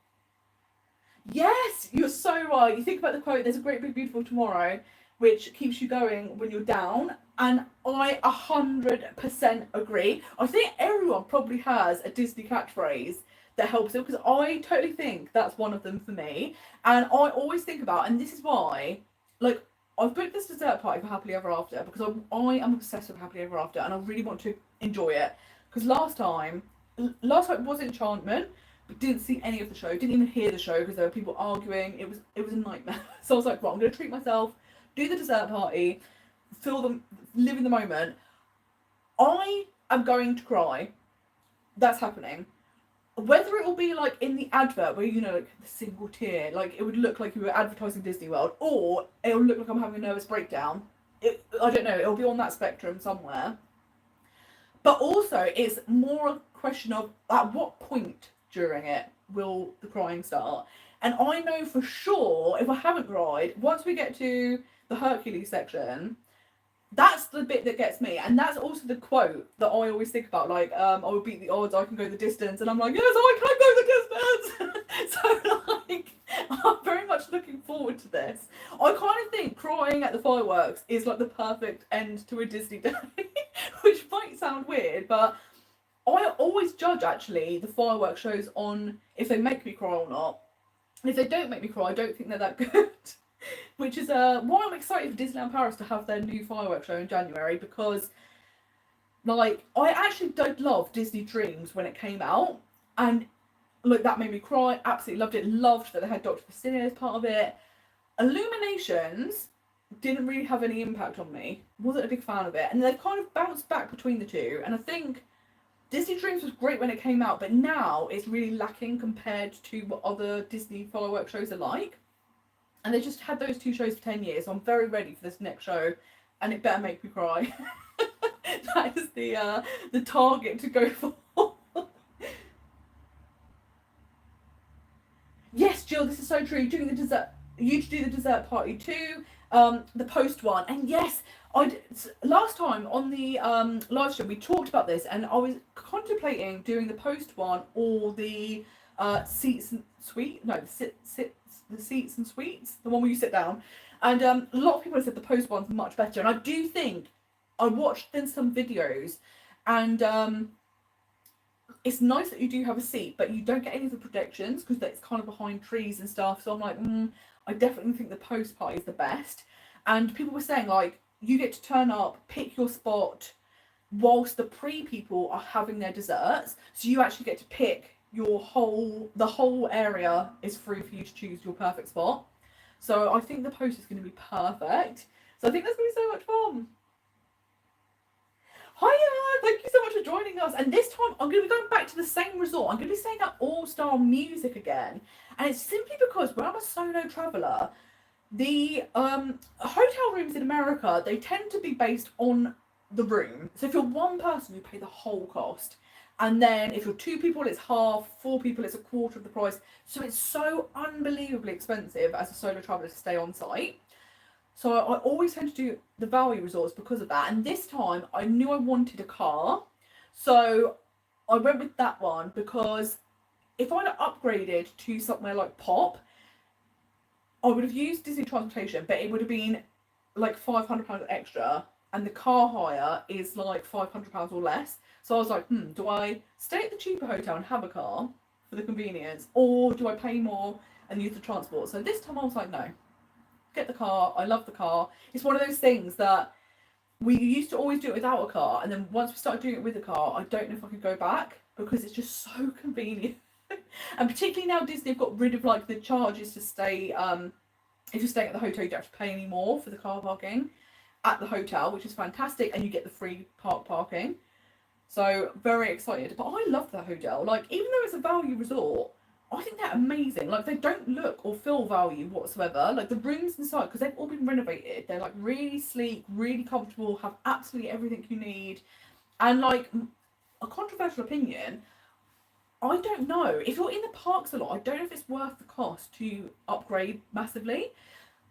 [SPEAKER 1] Yes, you're so right. You think about the quote, there's a great big beautiful tomorrow, which keeps you going when you're down. And I 100% agree. I think everyone probably has a Disney catchphrase that helps them, because I totally think that's one of them for me. And I always think about, and this is why, like, I've booked this dessert party for Happily Ever After because I am obsessed with Happily Ever After and I really want to enjoy it. Because last time was Enchantment, but didn't see any of the show, didn't even hear the show because there were people arguing. It was a nightmare. So I was like, well, I'm going to treat myself, do the dessert party, live in the moment. I am going to cry. That's happening. Whether it will be like in the advert where, like the single tear, like it would look like you were advertising Disney World, or it'll look like I'm having a nervous breakdown. I don't know, it'll be on that spectrum somewhere. But also, it's more a question of at what point during it will the crying start. And I know for sure, if I haven't cried, once we get to the Hercules section, that's the bit that gets me. And that's also the quote that I always think about, like, I will beat the odds, I can go the distance. And I'm like, yes, I can go the distance. So, like, I'm very much looking forward to this. I kind of think crying at the fireworks is like the perfect end to a Disney day, which might sound weird, but I always judge, actually, the fireworks shows on if they make me cry or not. And if they don't make me cry, I don't think they're that good. Which is why I'm excited for Disneyland Paris to have their new fireworks show in January, because, like, I actually don't love Disney Dreams when it came out, and look, that made me cry. Absolutely loved it. Loved that they had Dr. Fastidio as part of it. Illuminations didn't really have any impact on me. Wasn't a big fan of it, and they've kind of bounced back between the two. And I think Disney Dreams was great when it came out, but now it's really lacking compared to what other Disney fireworks shows are like. And they just had those two shows for 10 years, so I'm very ready for this next show, and it better make me cry. That is the target to go for. Yes, Jill, this is so true. Doing the dessert, you to do the dessert party too, the post one, and yes, last time on the live stream we talked about this, and I was contemplating doing the post one or the seats and suite. No, the seats and suites, the one where you sit down. And a lot of people have said the post one's much better, and I do think I watched then some videos, and it's nice that you do have a seat, but you don't get any of the protections because it's kind of behind trees and stuff. So I'm like, I definitely think the post party is the best. And people were saying, like, you get to turn up, pick your spot whilst the pre-people are having their desserts, so you actually get to pick the whole area is free for you to choose your perfect spot. So I think the post is going to be perfect. So I think that's going to be so much fun. Hiya! Thank you so much for joining us. And this time I'm going to be going back to the same resort. I'm going to be staying at all-star music again. And it's simply because when I'm a solo traveller, the hotel rooms in America, they tend to be based on the room. So if you're one person, you pay the whole cost. And then if you're two people, it's half, 4 people, it's a quarter of the price. So it's so unbelievably expensive as a solo traveller to stay on site. So I always tend to do the value resorts because of that. And this time I knew I wanted a car. So I went with that one because if I'd have upgraded to somewhere like Pop, I would have used Disney Transportation, but it would have been like £500 extra. And the car hire is like £500 or less. So I was like, do I stay at the cheaper hotel and have a car for the convenience, or do I pay more and use the transport? So this time I was like, no, get the car. I love the car. It's one of those things that we used to always do it without a car, and then once we started doing it with a car, I don't know if I could go back because it's just so convenient. And particularly now Disney have got rid of like the charges to stay. If you're staying at the hotel, you don't have to pay any more for the car parking at the hotel, which is fantastic, and you get the free parking. So very excited. But I love that hotel. Like, even though it's a value resort, I think they're amazing. Like, they don't look or feel value whatsoever. Like, the rooms inside, because they've all been renovated, they're like really sleek, really comfortable, have absolutely everything you need. And like, a controversial opinion, I don't know. If you're in the parks a lot, I don't know if it's worth the cost to upgrade massively.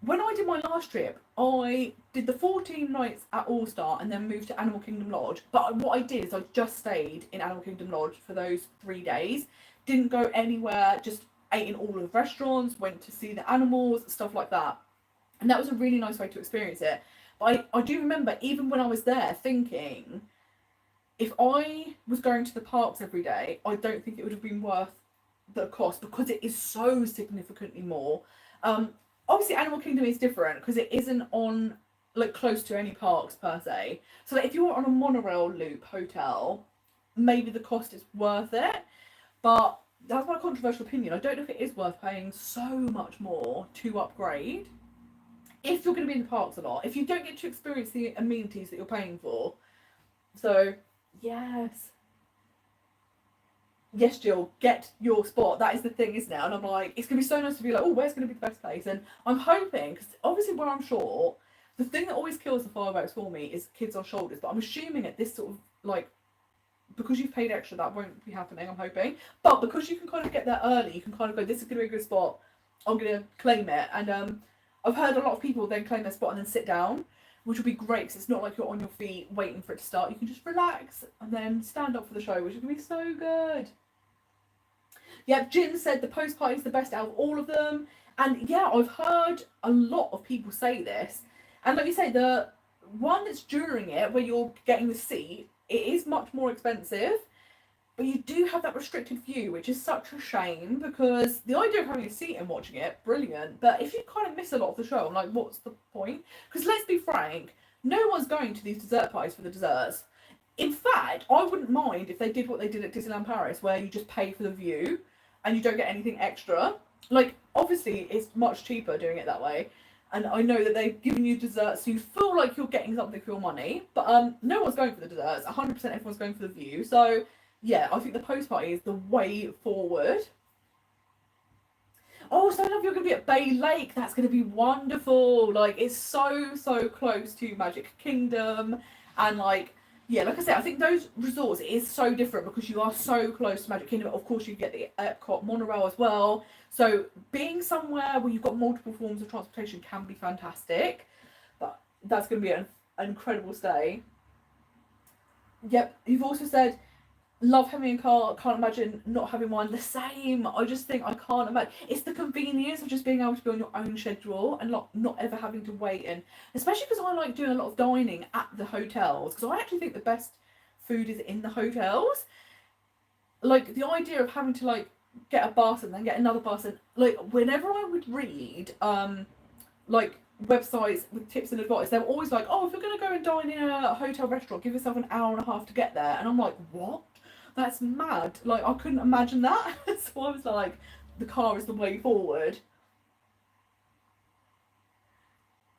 [SPEAKER 1] When I did my last trip, I did the 14 nights at All Star and then moved to Animal Kingdom Lodge. But what I did is I just stayed in Animal Kingdom Lodge for those 3 days. Didn't go anywhere, just ate in all of the restaurants, went to see the animals, stuff like that. And that was a really nice way to experience it. But I do remember, even when I was there, thinking, if I was going to the parks every day, I don't think it would have been worth the cost because it is so significantly more. Obviously, Animal Kingdom is different because it isn't on like close to any parks per se. So like, if you're on a monorail loop hotel, maybe the cost is worth it. But that's my controversial opinion. I don't know if it is worth paying so much more to upgrade if you're going to be in the parks a lot. If you don't get to experience the amenities that you're paying for. So yes. Yes, Jill, get your spot. That is the thing, isn't it? And I'm like, it's going to be so nice to be like, oh, where's going to be the best place? And I'm hoping, because obviously where I'm short, the thing that always kills the fireworks for me is kids on shoulders. But I'm assuming at this sort of, like, because you've paid extra, that won't be happening, I'm hoping. But because you can kind of get there early, you can kind of go, this is going to be a good spot. I'm going to claim it. And I've heard a lot of people then claim their spot and then sit down, which will be great because it's not like you're on your feet waiting for it to start. You can just relax and then stand up for the show, which is going to be so good. Yeah, Jin said the post party is the best out of all of them. And yeah, I've heard a lot of people say this. And like you say, the one that's during it, where you're getting the seat, it is much more expensive. But you do have that restricted view, which is such a shame because the idea of having a seat and watching it, brilliant. But if you kind of miss a lot of the show, I'm like, what's the point? Because let's be frank, no one's going to these dessert parties for the desserts. In fact, I wouldn't mind if they did what they did at Disneyland Paris, where you just pay for the view and you don't get anything extra. Like, obviously, it's much cheaper doing it that way. And I know that they've given you desserts, so you feel like you're getting something for your money. But no one's going for the desserts. 100% everyone's going for the view. So, yeah, I think the post party is the way forward. Oh, so I love you're going to be at Bay Lake. That's going to be wonderful. Like, it's so, so close to Magic Kingdom. And, like, yeah, like I said, I think those resorts, it is so different because you are so close to Magic Kingdom. Of course, you get the Epcot monorail as well. So being somewhere where you've got multiple forms of transportation can be fantastic. But that's going to be an incredible stay. Yep, you've also said, love having a car, can't imagine not having one. The same. I just think I can't imagine. It's the convenience of just being able to be on your own schedule and not ever having to wait. And especially because I like doing a lot of dining at the hotels, because I actually think the best food is in the hotels. Like, the idea of having to like get a bus and then get another bus, and like whenever I would read like websites with tips and advice, they were always like, oh, if you're going to go and dine in a hotel restaurant, give yourself an hour and a half to get there. And I'm like, what? That's mad. Like, I couldn't imagine that. So I was like, the car is the way forward.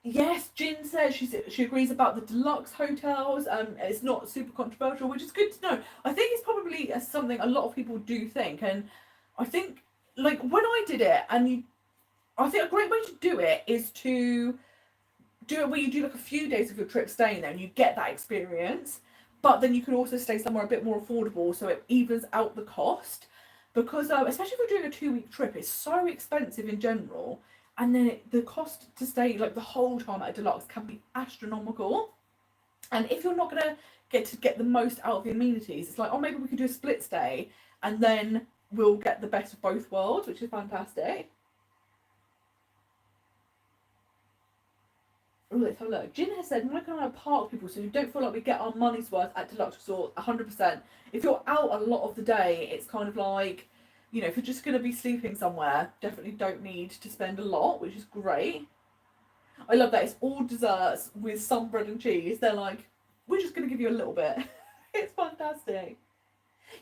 [SPEAKER 1] Yes, Jin says she agrees about the deluxe hotels. It's not super controversial, which is good to know. I think it's probably something a lot of people do think, and I think like when I did it, and I think a great way to do it is to do it where you do like a few days of your trip staying there, and you get that experience. But then you can also stay somewhere a bit more affordable, so it evens out the cost. Because especially if you're doing a 2-week trip, it's so expensive in general. And then the cost to stay like the whole time at a deluxe can be astronomical. And if you're not going to get the most out of the amenities, it's like, oh, maybe we could do a split stay and then we'll get the best of both worlds, which is fantastic. Oh, let's have a look. Jin has said, Mike and I are park people, so we don't feel like we get our money's worth at deluxe resort 100%. If you're out a lot of the day, it's kind of like, you know, if you're just going to be sleeping somewhere, definitely don't need to spend a lot, which is great. I love that. It's all desserts with some bread and cheese. They're like, we're just going to give you a little bit. It's fantastic.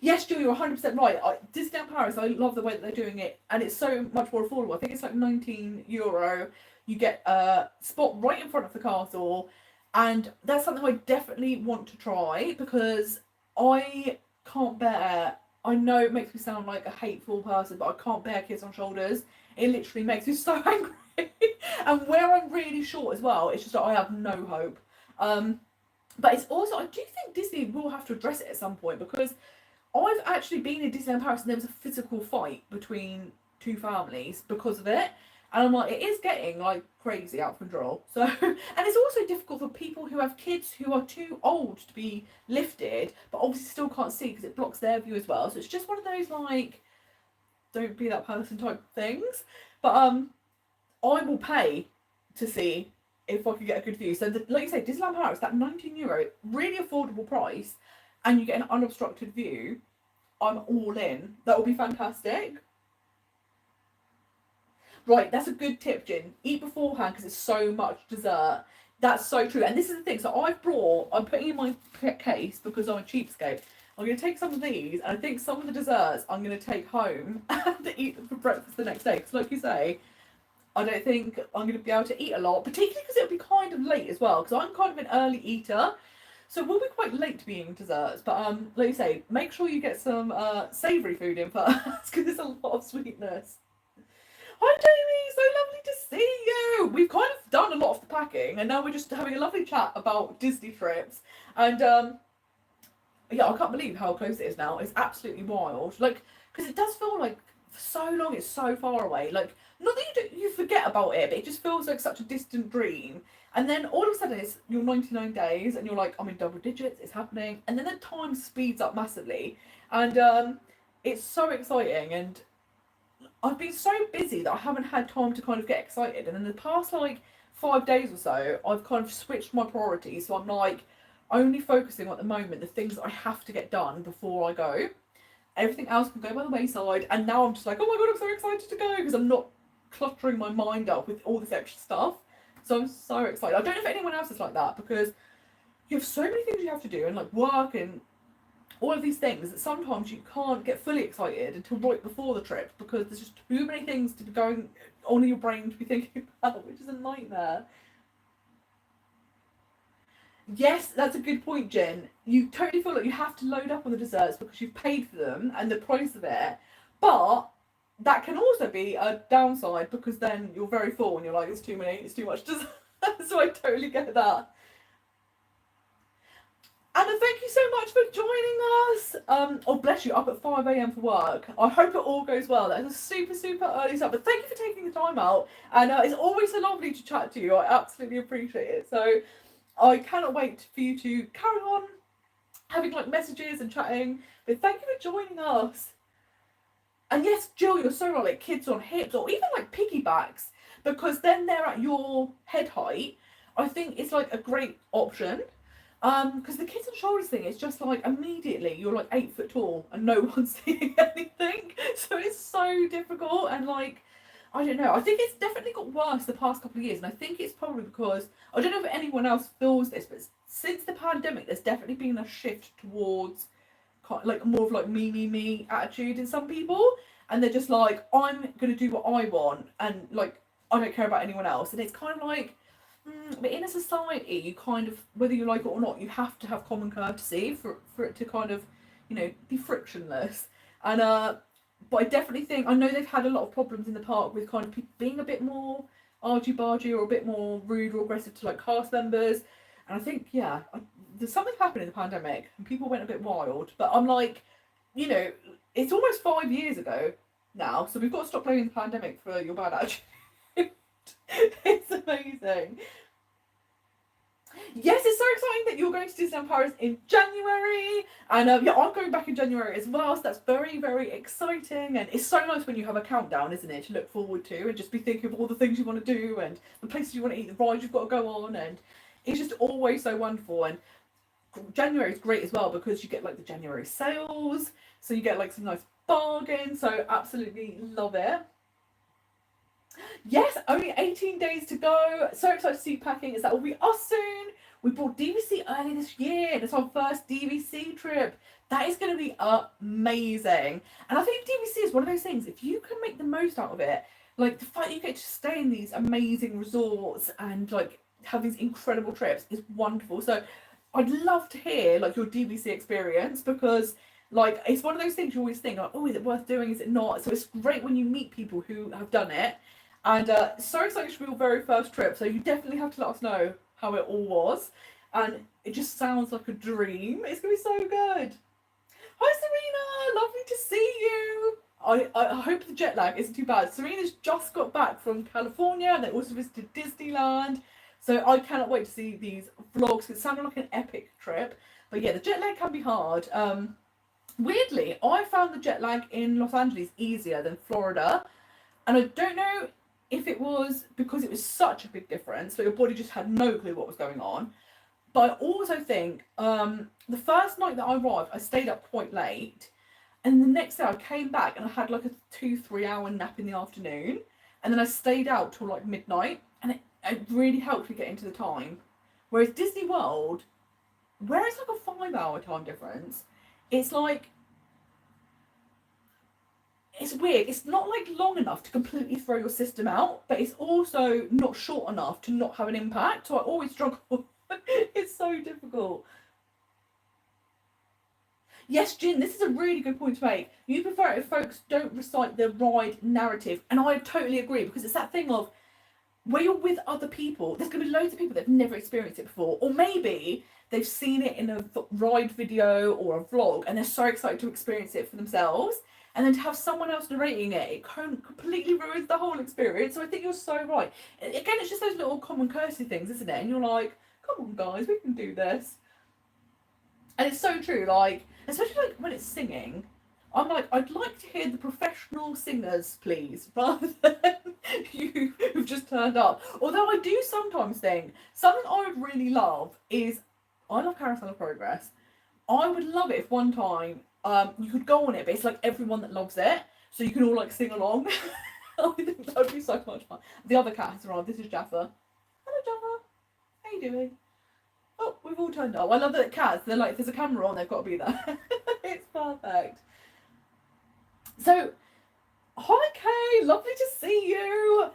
[SPEAKER 1] Yes, Jill, you're 100% right. Disneyland Paris, I love the way that they're doing it, and it's so much more affordable. I think it's like €19. You get a spot right in front of the castle, and that's something I definitely want to try because I can't bear. I know it makes me sound like a hateful person, but I can't bear kids on shoulders. It literally makes me so angry. And where I'm really short as well, it's just that I have no hope. But it's also, I do think Disney will have to address it at some point because I've actually been in Disneyland Paris and there was a physical fight between two families because of it. And I'm like, it is getting like crazy out of control. So, and it's also difficult for people who have kids who are too old to be lifted, but obviously still can't see because it blocks their view as well. So it's just one of those like, don't be that person type things. But I will pay to see if I can get a good view. So, like you say, Disneyland Paris, that €19, really affordable price, and you get an unobstructed view. I'm all in. That will be fantastic. Right, that's a good tip, Jin. Eat beforehand because it's so much dessert. That's so true. And this is the thing. So I'm putting in my case because I'm a cheapskate. I'm going to take some of these, and I think some of the desserts I'm going to take home and eat them for breakfast the next day. Because, like you say, I don't think I'm going to be able to eat a lot, particularly because it'll be kind of late as well. Because I'm kind of an early eater, so we'll be quite late to be eating desserts. But like you say, make sure you get some savoury food in first, because there's a lot of sweetness. Hi Jamie, so lovely to see you. We've kind of done a lot of the packing, and now we're just having a lovely chat about Disney trips. And yeah, I can't believe how close it is now. It's absolutely wild. Like, because it does feel like for so long it's so far away. Like, not that you forget about it, but it just feels like such a distant dream. And then all of a sudden it's your 99 days, and you're like, I'm in double digits. It's happening, and then the time speeds up massively, and it's so exciting. And I've been so busy that I haven't had time to kind of get excited. And in the past like 5 days or so, I've kind of switched my priorities. So I'm like only focusing on at the moment the things that I have to get done before I go. Everything else can go by the wayside. And now I'm just like, oh my god, I'm so excited to go because I'm not cluttering my mind up with all this extra stuff. So I'm so excited. I don't know if anyone else is like that because you have so many things you have to do and like work and all of these things that sometimes you can't get fully excited until right before the trip because there's just too many things to be going on in your brain to be thinking about, which is a nightmare. Yes, that's a good point, Jen. You totally feel like you have to load up on the desserts because you've paid for them and the price of it. But that can also be a downside because then you're very full and you're like, it's too many, it's too much dessert. So I totally get that. Anna, thank you so much for joining us. Oh, bless you, up at 5 a.m. for work. I hope it all goes well. That is a super, super early start. But thank you for taking the time out. And it's always so lovely to chat to you. I absolutely appreciate it. So I cannot wait for you to carry on having like messages and chatting. But thank you for joining us. And yes, Jill, you're so right, like kids on hips or even like piggybacks, because then they're at your head height. I think it's like a great option. Because the kids on shoulders thing is just like immediately you're like 8 foot tall and no one's seeing anything. So it's so difficult and like I don't know. I think it's definitely got worse the past couple of years, and I think it's probably because I don't know if anyone else feels this, but since the pandemic, there's definitely been a shift towards like more of like me attitude in some people, and they're just like I'm gonna do what I want, and like I don't care about anyone else, and it's kind of like. But in a society, you kind of, whether you like it or not, you have to have common courtesy for it to kind of, be frictionless. And but I definitely think I know they've had a lot of problems in the park with kind of people being a bit more argy-bargy or a bit more rude or aggressive to like cast members. And I think there's something happened in the pandemic and people went a bit wild. But I'm like, it's almost 5 years ago now, so we've got to stop blaming the pandemic for your bad attitude. It's amazing. Yes, it's so exciting that you're going to Disneyland Paris in January, and I'm going back in January as well. So that's very, very exciting, and it's so nice when you have a countdown, isn't it, to look forward to, and just be thinking of all the things you want to do and the places you want to eat, the rides you've got to go on, and it's just always so wonderful. And January is great as well because you get like the January sales, so you get like some nice bargains. So absolutely love it. Yes, only 18 days to go. So excited to see you packing. Is that will be us soon? We bought DVC early this year. It's our first DVC trip. That is going to be amazing. And I think DVC is one of those things, if you can make the most out of it, like the fact you get to stay in these amazing resorts and like have these incredible trips is wonderful. So I'd love to hear like your DVC experience, because like it's one of those things you always think, like, oh, is it worth doing? Is it not? So it's great when you meet people who have done it. And so excited for your very first trip. So you definitely have to let us know how it all was. And it just sounds like a dream. It's going to be so good. Hi, Serena. Lovely to see you. I hope the jet lag isn't too bad. Serena's just got back from California and they also visited Disneyland. So I cannot wait to see these vlogs. It sounded like an epic trip. But yeah, the jet lag can be hard. Weirdly, I found the jet lag in Los Angeles easier than Florida. And I don't know if it was because it was such a big difference, but your body just had no clue what was going on. But I also think the first night that I arrived, I stayed up quite late. And the next day I came back and I had like a 2-3 hour nap in the afternoon. And then I stayed out till like midnight. And it really helped me get into the time. Whereas Disney World, where it's like a 5 hour time difference, it's like, it's weird. It's not like long enough to completely throw your system out, but it's also not short enough to not have an impact. So I always struggle. It's so difficult. Yes, Jin, this is a really good point to make. You prefer it if folks don't recite the ride narrative. And I totally agree, because it's that thing of where you're with other people, there's going to be loads of people that have never experienced it before. Or maybe they've seen it in a ride video or a vlog and they're so excited to experience it for themselves. And then to have someone else narrating it, it completely ruins the whole experience. So I think you're so right. Again, it's just those little common courtesy things, isn't it? And you're like, come on, guys, we can do this. And it's so true, like, especially like when it's singing, I'm like, I'd like to hear the professional singers, please, rather than you who've just turned up. Although I do sometimes think something I would really love is, I love Carousel of Progress. I would love it if one time you could go on it, but it's like everyone that loves it, so you can all like sing along. I think that would be so much fun. The other cat has arrived. This is Jaffa. Hello, Jaffa. How you doing? Oh, we've all turned up. I love that cats, they're like, there's a camera on, they've got to be there. It's perfect. So, hi Kay, lovely to see you.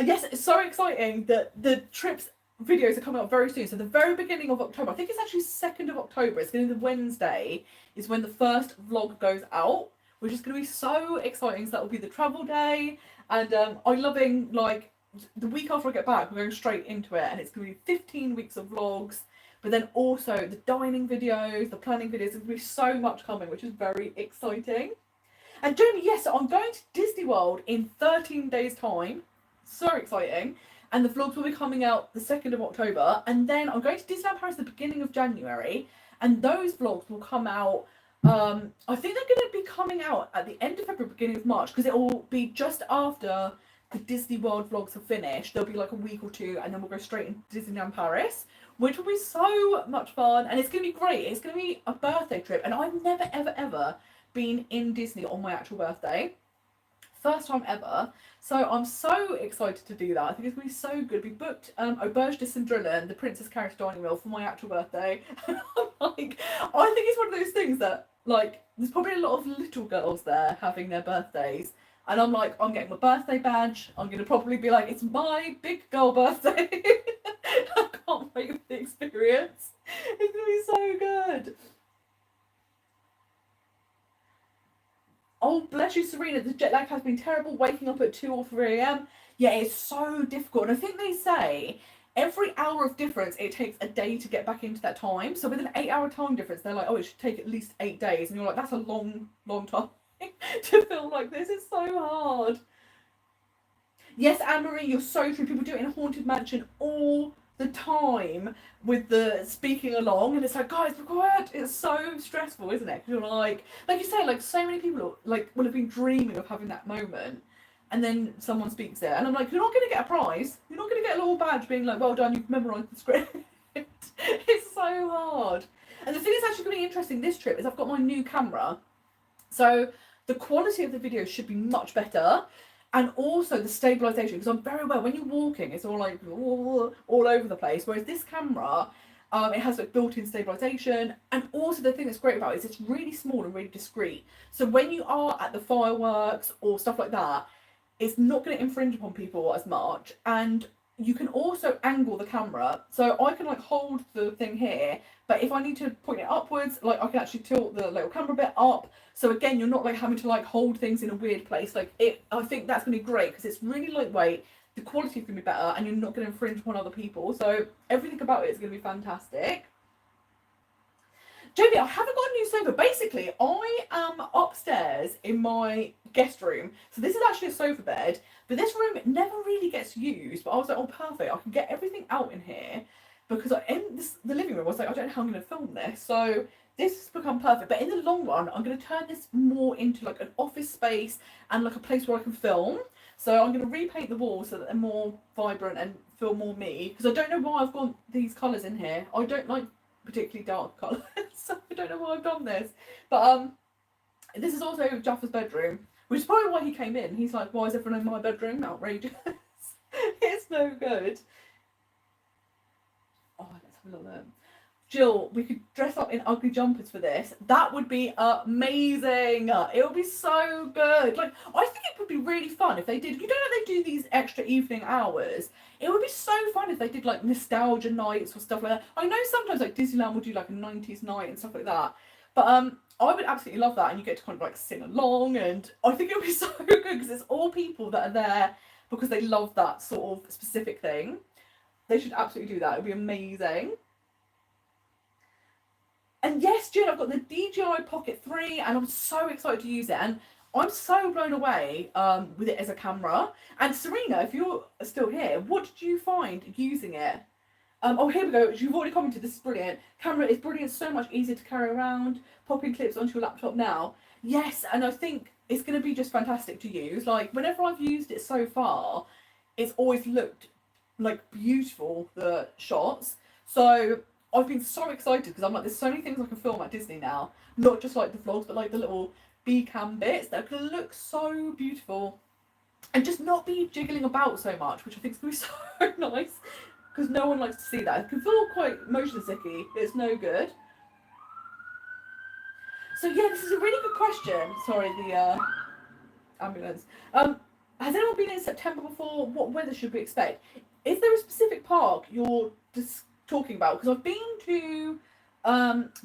[SPEAKER 1] Yes, it's so exciting that the trips videos are coming up very soon. So the very beginning of October, I think it's actually 2nd of October, it's going to be the Wednesday, is when the first vlog goes out, which is going to be so exciting. So that will be the travel day. And I'm loving, like, the week after I get back, we're going straight into it. And it's going to be 15 weeks of vlogs. But then also the dining videos, the planning videos, there's going to be so much coming, which is very exciting. And Jamie, yes, I'm going to Disney World in 13 days' time. So exciting. And the vlogs will be coming out the 2nd of October. And then I'm going to Disneyland Paris at the beginning of January. And those vlogs will come out, I think they're going to be coming out at the end of February, beginning of March, because it will be just after the Disney World vlogs are finished. There'll be like a week or two, and then we'll go straight into Disneyland Paris, which will be so much fun. And it's going to be great. It's going to be a birthday trip. And I've never, ever, ever been in Disney on my actual birthday. First time ever. So I'm so excited to do that. I think it's going to be so good. We booked Auberge de Cendrillon, the Princess Carriage Dining Room, for my actual birthday. And I'm like, I think it's one of those things that, like, there's probably a lot of little girls there having their birthdays. And I'm like, I'm getting my birthday badge. I'm going to probably be like, it's my big girl birthday. I can't wait for the experience. It's going to be so good. Oh, bless you, Serena. The jet lag has been terrible, waking up at 2 or 3 a.m. Yeah, it's so difficult. And I think they say every hour of difference, it takes a day to get back into that time. So with an 8-hour time difference, they're like, oh, it should take at least 8 days. And you're like, that's a long, long time to film like this. It's so hard. Yes, Anne-Marie, you're so true. People do it in a Haunted Mansion all the time with the speaking along, and it's like, guys, be quiet. It's so stressful, isn't it? Because you're like you say, like, so many people like will have been dreaming of having that moment, and then someone speaks it, and I'm like, you're not going to get a prize. You're not going to get a little badge being like, well done, you've memorised the script. It's so hard. And the thing that's actually going to be interesting this trip is I've got my new camera, so the quality of the video should be much better. And also the stabilization, because I'm very aware when you're walking, it's all like all over the place. Whereas this camera, it has like built-in stabilization, and also the thing that's great about it is it's really small and really discreet. So when you are at the fireworks or stuff like that, it's not going to infringe upon people as much. And you can also angle the camera, so I can like hold the thing here, but if I need to point it upwards, like I can actually tilt the little camera bit up. So again, you're not like having to like hold things in a weird place. Like I think that's going to be great because it's really lightweight. The quality is going to be better, and you're not going to infringe upon other people. So everything about it is going to be fantastic. Jamie, I haven't got a new sofa. Basically, I am upstairs in my guest room. So this is actually a sofa bed, but this room never really gets used. But I was like, oh, perfect. I can get everything out in here because the living room, I was like, I don't know how I'm going to film this. So this has become perfect. But in the long run, I'm going to turn this more into like an office space and like a place where I can film. So I'm going to repaint the walls so that they're more vibrant and feel more me. Because I don't know why I've got these colours in here. I don't like particularly dark colours, so I don't know why I've done this. But this is also Jaffa's bedroom, which is probably why he came in. He's like, why is everyone in my bedroom? Outrageous. It's no good. Oh, let's have a little look. Jill, we could dress up in ugly jumpers for this. That would be amazing. It would be so good. Like, I think it would be really fun if they did. You know, they do these extra evening hours. It would be so fun if they did like nostalgia nights or stuff like that. I know sometimes like Disneyland will do like a 90s night and stuff like that. But I would absolutely love that, and you get to kind of like sing along, and I think it would be so good because it's all people that are there because they love that sort of specific thing. They should absolutely do that. It would be amazing. And yes, Jill, I've got the DJI Pocket 3 and I'm so excited to use it. And I'm so blown away with it as a camera. And Serena, if you're still here, what did you find using it? Oh, here we go. You've already commented. This is brilliant. Camera is brilliant. So much easier to carry around. Popping clips onto your laptop now. Yes, and I think it's going to be just fantastic to use. Like, whenever I've used it so far, it's always looked like beautiful, the shots. So I've been so excited because I'm like, there's so many things I can film at Disney now. Not just like the vlogs, but like the little B-cam bits that are going to look so beautiful. And just not be jiggling about so much, which I think is going to be so nice. Because no one likes to see that. It can feel quite motion sicky. It's no good. So yeah, this is a really good question. Sorry, the ambulance. Has anyone been in September before? What weather should we expect? Is there a specific park you're just talking about? Because I've been to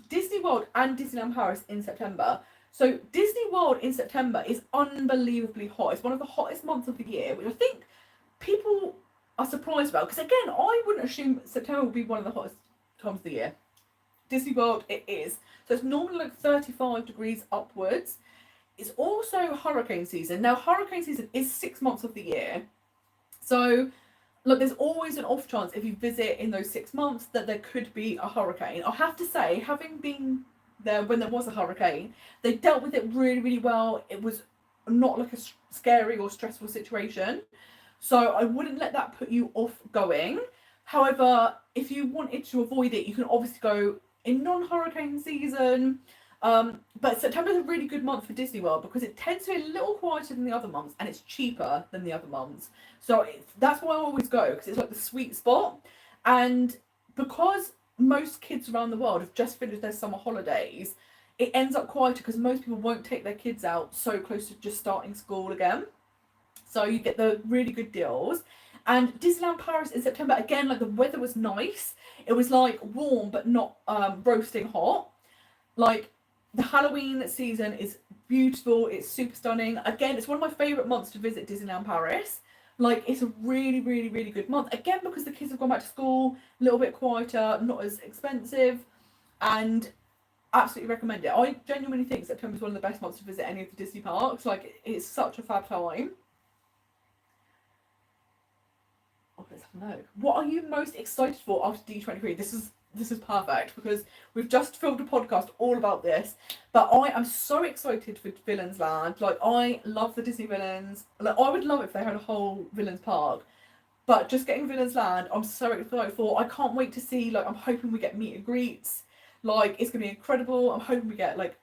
[SPEAKER 1] Disney World and Disneyland Paris in September. So Disney World in September is unbelievably hot. It's one of the hottest months of the year, which I think people are surprised about. Because again, I wouldn't assume September would be one of the hottest times of the year. Disney World, it is. So it's normally like 35 degrees upwards. It's also hurricane season. Now, hurricane season is 6 months of the year. So, look, there's always an off chance if you visit in those 6 months that there could be a hurricane. I have to say, having been there when there was a hurricane, they dealt with it really, really well. It was not like a scary or stressful situation. So I wouldn't let that put you off going. However, if you wanted to avoid it, you can obviously go in non-hurricane season. But September is a really good month for Disney World because it tends to be a little quieter than the other months and it's cheaper than the other months. So that's why I always go, because it's like the sweet spot. And because most kids around the world have just finished their summer holidays, it ends up quieter because most people won't take their kids out so close to just starting school again. So you get the really good deals. And Disneyland Paris in September, again, like the weather was nice. It was like warm but not roasting hot. Like the Halloween season is beautiful. It's super stunning. Again, it's one of my favourite months to visit Disneyland Paris. Like it's a really, really, really good month. Again, because the kids have gone back to school, a little bit quieter, not as expensive, and absolutely recommend it. I genuinely think September is one of the best months to visit any of the Disney parks. Like it's such a fab time. Oh, let's have a look. What are you most excited for after D23? This is perfect because we've just filmed a podcast all about this. But I am so excited for Villains Land. Like I love the Disney villains. Like I would love it if they had a whole villains park. But just getting Villains Land, I'm so excited for. I can't wait to see. Like I'm hoping we get meet and greets. Like it's gonna be incredible. I'm hoping we get like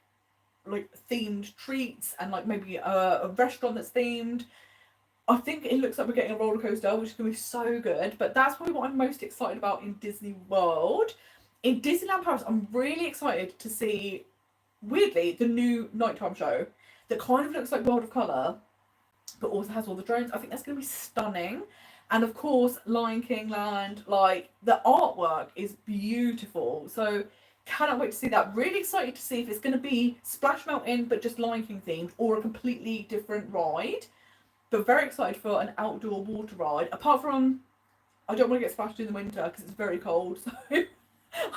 [SPEAKER 1] themed treats and like maybe a restaurant that's themed. I think it looks like we're getting a roller coaster, which is going to be so good. But that's probably what I'm most excited about in Disney World. In Disneyland Paris, I'm really excited to see, weirdly, the new nighttime show that kind of looks like World of Colour, but also has all the drones. I think that's going to be stunning. And of course, Lion King Land, like the artwork is beautiful. So cannot wait to see that. Really excited to see if it's going to be Splash Mountain, but just Lion King themed, or a completely different ride. But very excited for an outdoor water ride. Apart from, I don't want to get splashed in the winter because it's very cold. So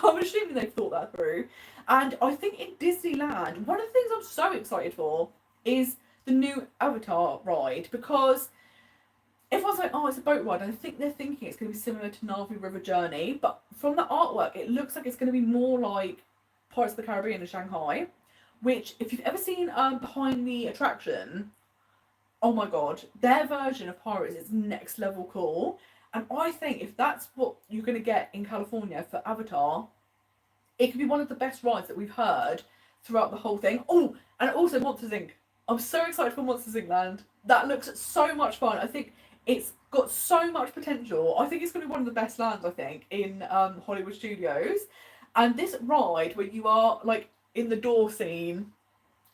[SPEAKER 1] I'm assuming they've thought that through. And I think in Disneyland, one of the things I'm so excited for is the new Avatar ride, because if I was like, oh, it's a boat ride, I think they're thinking it's going to be similar to Na'vi River Journey, but from the artwork, it looks like it's going to be more like Pirates of the Caribbean in Shanghai, which, if you've ever seen behind the attraction, oh my god, their version of Pirates is next level cool. And I think if that's what you're going to get in California for Avatar, it could be one of the best rides that we've heard throughout the whole thing. Oh, and also Monsters Inc. I'm so excited for Monsters Inc. Land. That looks so much fun. I think it's got so much potential. I think it's going to be one of the best lands, I think, in Hollywood Studios. And this ride where you are like in the door scene,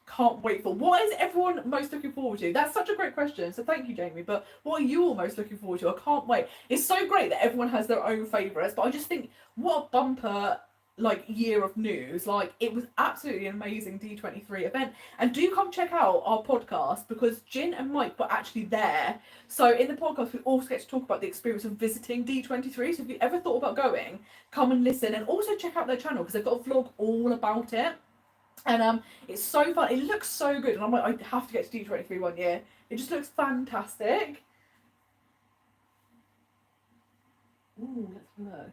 [SPEAKER 1] can't wait for. What is everyone most looking forward to? That's such a great question. So thank you, Jamie. But what are you all most looking forward to? I can't wait. It's so great that everyone has their own favourites. But I just think what a bumper like year of news. Like, it was absolutely an amazing D23 event. And do come check out our podcast, because Jin and Mike were actually there. So in the podcast we also get to talk about the experience of visiting D23. So if you ever thought about going, come and listen, and also check out their channel because they've got a vlog all about it. And it's so fun. It looks so good, and I'm like, I have to get to D23 one year. It just looks fantastic. Ooh, let's look.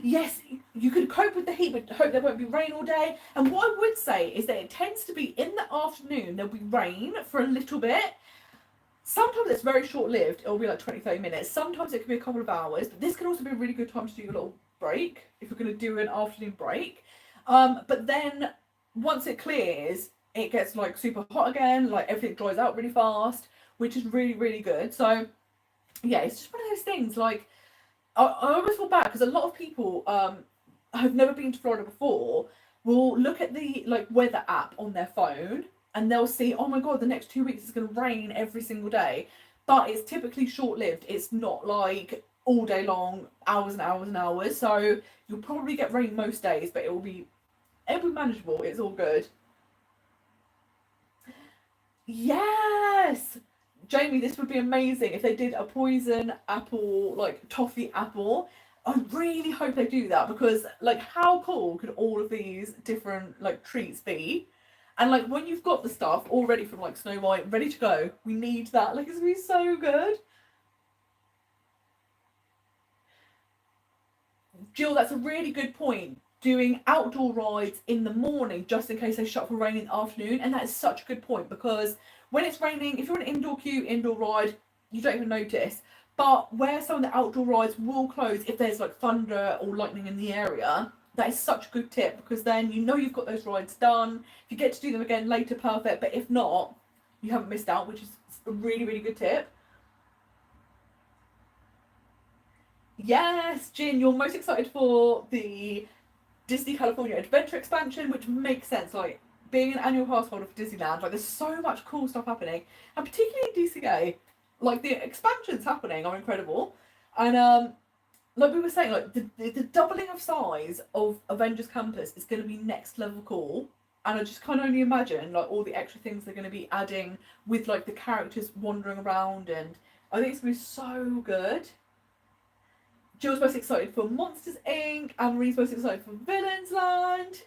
[SPEAKER 1] Yes, you can cope with the heat, but hope there won't be rain all day. And what I would say is that it tends to be in the afternoon, there'll be rain for a little bit. Sometimes it's very short-lived, it'll be like 20-30 minutes. Sometimes it can be a couple of hours, but this can also be a really good time to do a little break, if you're going to do an afternoon break. But then, once it clears, it gets like super hot again, like everything dries out really fast, which is really, really good. So, yeah, it's just one of those things, like, I always feel bad because a lot of people have never been to Florida before, will look at the like weather app on their phone and they'll see, oh my god, the next 2 weeks is going to rain every single day. But it's typically short-lived. It's not like all day long, hours and hours and hours. So you'll probably get rain most days, but it'll be manageable. It's all good. Yes! Jamie, this would be amazing if they did a poison apple, like toffee apple. I really hope they do that, because like how cool could all of these different like treats be? And like when you've got the stuff already from like Snow White ready to go, we need that. Like, it's gonna be so good. Jill, that's a really good point. Doing outdoor rides in the morning just in case they shut for rain in the afternoon, and that is such a good point, because when it's raining, if you're an indoor queue, indoor ride, you don't even notice. But where some of the outdoor rides will close if there's like thunder or lightning in the area, that is such a good tip, because then you know you've got those rides done. If you get to do them again later, perfect. But if not, you haven't missed out, which is a really, really good tip. Yes, Jin, you're most excited for the Disney California Adventure expansion, which makes sense. Like, being an annual pass holder for Disneyland, like there's so much cool stuff happening, and particularly in DCA, like the expansions happening are incredible. And like we were saying, like the doubling of size of Avengers Campus is going to be next level cool. And I just can't only imagine like all the extra things they're going to be adding with like the characters wandering around, and I think it's going to be so good. Jill's most excited for Monsters Inc. and Marie's most excited for Villains Land.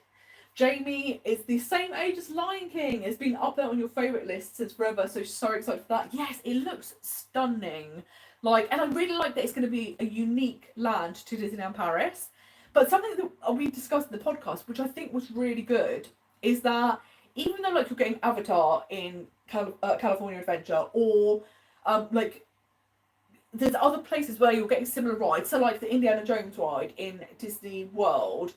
[SPEAKER 1] Jamie is the same age as Lion King. It's been up there on your favourite list since forever, so excited for that. Yes, it looks stunning. Like, and I really like that it's going to be a unique land to Disneyland Paris. But something that we discussed in the podcast, which I think was really good, is that even though like you're getting Avatar in California Adventure, or like there's other places where you're getting similar rides. So like the Indiana Jones ride in Disney World,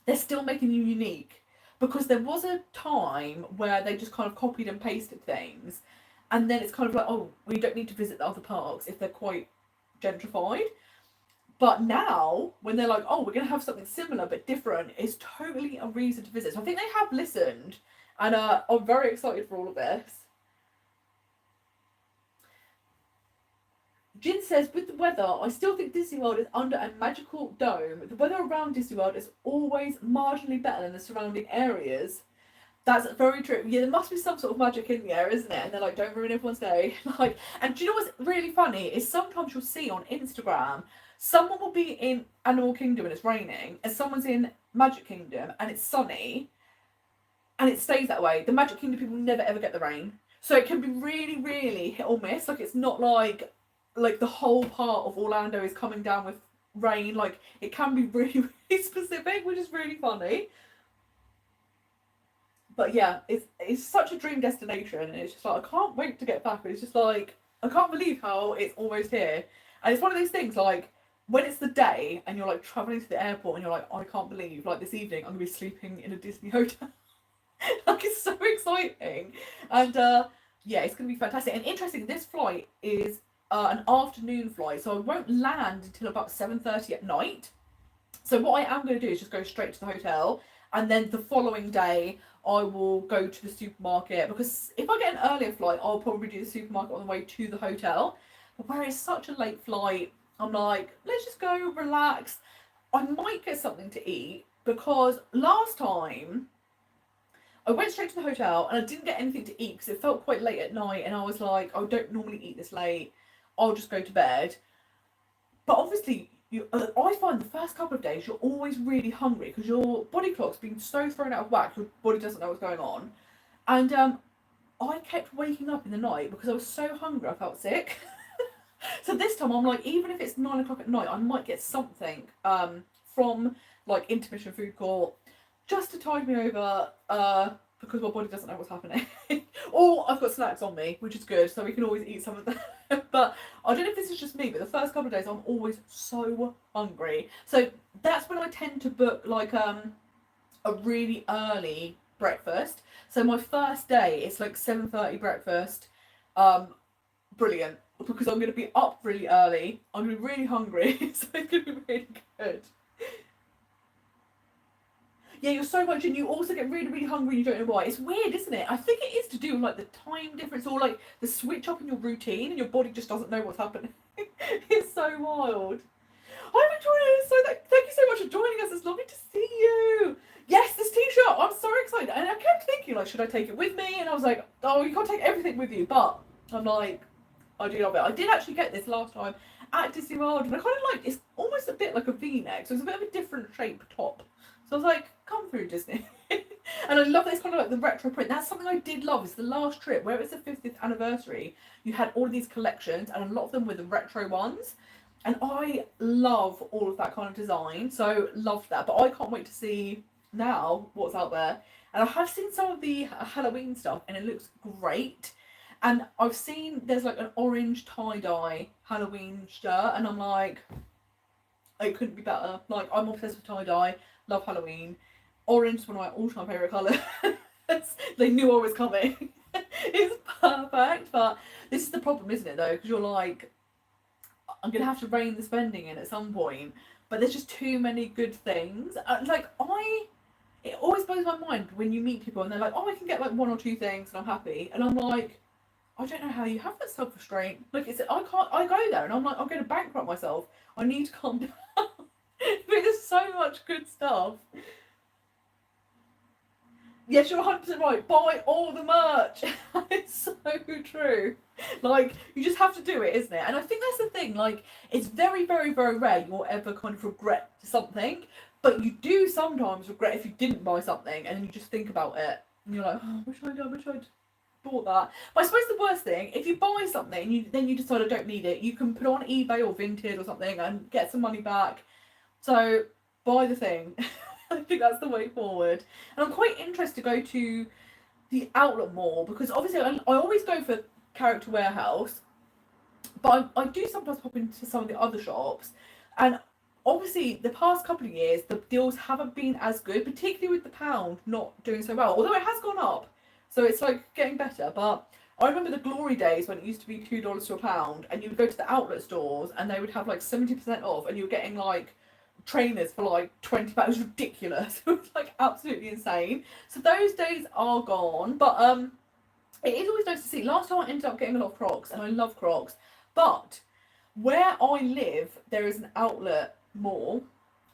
[SPEAKER 1] they're still making you unique, because there was a time where they just kind of copied and pasted things, and then it's kind of like, oh, we don't need to visit the other parks if they're quite gentrified. But now, when they're like, oh, we're going to have something similar but different, it's totally a reason to visit. So I think they have listened, and I'm very excited for all of this. Jin says, with the weather, I still think Disney World is under a magical dome. The weather around Disney World is always marginally better than the surrounding areas. That's very true. Yeah, there must be some sort of magic in the air, isn't it? And they're like, don't ruin everyone's day. Like, and do you know what's really funny is sometimes you'll see on Instagram, someone will be in Animal Kingdom and it's raining, and someone's in Magic Kingdom and it's sunny, and it stays that way. The Magic Kingdom people never ever get the rain, so it can be really, really hit or miss. Like, it's not like the whole part of Orlando is coming down with rain. Like, it can be really, really specific, which is really funny. But yeah, it's such a dream destination, and it's just like, I can't wait to get back. It's just like, I can't believe how it's almost here. And it's one of those things, like, when it's the day and you're like traveling to the airport and you're like, I can't believe, like, this evening I'm gonna be sleeping in a Disney hotel. Like, it's so exciting. And yeah, it's gonna be fantastic. And interesting, this flight is an afternoon flight, so I won't land until about 7:30 at night. So what I am going to do is just go straight to the hotel, and then the following day I will go to the supermarket, because if I get an earlier flight, I'll probably do the supermarket on the way to the hotel. But where it's such a late flight, I'm like, let's just go relax. I might get something to eat, because last time I went straight to the hotel and I didn't get anything to eat because it felt quite late at night, and I was like, I don't normally eat this late, I'll just go to bed. But obviously, I find the first couple of days you're always really hungry because your body clock's been so thrown out of whack, your body doesn't know what's going on. And I kept waking up in the night because I was so hungry I felt sick. So this time I'm like, even if it's 9 o'clock at night, I might get something from like Intermission Food Court just to tide me over, because my body doesn't know what's happening. Or I've got snacks on me, which is good, so we can always eat some of them. But I don't know if this is just me, but the first couple of days I'm always so hungry. So that's when I tend to book like a really early breakfast. So my first day it's like 7:30 breakfast. Brilliant, because I'm going to be up really early. I'm going to be really hungry, so it's going to be really good. Yeah, you're so much, and you also get really, really hungry and you don't know why. It's weird, isn't it? I think it is to do with like the time difference, or like the switch up in your routine, and your body just doesn't know what's happening. It's so wild. Hi Victoria, thank you so much for joining us. It's lovely to see you. Yes, this t-shirt, I'm so excited. And I kept thinking, like, should I take it with me? And I was like, oh, you can't take everything with you. But I'm like, I do love it. I did actually get this last time at Disney World, and I kind of like, it's almost a bit like a V-neck, so it's a bit of a different shape top. So I was like, come through, Disney. And I love that it's kind of like the retro print. That's something I did love. It's the last trip, where it's the 50th anniversary. You had all of these collections, and a lot of them were the retro ones. And I love all of that kind of design. So loved that. But I can't wait to see now what's out there. And I have seen some of the Halloween stuff, and it looks great. And I've seen there's like an orange tie-dye Halloween shirt, and I'm like, it couldn't be better. Like, I'm obsessed with tie-dye. Love Halloween. Orange is one of my all-time favourite colours. They knew I was coming. It's perfect. But this is the problem, isn't it, though? Because you're like, I'm going to have to rein the spending in at some point. But there's just too many good things. It always blows my mind when you meet people and they're like, oh, I can get like 1 or 2 things and I'm happy. And I'm like, I don't know how you have that self-restraint. Like, I go there and I'm like, I'm going to bankrupt myself. I need to calm down. But there's so much good stuff. Yes, you're 100% right. Buy all the merch. It's so true. Like, you just have to do it, isn't it? And I think that's the thing. Like, it's very, very, very rare you'll ever kind of regret something. But you do sometimes regret if you didn't buy something and then you just think about it. And you're like, oh, I wish I'd bought that. But I suppose the worst thing, if you buy something and then you decide I don't need it, you can put it on eBay or Vinted or something and get some money back. So, buy the thing. I think that's the way forward. And I'm quite interested to go to the outlet mall, because obviously I always go for Character Warehouse, but I do sometimes pop into some of the other shops. And obviously the past couple of years the deals haven't been as good, particularly with the pound not doing so well, although it has gone up, so it's like getting better. But I remember the glory days when it used to be $2 to a pound, and you would go to the outlet stores and they would have like 70% off, and you were getting like trainers for like £20. It was ridiculous. It was like absolutely insane. So those days are gone, but it is always nice to see. Last time I ended up getting a lot of Crocs, and I love Crocs, but where I live there is an outlet mall,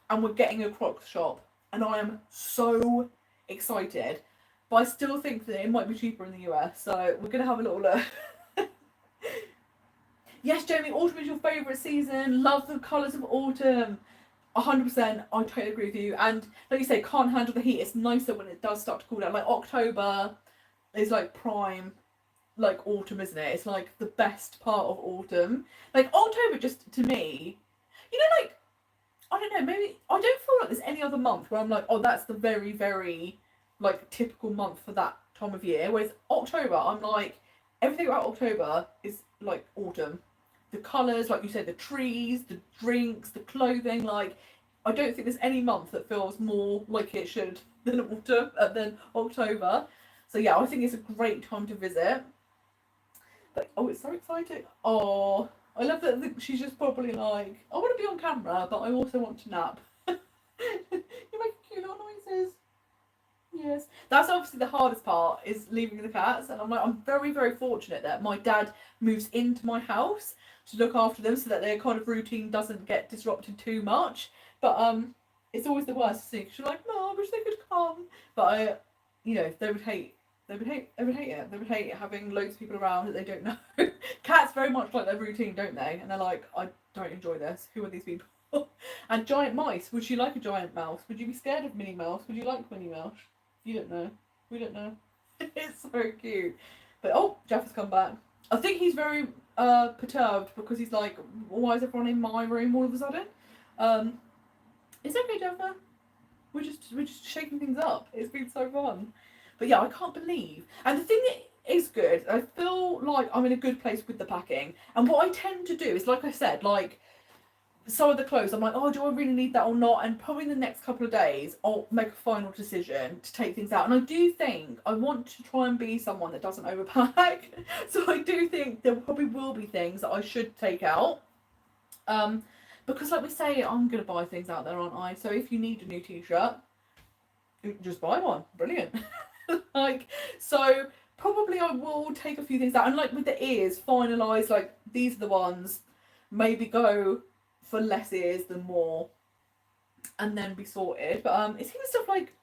[SPEAKER 1] and we're getting a Crocs shop, and I am so excited. But I still think that it might be cheaper in the US, so we're gonna have a little look. Yes, Jamie, autumn is your favourite season. Love the colours of autumn. 100%, I totally agree with you. And like you say, can't handle the heat. It's nicer when it does start to cool down. Like October is like prime, like autumn, isn't it? It's like the best part of autumn. Like October, just to me, you know, like I don't know, maybe I don't feel like there's any other month where I'm like, oh, that's the very, very like typical month for that time of year. Whereas October, I'm like, everything about October is like autumn. The colours, like you said, the trees, the drinks, the clothing, like I don't think there's any month that feels more like it should than autumn than October. So yeah, I think it's a great time to visit. But oh, it's so exciting. Oh, I love that she's just probably like, I want to be on camera, but I also want to nap. You make cute little noises. Yes, that's obviously the hardest part, is leaving the cats, and I'm like, I'm very, very fortunate that my dad moves into my house to look after them so that their kind of routine doesn't get disrupted too much. But it's always the worst thing. She's like, no, I wish they could come, but I, you know, they would hate it. They would hate having loads of people around that they don't know. Cats very much like their routine, don't they? And they're like, I don't enjoy this. Who are these people? And giant mice. Would you like a giant mouse? Would you be scared of Minnie Mouse? Would you like Minnie Mouse? You don't know. We don't know. It's so cute. But oh, Jeff has come back. I think he's very perturbed because he's like, why is everyone in my room all of a sudden? It's okay, Jeffer. We're just shaking things up. It's been so fun. But yeah, I can't believe. And the thing that is good, I feel like I'm in a good place with the packing. And what I tend to do is, like I said, like some of the clothes, I'm like, oh, do I really need that or not? And probably in the next couple of days, I'll make a final decision to take things out. And I do think I want to try and be someone that doesn't overpack. So I do think there probably will be things that I should take out. Because like we say, I'm going to buy things out there, aren't I? So if you need a new t-shirt, just buy one. Brilliant. Like, so probably I will take a few things out. And like with the ears, finalise, like these are the ones, maybe go for less ears than more, and then be sorted. But it's even stuff like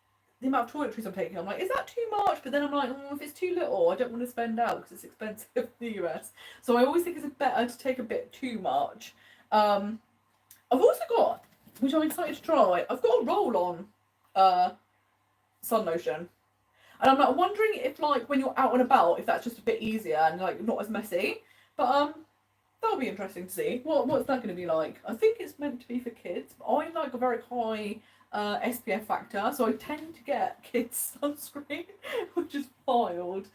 [SPEAKER 1] the amount of toiletries I'm taking. I'm like, is that too much? But then I'm like, if it's too little, I don't want to spend out because it's expensive in the US. So I always think it's better to take a bit too much. I've also got, which I'm excited to try, I've got a roll-on sun lotion. And I'm like wondering if like when you're out and about, if that's just a bit easier and like not as messy. But that'll be interesting to see. What's that going to be like? I think it's meant to be for kids. But I like a very high SPF factor, so I tend to get kids sunscreen, which is wild.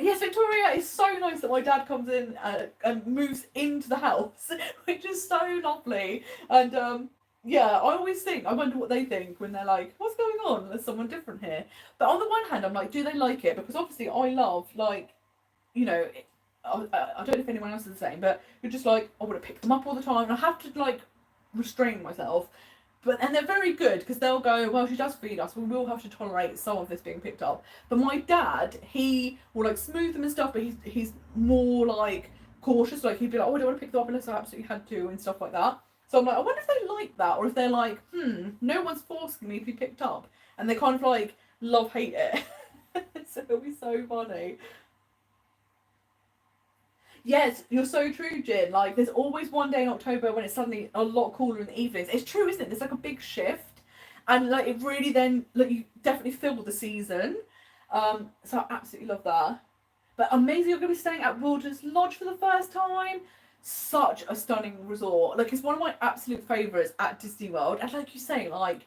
[SPEAKER 1] Yes, Victoria, it's so nice that my dad comes in and moves into the house, which is so lovely. And yeah, I always think, I wonder what they think when they're like, what's going on? There's someone different here. But on the one hand, I'm like, do they like it? Because obviously I love, like, you know, I don't know if anyone else is the same, but you're just like, I want to pick them up all the time. And I have to, like, restrain myself. And they're very good because they'll go, well, she does feed us. We will have to tolerate some of this being picked up. But my dad, he will, like, smooth them and stuff, but he's more, like, cautious. Like, he'd be like, oh, I don't want to pick them up unless I absolutely had to and stuff like that. So I'm like, I wonder if they like that, or if they're like, no one's forcing me to be picked up. And they kind of like love-hate it. So it'll be so funny. Yes, you're so true, Jin. Like, there's always one day in October when it's suddenly a lot cooler in the evenings. It's true, isn't it? There's like a big shift. And like, it really then, like, you definitely feel the season. So I absolutely love that. But amazing, you're going to be staying at Wilderness Lodge for the first time. Such a stunning resort. Like, it's one of my absolute favourites at Disney World. And like you say, like,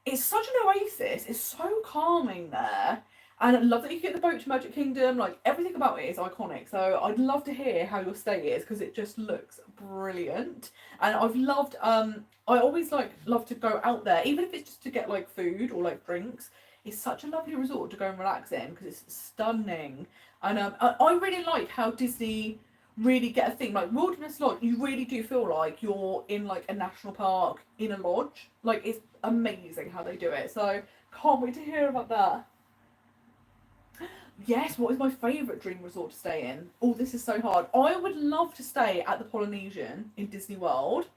[SPEAKER 1] it's such an oasis. It's so calming there. And I love that you get the boat to Magic Kingdom. Like, everything about it is iconic. So I'd love to hear how your stay is, because it just looks brilliant. And I've loved, I always like love to go out there, even if it's just to get like food or like drinks. it's such a lovely resort to go and relax in because it's stunning. And I really like how Disney really get a thing like Wilderness Lodge. You really do feel like you're in like a national park in a lodge. Like it's amazing how they do it. So can't wait to hear about that. Yes, what is my favourite dream resort to stay in? Oh, this is so hard. I would love to stay at the Polynesian in Disney World.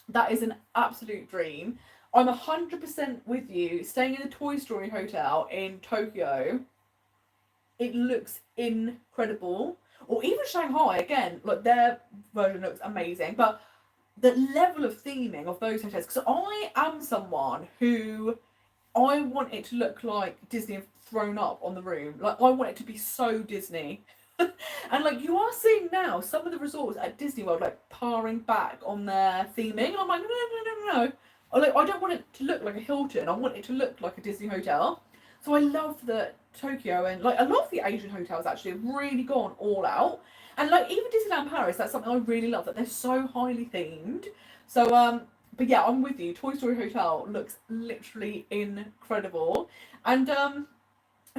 [SPEAKER 1] That is an absolute dream. I'm 100% with you. Staying in the Toy Story Hotel in Tokyo, it looks incredible. Or even Shanghai, again, like their version looks amazing. But the level of theming of those hotels, because I am someone who I want it to look like Disney have thrown up on the room. Like I want it to be so Disney. And like you are seeing now some of the resorts at Disney World like paring back on their theming. And I'm like, no. I don't want it to look like a Hilton. I want it to look like a Disney hotel. So I love that Tokyo and like a lot of the Asian hotels actually have really gone all out. And like even Disneyland Paris, that's something I really love that they're so highly themed. So but yeah, I'm with you. Toy Story Hotel looks literally incredible. And I'm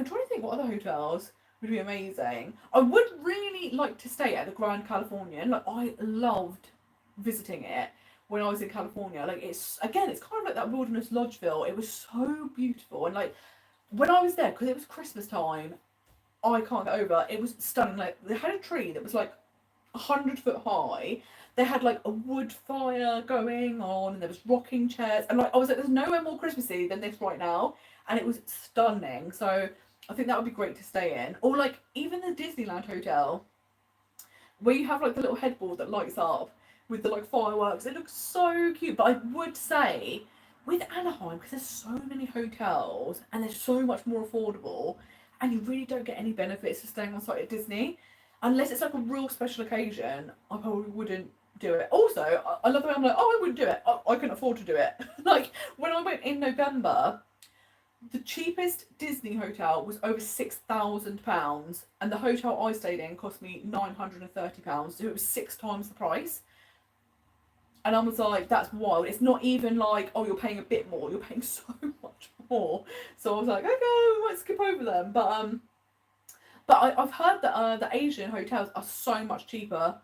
[SPEAKER 1] trying to think what other hotels would be amazing. I would really like to stay at the Grand Californian. Like I loved visiting it when I was in California. Like it's again, it's kind of like that Wilderness Lodge feel. It was so beautiful and like when I was there because it was Christmas time. I can't get over. It was stunning. Like they had a tree that was like 100 foot high. They had like a wood fire going on, and there was rocking chairs, and like I was like, "There's nowhere more Christmassy than this right now," and it was stunning. So I think that would be great to stay in, or like even the Disneyland hotel, where you have like the little headboard that lights up with the like fireworks. It looks so cute. But I would say with Anaheim, because there's so many hotels and they're so much more affordable, and you really don't get any benefits for staying on site at Disney. Unless it's like a real special occasion, I probably wouldn't do it. Also, I love the way I'm like, oh, I wouldn't do it. I couldn't afford to do it. Like when I went in November, the cheapest Disney hotel was over £6,000, and the hotel I stayed in cost me £930. So it was 6 times the price. And I was like, that's wild. It's not even like, oh, you're paying a bit more. You're paying so much more. So I was like, okay, we might skip over them. But I've heard that the Asian hotels are so much cheaper,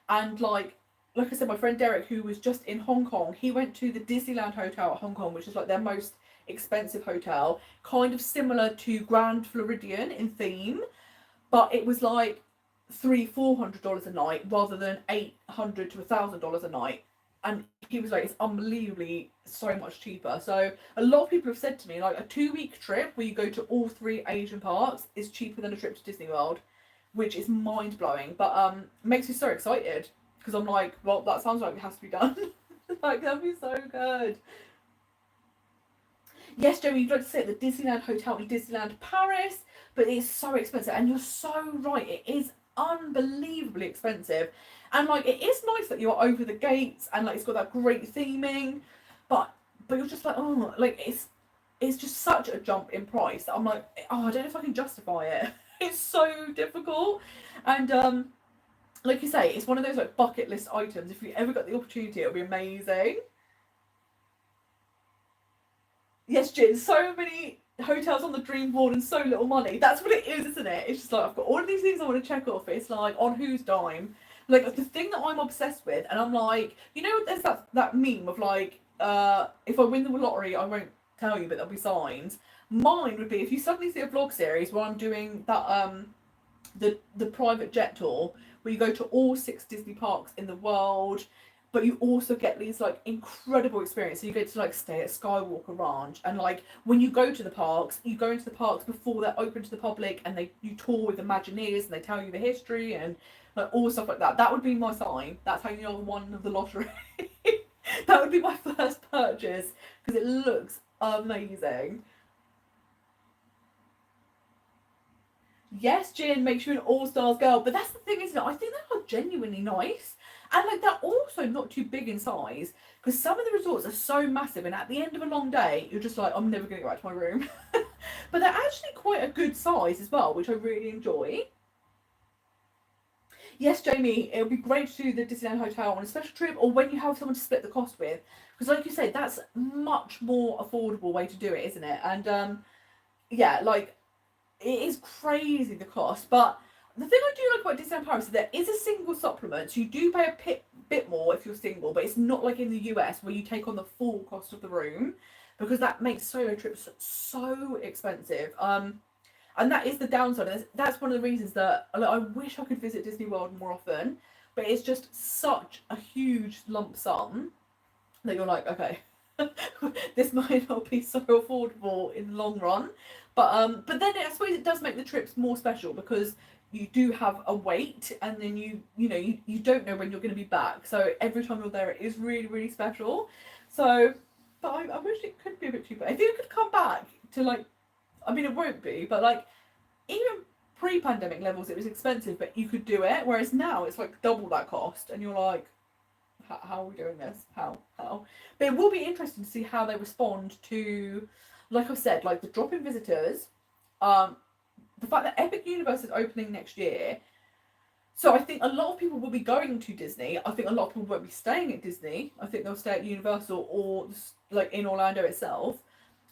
[SPEAKER 1] and like I said, my friend Derek, who was just in Hong Kong, he went to the Disneyland Hotel at Hong Kong, which is like their most expensive hotel, kind of similar to Grand Floridian in theme, but it was like $300-400 a night rather than $800 to $1,000 a night. And he was like, it's unbelievably so much cheaper. So a lot of people have said to me, like a 2 week trip where you go to all 3 Asian parks is cheaper than a trip to Disney World, which is mind blowing. But makes me so excited because I'm like, well, that sounds like it has to be done. Like that'd be so good. Yes, Jamie, you'd like to stay at the Disneyland Hotel in Disneyland Paris, but it's so expensive. And you're so right, it is unbelievably expensive. And like it is nice that you're over the gates and like it's got that great theming, but you're just like, oh, like it's just such a jump in price that I'm like, oh, I don't know if I can justify it. It's so difficult. And like you say, it's one of those like bucket list items. If you ever got the opportunity, it'll be amazing. Yes, Jin, so many hotels on the dream board and so little money. That's what it is, isn't it? It's just like I've got all of these things I want to check off. It's like on whose dime? Like the thing that I'm obsessed with, and I'm like, you know, there's that meme of like, if I win the lottery, I won't tell you, but there'll be signs. Mine would be if you suddenly see a vlog series where I'm doing that the private jet tour where you go to all 6 Disney parks in the world, but you also get these like incredible experiences. So you get to like stay at Skywalker Ranch, and like when you go to the parks, you go into the parks before they're open to the public, and you tour with Imagineers and they tell you the history and like all stuff like that. That would be my sign. That's how you know I won the lottery. That would be my first purchase because it looks amazing. Yes, Jin makes you an all stars girl, but that's the thing, isn't it? I think they are genuinely nice, and like they're also not too big in size because some of the resorts are so massive, and at the end of a long day, you're just like, I'm never going to go back to my room. But they're actually quite a good size as well, which I really enjoy. Yes, Jamie, it would be great to do the Disneyland Hotel on a special trip or when you have someone to split the cost with, because like you said, that's much more affordable way to do it, isn't it? And yeah, like it is crazy the cost. But the thing I do like about Disneyland Paris is there is a single supplement, so you do pay a bit more if you're single, but it's not like in the US where you take on the full cost of the room, because that makes solo trips so expensive. And that is the downside. That's one of the reasons that like, I wish I could visit Disney World more often, but it's just such a huge lump sum that you're like, okay, this might not be so affordable in the long run. But then I suppose it does make the trips more special because you do have a wait, and then you don't know when you're going to be back. So every time you're there, it is really really special. So, but I wish it could be a bit cheaper. If you could come back to like, I mean, it won't be, but like even pre-pandemic levels, it was expensive, but you could do it. Whereas now it's like double that cost, and you're like, how are we doing this? How? But it will be interesting to see how they respond to, like I said, like the drop in visitors, um, the fact that Epic Universe is opening next year. So I think a lot of people will be going to Disney. I think a lot of people won't be staying at Disney. I think they'll stay at Universal or like in Orlando itself.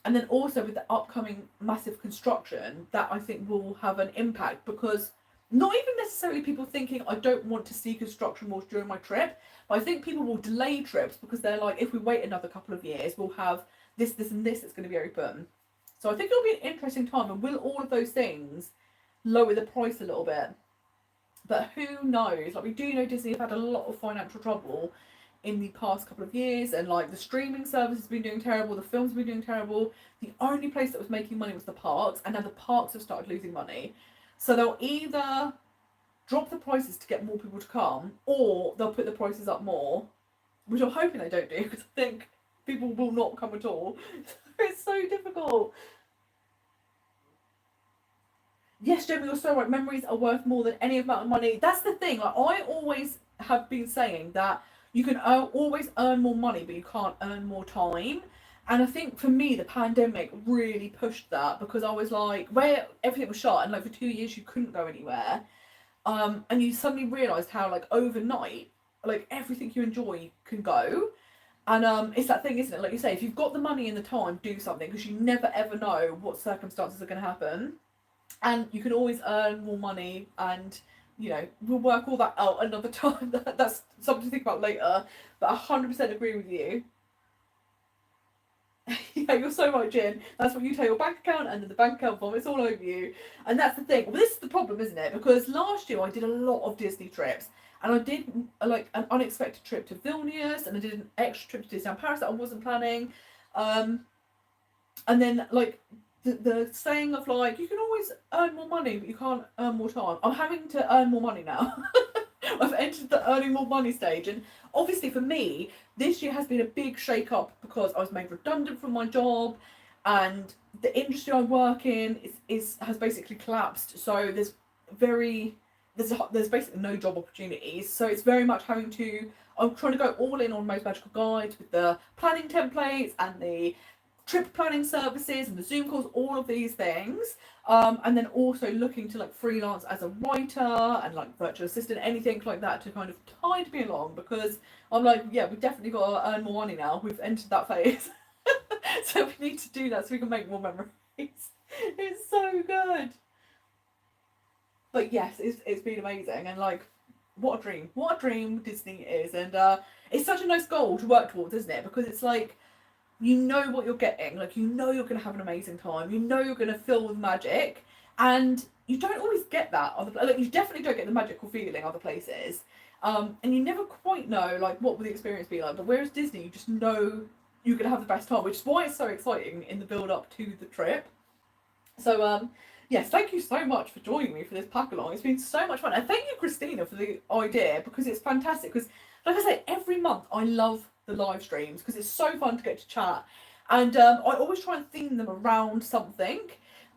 [SPEAKER 1] And then also with the upcoming massive construction, that I think will have an impact, because not even necessarily people thinking I don't want to see construction walls during my trip, but I think people will delay trips because they're like, if we wait another couple of years, we'll have this, and this that's going to be open. So I think it'll be an interesting time, and will all of those things lower the price a little bit? But who knows? Like, we do know Disney have had a lot of financial trouble in the past couple of years, and like the streaming service has been doing terrible, the films have been doing terrible. The only place that was making money was the parks, and now the parks have started losing money. So they'll either drop the prices to get more people to come, or they'll put the prices up more, which I'm hoping they don't do, because I think people will not come at all. It's so difficult. Yes, Jamie, you're so right. Memories are worth more than any amount of money. That's the thing. Like, I always have been saying that you can always earn more money, but you can't earn more time. And I think for me, the pandemic really pushed that, because I was like, where everything was shut, and like for 2 years you couldn't go anywhere. And you suddenly realised how like overnight, like everything you enjoy can go. And it's that thing, isn't it? Like you say, if you've got the money and the time, do something, because you never ever know what circumstances are going to happen, and you can always earn more money, and we'll work all that out another time. That's something to think about later, but 100% agree with you. Yeah, you're so right, Jin. That's what you tell your bank account, and then the bank account vomits all over you. And that's the thing. Well, this is the problem, isn't it? Because last year I did a lot of Disney trips, and I did like an unexpected trip to Vilnius, and I did an extra trip to Disneyland Paris that I wasn't planning. Um, and then like the saying of like, you can always earn more money, but you can't earn more time. I'm having to earn more money now. I've entered the earning more money stage, and obviously for me, this year has been a big shake up because I was made redundant from my job, and the industry I work in is has basically collapsed. So very there's basically no job opportunities. So it's very much having to. I'm trying to go all in on Most Magical Guides with the planning templates and the trip planning services and the Zoom calls, all of these things. And then also looking to like freelance as a writer and like virtual assistant, anything like that to kind of tide me along, because I'm like, yeah, we've definitely got to earn more money now. We've entered that phase. So we need to do that so we can make more memories. It's so good. But yes, it's been amazing, and like, what a dream Disney is. And it's such a nice goal to work towards, isn't it? Because it's like, you know what you're getting, like you're going to have an amazing time, you're going to fill with magic, and you don't always get that like you definitely don't get the magical feeling other places, and you never quite know like what will the experience be like. But whereas Disney, you just know you're going to have the best time, which is why it's so exciting in the build up to the trip. So yes, thank you so much for joining me for this pack along. It's been so much fun, and thank you, Christina, for the idea, because it's fantastic. Because like I say, every month I love the live streams because it's so fun to get to chat, and I always try and theme them around something.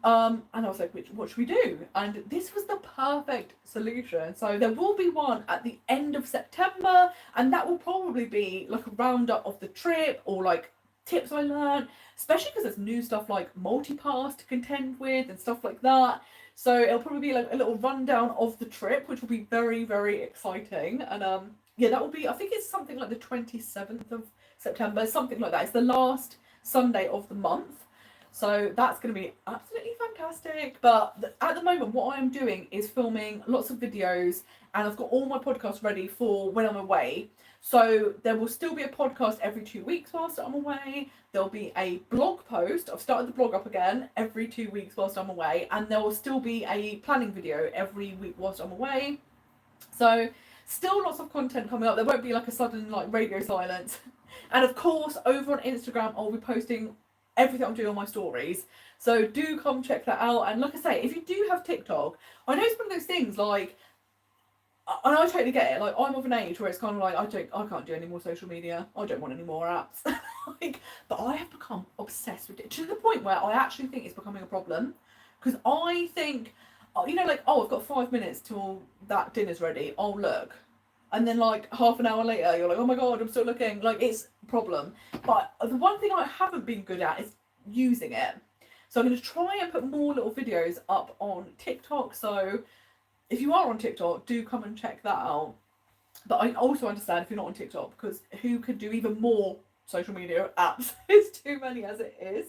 [SPEAKER 1] And I was like, what should we do? And this was the perfect solution. So there will be one at the end of September, and that will probably be like a roundup of the trip, or like tips I learned, especially because there's new stuff like multipass to contend with and stuff like that. So it'll probably be like a little rundown of the trip, which will be very, very exciting. And yeah, that will be, I think it's something like the 27th of September, something like that. It's the last Sunday of the month. So that's going to be absolutely fantastic. But at the moment, what I'm doing is filming lots of videos, and I've got all my podcasts ready for when I'm away. So there will still be a podcast every 2 weeks whilst I'm away. There'll be a blog post. I've started the blog up again every 2 weeks whilst I'm away, and there will still be a planning video every week whilst I'm away. So still lots of content coming up. There won't be like a sudden like radio silence. And of course, over on Instagram, I'll be posting everything I'm doing on my stories. So do come check that out. And like I say, if you do have TikTok, I know it's one of those things like, and I totally get it. Like I'm of an age where it's kind of like I can't do any more social media. I don't want any more apps. Like, but I have become obsessed with it to the point where I actually think it's becoming a problem, because I think, you know, like, oh, I've got 5 minutes till that dinner's ready. I'll look. And then like half an hour later, you're like, oh my god, I'm still looking. Like, it's a problem. But the one thing I haven't been good at is using it. So I'm going to try and put more little videos up on TikTok. So if you are on TikTok, do come and check that out. But I also understand if you're not on TikTok, because who could do even more social media apps? It's too many as it is.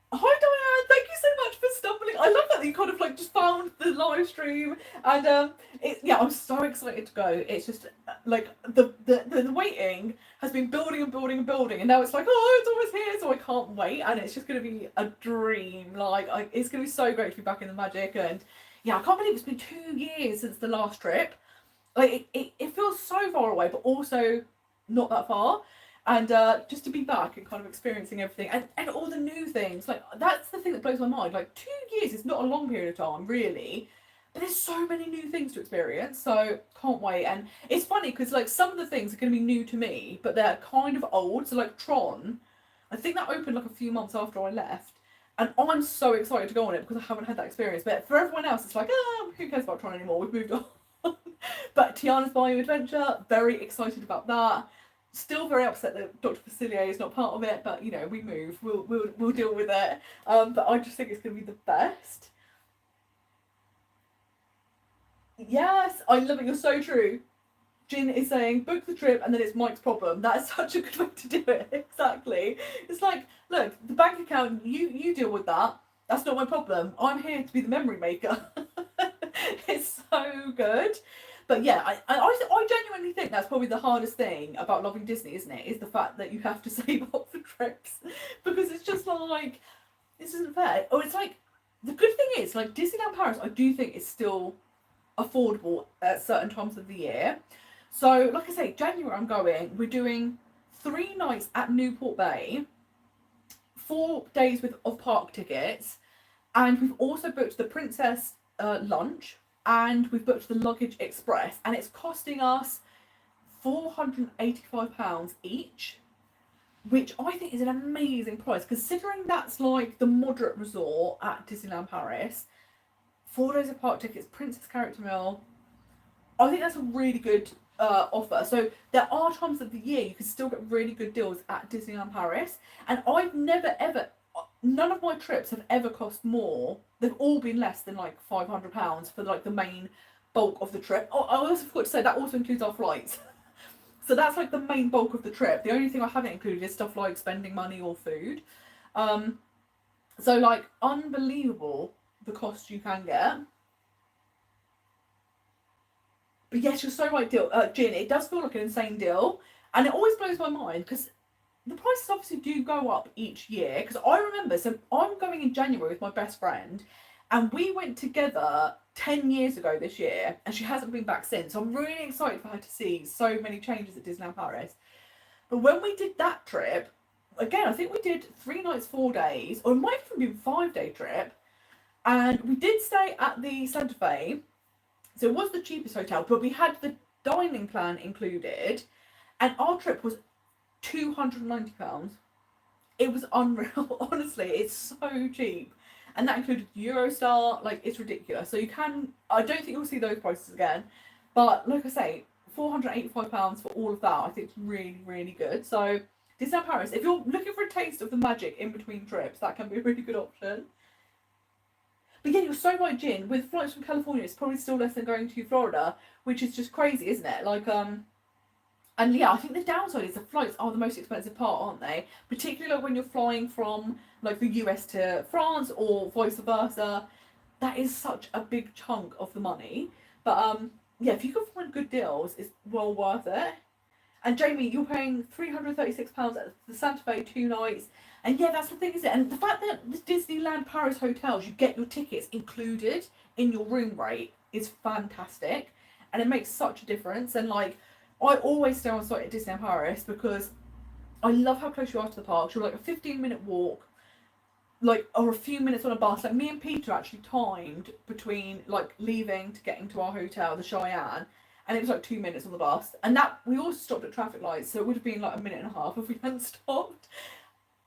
[SPEAKER 1] Hi Diane, thank you so much for stumbling. I love that you kind of like just found the live stream, and yeah, I'm so excited to go. It's just like the waiting has been building and building and building, and now it's like, oh, it's almost here, so I can't wait, and it's just gonna be a dream. Like, it's gonna be so great to be back in the magic, and yeah, I can't believe it's been 2 years since the last trip. Like, it feels so far away, but also not that far. And just to be back and kind of experiencing everything, and all the new things. Like, that's the thing that blows my mind. Like, 2 years is not a long period of time, really. But there's so many new things to experience, so can't wait. And it's funny because like some of the things are going to be new to me, but they're kind of old. So like Tron, I think that opened like a few months after I left, and I'm so excited to go on it because I haven't had that experience. But for everyone else, it's like, who cares about Tron anymore? We've moved on. But Tiana's Bayou Adventure, very excited about that. Still very upset that Dr. Facilier is not part of it, but you know, we move. We'll deal with it. But I just think it's going to be the best. Yes, I love it. You're so true. Jin is saying, book the trip and then it's Mike's problem. That is such a good way to do it. Exactly. It's like, look, the bank account, you deal with that. That's not my problem. I'm here to be the memory maker. It's so good. But yeah, I genuinely think that's probably the hardest thing about loving Disney, isn't it? Is the fact that you have to save up for trips. Because it's just like, this isn't fair. Or it's like, the good thing is, like, Disneyland Paris, I do think is still affordable at certain times of the year. So, like I say, January I'm going. We're doing 3 nights at Newport Bay, 4 days of park tickets, and we've also booked the Princess lunch, and we've booked the Luggage Express, and it's costing us £485 each, which I think is an amazing price, considering that's like the moderate resort at Disneyland Paris. 4 days of park tickets, Princess Character Meal. I think that's a really good offer. So there are times of the year you can still get really good deals at Disneyland Paris, and I've never ever, none of my trips have ever cost more. They've all been less than like £500 for like the main bulk of the trip. Oh, I also forgot to say that also includes our flights. So that's like the main bulk of the trip. The only thing I haven't included is stuff like spending money or food. So like, unbelievable the cost you can get. But yes, you're so right, Jin. It does feel like an insane deal, and it always blows my mind because the prices obviously do go up each year. Because I remember, so I'm going in January with my best friend, and we went together 10 years ago this year, and she hasn't been back since. So I'm really excited for her to see so many changes at Disneyland Paris. But when we did that trip, again, I think we did 3 nights, 4 days, or it might even be a 5-day trip, and we did stay at the Santa Fe. So it was the cheapest hotel, but we had the dining plan included, and our trip was £290. It was unreal, honestly. It's so cheap, and that included Eurostar. Like, it's ridiculous. So you can, I don't think you'll see those prices again, but like I say, £485 for all of that, I think it's really, really good. So Disneyland Paris, if you're looking for a taste of the magic in between trips, that can be a really good option. But yeah, you're so right, Jin. With flights from California, it's probably still less than going to Florida, which is just crazy, isn't it? Like, And yeah, I think the downside is the flights are the most expensive part, aren't they? Particularly like when you're flying from like the US to France or vice versa. That is such a big chunk of the money. But yeah, if you can find good deals, it's well worth it. And Jamie, you're paying £336 at the Santa Fe 2 nights. And yeah, that's the thing, is it? And the fact that the Disneyland Paris hotels, you get your tickets included in your room rate is fantastic. And it makes such a difference. And like, I always stay on site at Disneyland Paris because I love how close you are to the parks. You're like a 15-minute walk, like, or a few minutes on a bus. Like, me and Peter actually timed between like leaving to getting to our hotel, the Cheyenne, and it was like 2 minutes on the bus. And that we also stopped at traffic lights, so it would have been like a minute and a half if we hadn't stopped.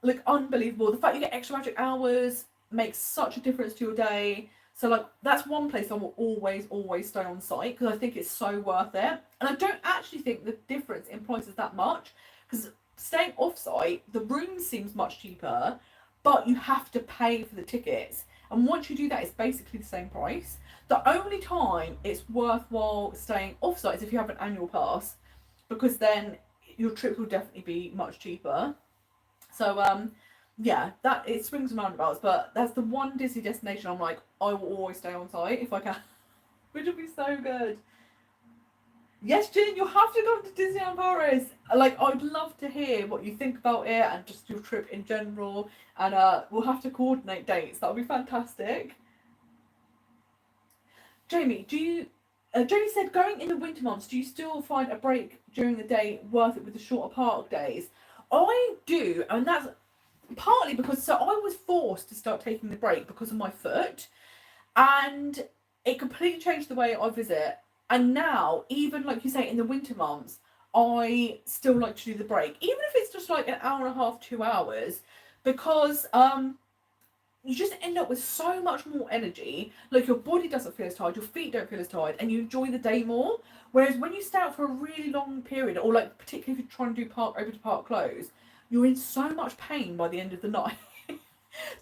[SPEAKER 1] Like, unbelievable. The fact you get extra magic hours makes such a difference to your day. So like, that's one place I will always stay on site because I think it's so worth it. And I don't actually think the difference in price is that much, because staying off site, the room seems much cheaper, but you have to pay for the tickets. And once you do that, it's basically the same price. The only time it's worthwhile staying off site is if you have an annual pass, because then your trip will definitely be much cheaper. So yeah, that it swings and roundabouts, but that's the one Disney destination I'm like, I will always stay on site if I can, which would be so good. Yes, Jin, you'll have to go to Disneyland Paris. Like, I'd love to hear what you think about it and just your trip in general. And we'll have to coordinate dates. That would be fantastic. Jamie, do you? Jamie said, going in the winter months, do you still find a break during the day worth it with the shorter park days? I do, and that's partly because so I was forced to start taking the break because of my foot, and it completely changed the way I visit. And now, even like you say, in the winter months, I still like to do the break, even if it's just like an hour and a half, 2 hours, because you just end up with so much more energy. Like, your body doesn't feel as tired, your feet don't feel as tired, and you enjoy the day more. Whereas when you stay out for a really long period, or like particularly if you're trying to do park over to park close, you're in so much pain by the end of the night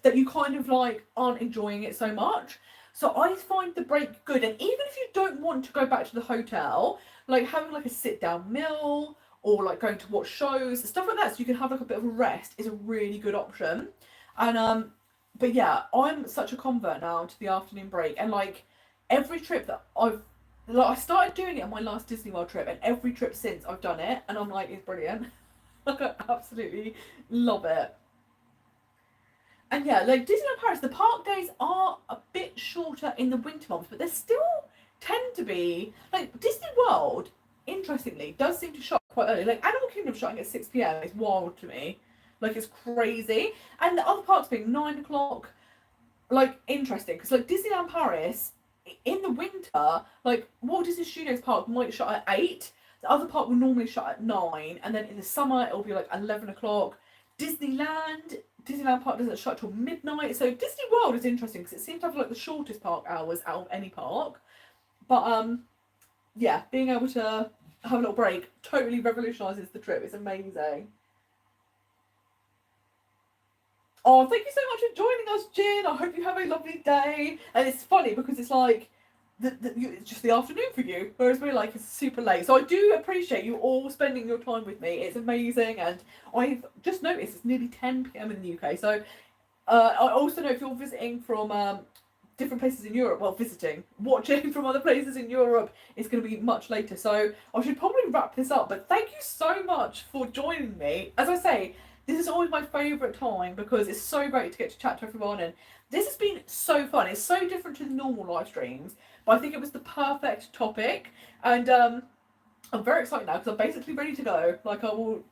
[SPEAKER 1] that you kind of like aren't enjoying it so much. So I find the break good, and even if you don't want to go back to the hotel, like having like a sit down meal or like going to watch shows, stuff like that, so you can have like a bit of a rest, is a really good option. And but yeah, I'm such a convert now to the afternoon break, and like every trip that I started doing it on my last Disney World trip, and every trip since I've done it, and I'm like, it's brilliant. Like, I absolutely love it. And yeah, like Disneyland Paris, the park days are a bit shorter in the winter months, but they still tend to be like Disney World. Interestingly, does seem to shut quite early. Like Animal Kingdom shutting at 6 p.m. is wild to me. Like, it's crazy, and the other parks being 9 o'clock. Like, interesting, because like Disneyland Paris in the winter, like Walt Disney Studios Park might shut at 8. The other park will normally shut at 9, and then in the summer it'll be like 11 o'clock. Disneyland Park doesn't shut till midnight. So Disney World is interesting because it seems to have like the shortest park hours out of any park. But yeah, being able to have a little break totally revolutionises the trip. It's amazing. Oh, thank you so much for joining us, Jin. I hope you have a lovely day. And it's funny because it's like it's just the afternoon for you, whereas we're like, it's super late. So I do appreciate you all spending your time with me. It's amazing, and I've just noticed it's nearly 10 p.m. in the UK. So I also know if you're visiting from different places in Europe, well, watching from other places in Europe, it's going to be much later. So I should probably wrap this up. But thank you so much for joining me. As I say, this is always my favourite time because it's so great to get to chat to everyone, and this has been so fun. It's so different to the normal live streams, but I think it was the perfect topic, and I'm very excited now because I'm basically ready to go. Like, I will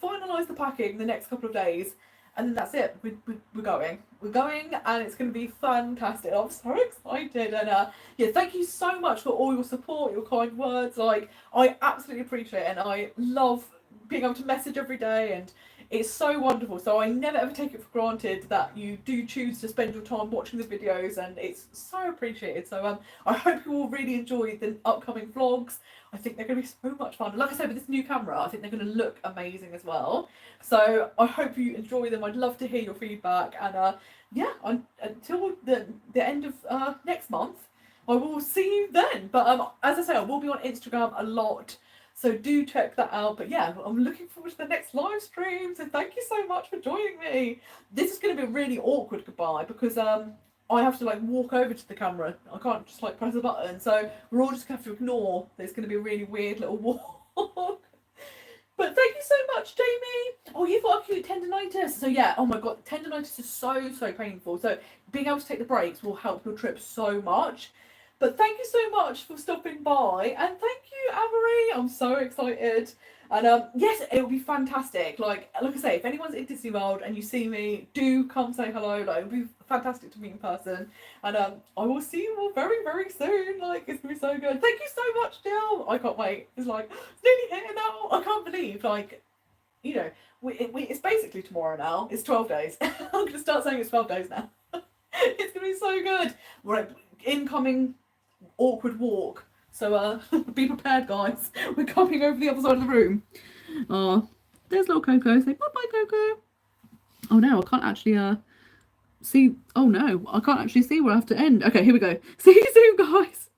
[SPEAKER 1] finalise the packing the next couple of days, and then that's it. We're going. We're going, and it's going to be fantastic. I'm so excited, and yeah, thank you so much for all your support, your kind words. Like, I absolutely appreciate it, and I love being able to message every day, and it's so wonderful. So I never ever take it for granted that you do choose to spend your time watching the videos, and it's so appreciated. So I hope you all really enjoy the upcoming vlogs. I think they're going to be so much fun. Like I said, with this new camera, I think they're going to look amazing as well. So I hope you enjoy them. I'd love to hear your feedback, and yeah, until the end of next month, I will see you then. But as I say, I will be on Instagram a lot So do check that out. But yeah, I'm looking forward to the next live stream. So thank you so much for joining me. This is going to be a really awkward goodbye because I have to like walk over to the camera. I can't just like press a button. So we're all just going to have to ignore. There's going to be a really weird little walk. But thank you so much, Jamie. Oh, you've got a cute tendonitis. So yeah, oh my god, tendonitis is so painful. So being able to take the breaks will help your trip so much. But thank you so much for stopping by, and thank you, Amory. I'm so excited. And yes, it will be fantastic. Like I say, if anyone's in Disney World and you see me, do come say hello. Like it'll be fantastic to meet in person. And I will see you all very soon. Like it's gonna be so good. Thank you so much, Jill. I can't wait. It's like it's nearly here now. I can't believe like, you know, it's basically tomorrow now. It's 12 days. I'm gonna start saying it's 12 days now. It's gonna be so good. Right, incoming awkward walk. So be prepared, guys. We're coming over the other side of the room. Oh, there's little Coco. Say bye-bye, Coco. Oh no, I can't actually see. Oh no, I can't actually see where I have to end. Okay, here we go. See you soon, guys.